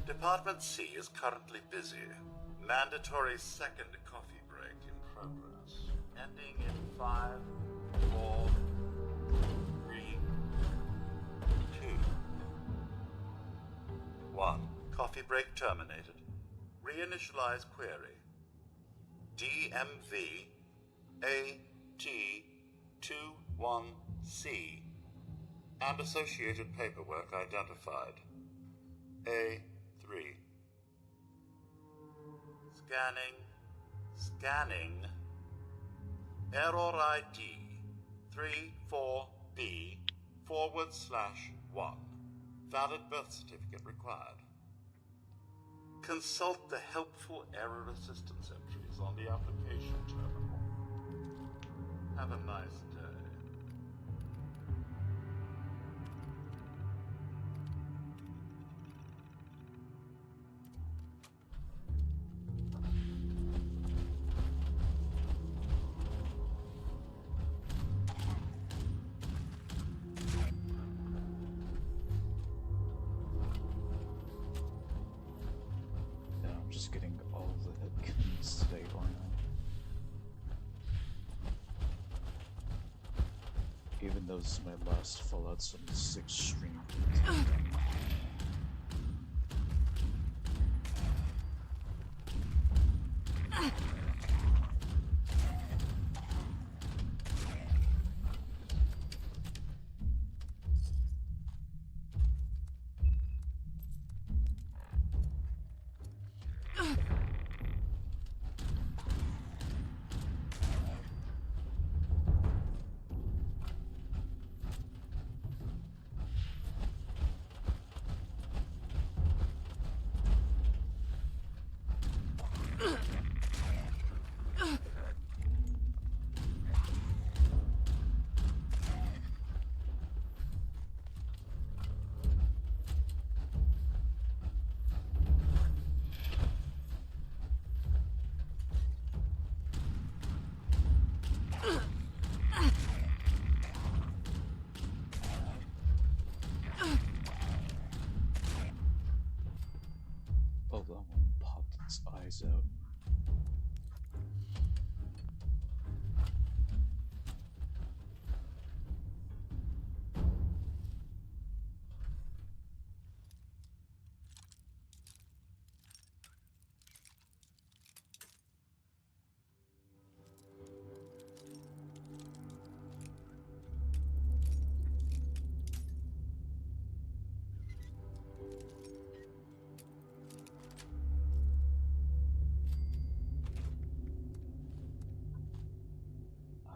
Department C is currently busy. Mandatory second coffee break in progress. Ending in 5, 4, 3, 2, 1. Coffee break terminated. Reinitialize query. DMV AT21C and associated paperwork identified. A3. Scanning. Error ID 34B/1. Valid birth certificate required. Consult the helpful error assistance entries on the application terminal. Have a nice day. Yeah, I'm just getting all the hit guns today, aren't I? Even though this is my last Fallout 76 stream. Oh, that one popped its eyes out.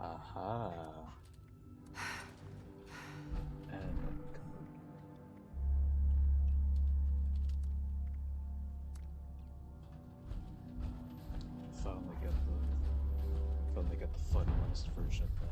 Aha. And uncovered. fast version of that.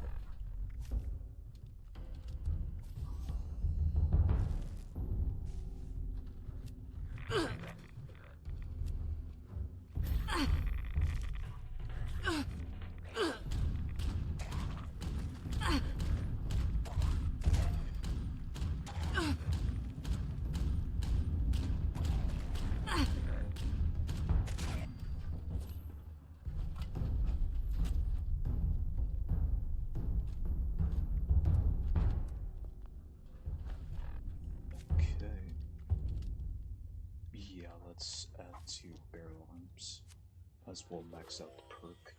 Okay. Yeah, let's add 2 barrel arms, as we'll max out the perk.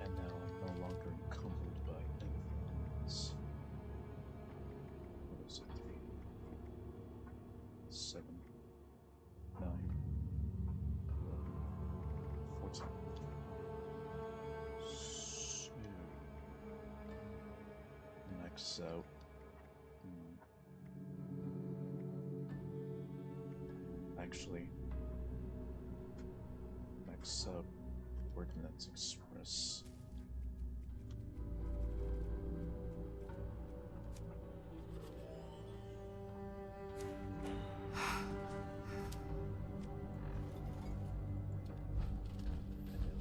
And now I'm no longer encumbered by anything else. What is it? 3, 7, 9, 11, 14. So, max out. Actually, max out Ordnance Express.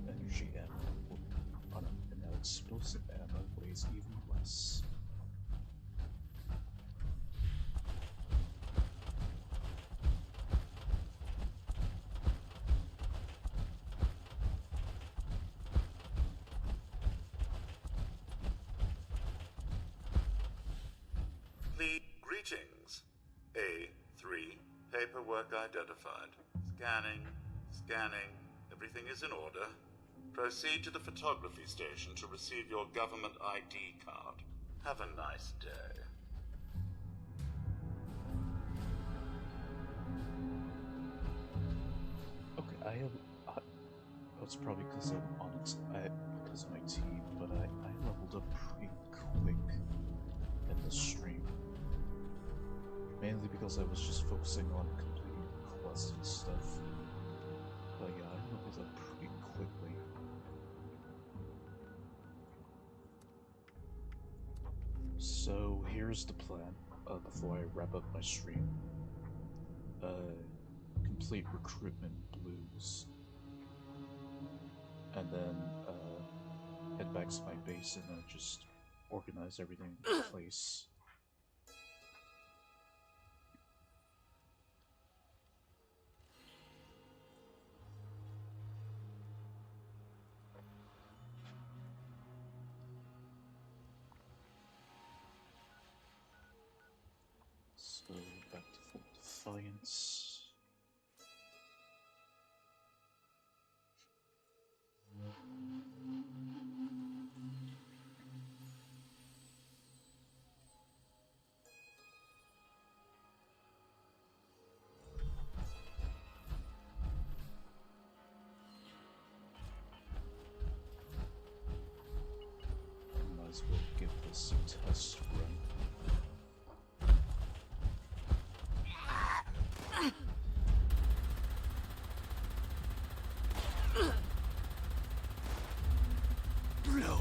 Energy ammo, and now explosive ammo weighs even less. Greetings. A3, paperwork identified. Scanning, everything is in order. Proceed to the photography station to receive your government ID card. Have a nice day. Okay, I have. It's probably because I'm on it, because of my team, but I leveled up pretty quick in the stream. Mainly because I was just focusing on completing quests and stuff. But yeah, I leveled up pretty quickly. So here's the plan, before I wrap up my stream. Complete recruitment blues. And then, head back to my base and just organize everything in place. So, back to full defiance. Might as well give this a test run. No.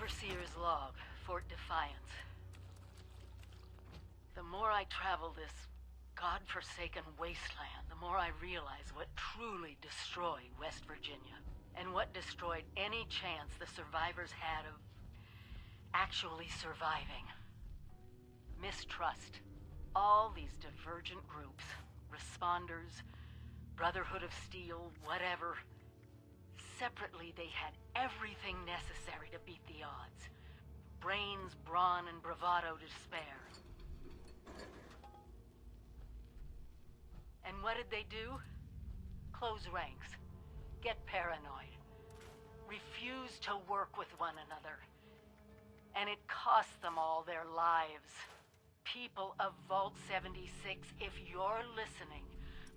Overseer's log, Fort Defiance. The more I travel this godforsaken wasteland, the more I realize what truly destroyed West Virginia, and what destroyed any chance the survivors had of actually surviving. Mistrust. All these divergent groups, responders, Brotherhood of Steel, whatever. Separately, they had everything necessary to beat the odds. Brains, brawn, and bravado to spare. And what did they do? Close ranks. Get paranoid. Refuse to work with one another. And it cost them all their lives. People of Vault 76, if you're listening,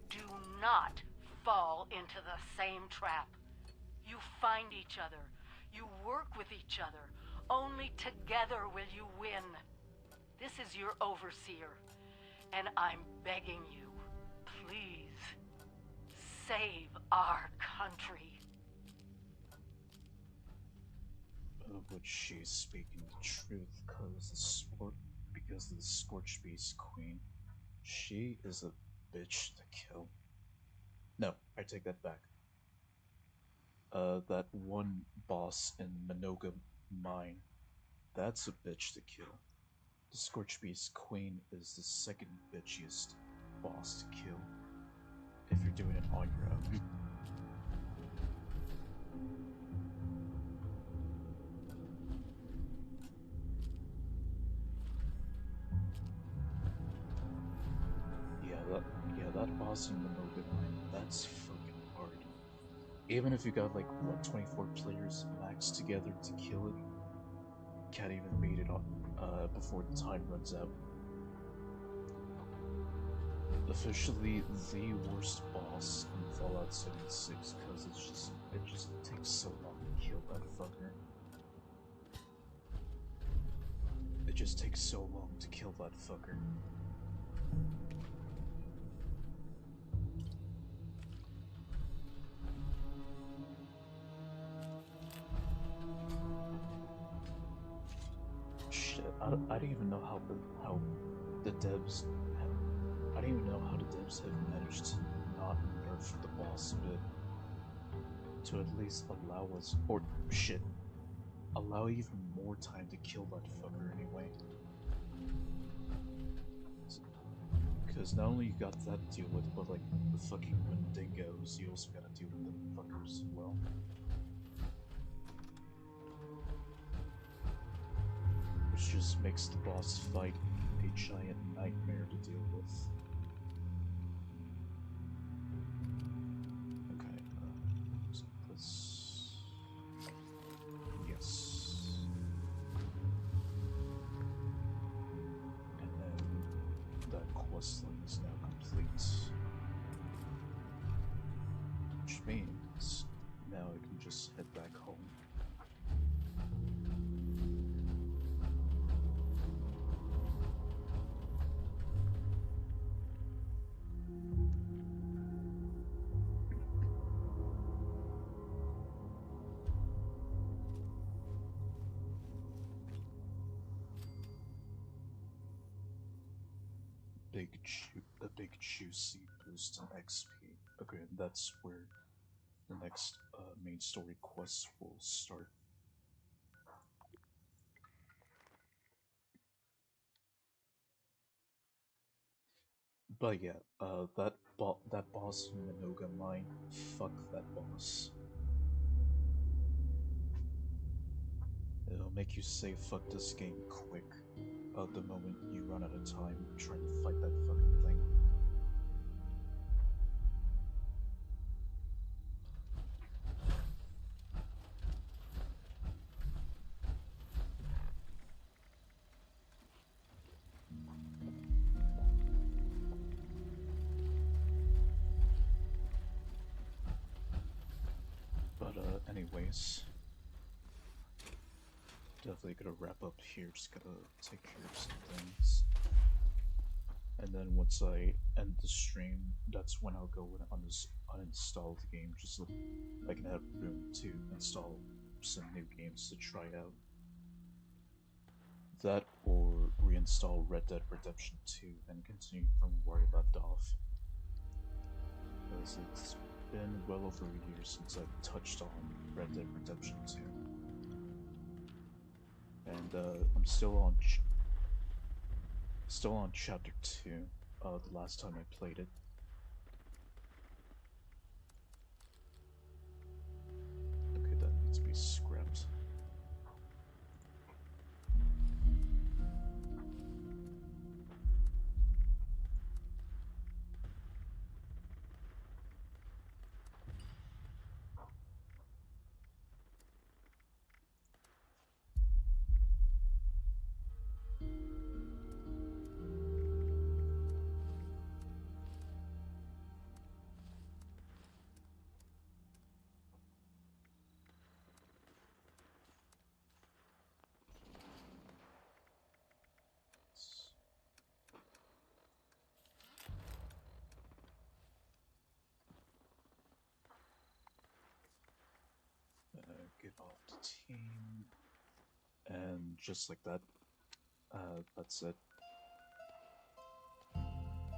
do not fall into the same trap. You find each other. You work with each other. Only together will you win. This is your overseer, and I'm begging you, please, save our country. But she's speaking the truth, because of the Scorch Beast Queen. She is a bitch to kill. No, I take that back. That one boss in Minoga Mine, that's a bitch to kill. The Scorch Beast Queen is the second bitchiest boss to kill, if you're doing it on your own. Yeah, that boss in Minoga Mine, that's fucking hard. Even if you got like, what, 24 players max together to kill it, can't even beat it on, before the time runs out. Officially the worst boss in Fallout 76, because it just takes so long to kill that fucker. It just takes so long to kill that fucker. Shit, I don't even know how the devs have, I don't even know how the devs have managed to not nerf the boss a bit, to at least allow us, or shit, allow even more time to kill that fucker anyway. Because not only you got that to deal with, but like the fucking Wendigos, you also gotta deal with the fuckers as well. Which just makes the boss fight a giant nightmare to deal with. Okay, so this... yes. And then that quest line is now complete. Which means now I can just head back home. A big juicy boost in XP. Okay, that's where the next main story quest will start. But yeah, that boss in Minoga Mine, fuck that boss. It'll make you say fuck this game quick, the moment you run out of time trying to fight that fucking thing. But anyways, definitely gonna wrap up here, just gotta take care of some things. And then once I end the stream, that's when I'll go and uninstall the game, just so I can have room to install some new games to try out. That or reinstall Red Dead Redemption 2 and continue from where I left off. Because it's been well over a year since I've touched on Red Dead Redemption 2. And I'm still on chapter 2, the last time I played it. Okay, that needs to be scrapped. Get off the team, and just like that, that's it.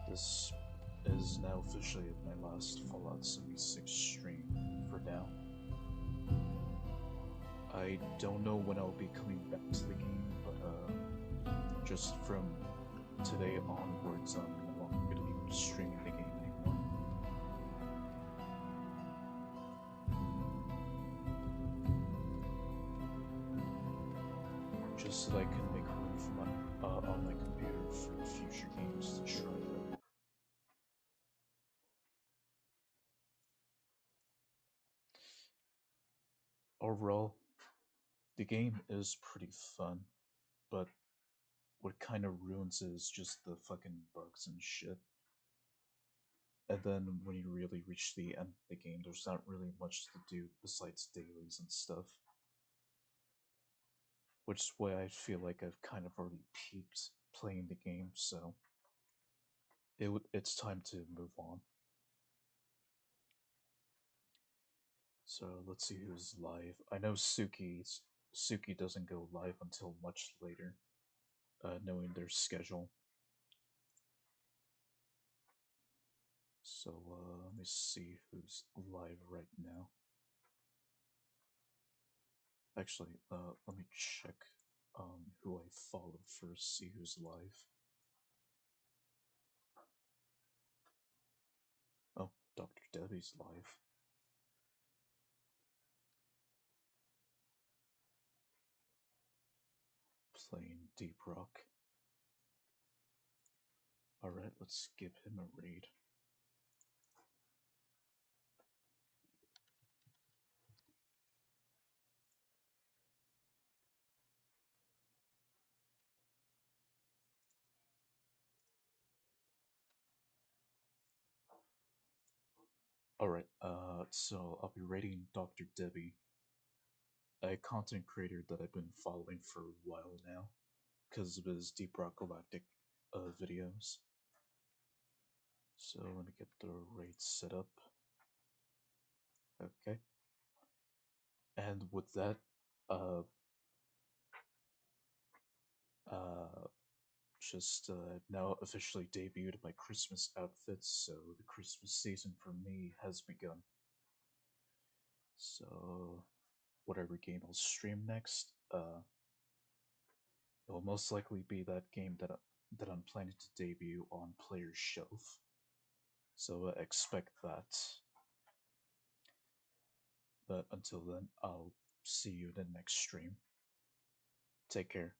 This is now officially my last Fallout 76 stream for now. I don't know when I'll be coming back to the game, but just from today onwards, I'm no longer going to be streaming the game anymore. Just so that I can make room for my, on my computer for future games to try out. Overall, the game is pretty fun, but what kind of ruins it is just the fucking bugs and shit. And then when you really reach the end of the game, there's not really much to do besides dailies and stuff. Which is why I feel like I've kind of already peaked playing the game, so it's time to move on. So let's see who's live. I know Suki doesn't go live until much later, knowing their schedule. So let me see who's live right now. Actually, let me check who I followed first, see who's live. Oh, Dr. Debbie's live. Playing Deep Rock. Alright, let's give him a raid. Alright, so I'll be rating Dr. Debbie, a content creator that I've been following for a while now, because of his Deep Rock Galactic videos. So let me get the raid set up. Okay. And with that, I've now officially debuted my Christmas outfits, so the Christmas season for me has begun. So, whatever game I'll stream next, it will most likely be that game that I'm planning to debut on Player's Shelf. So expect that. But until then, I'll see you in the next stream. Take care.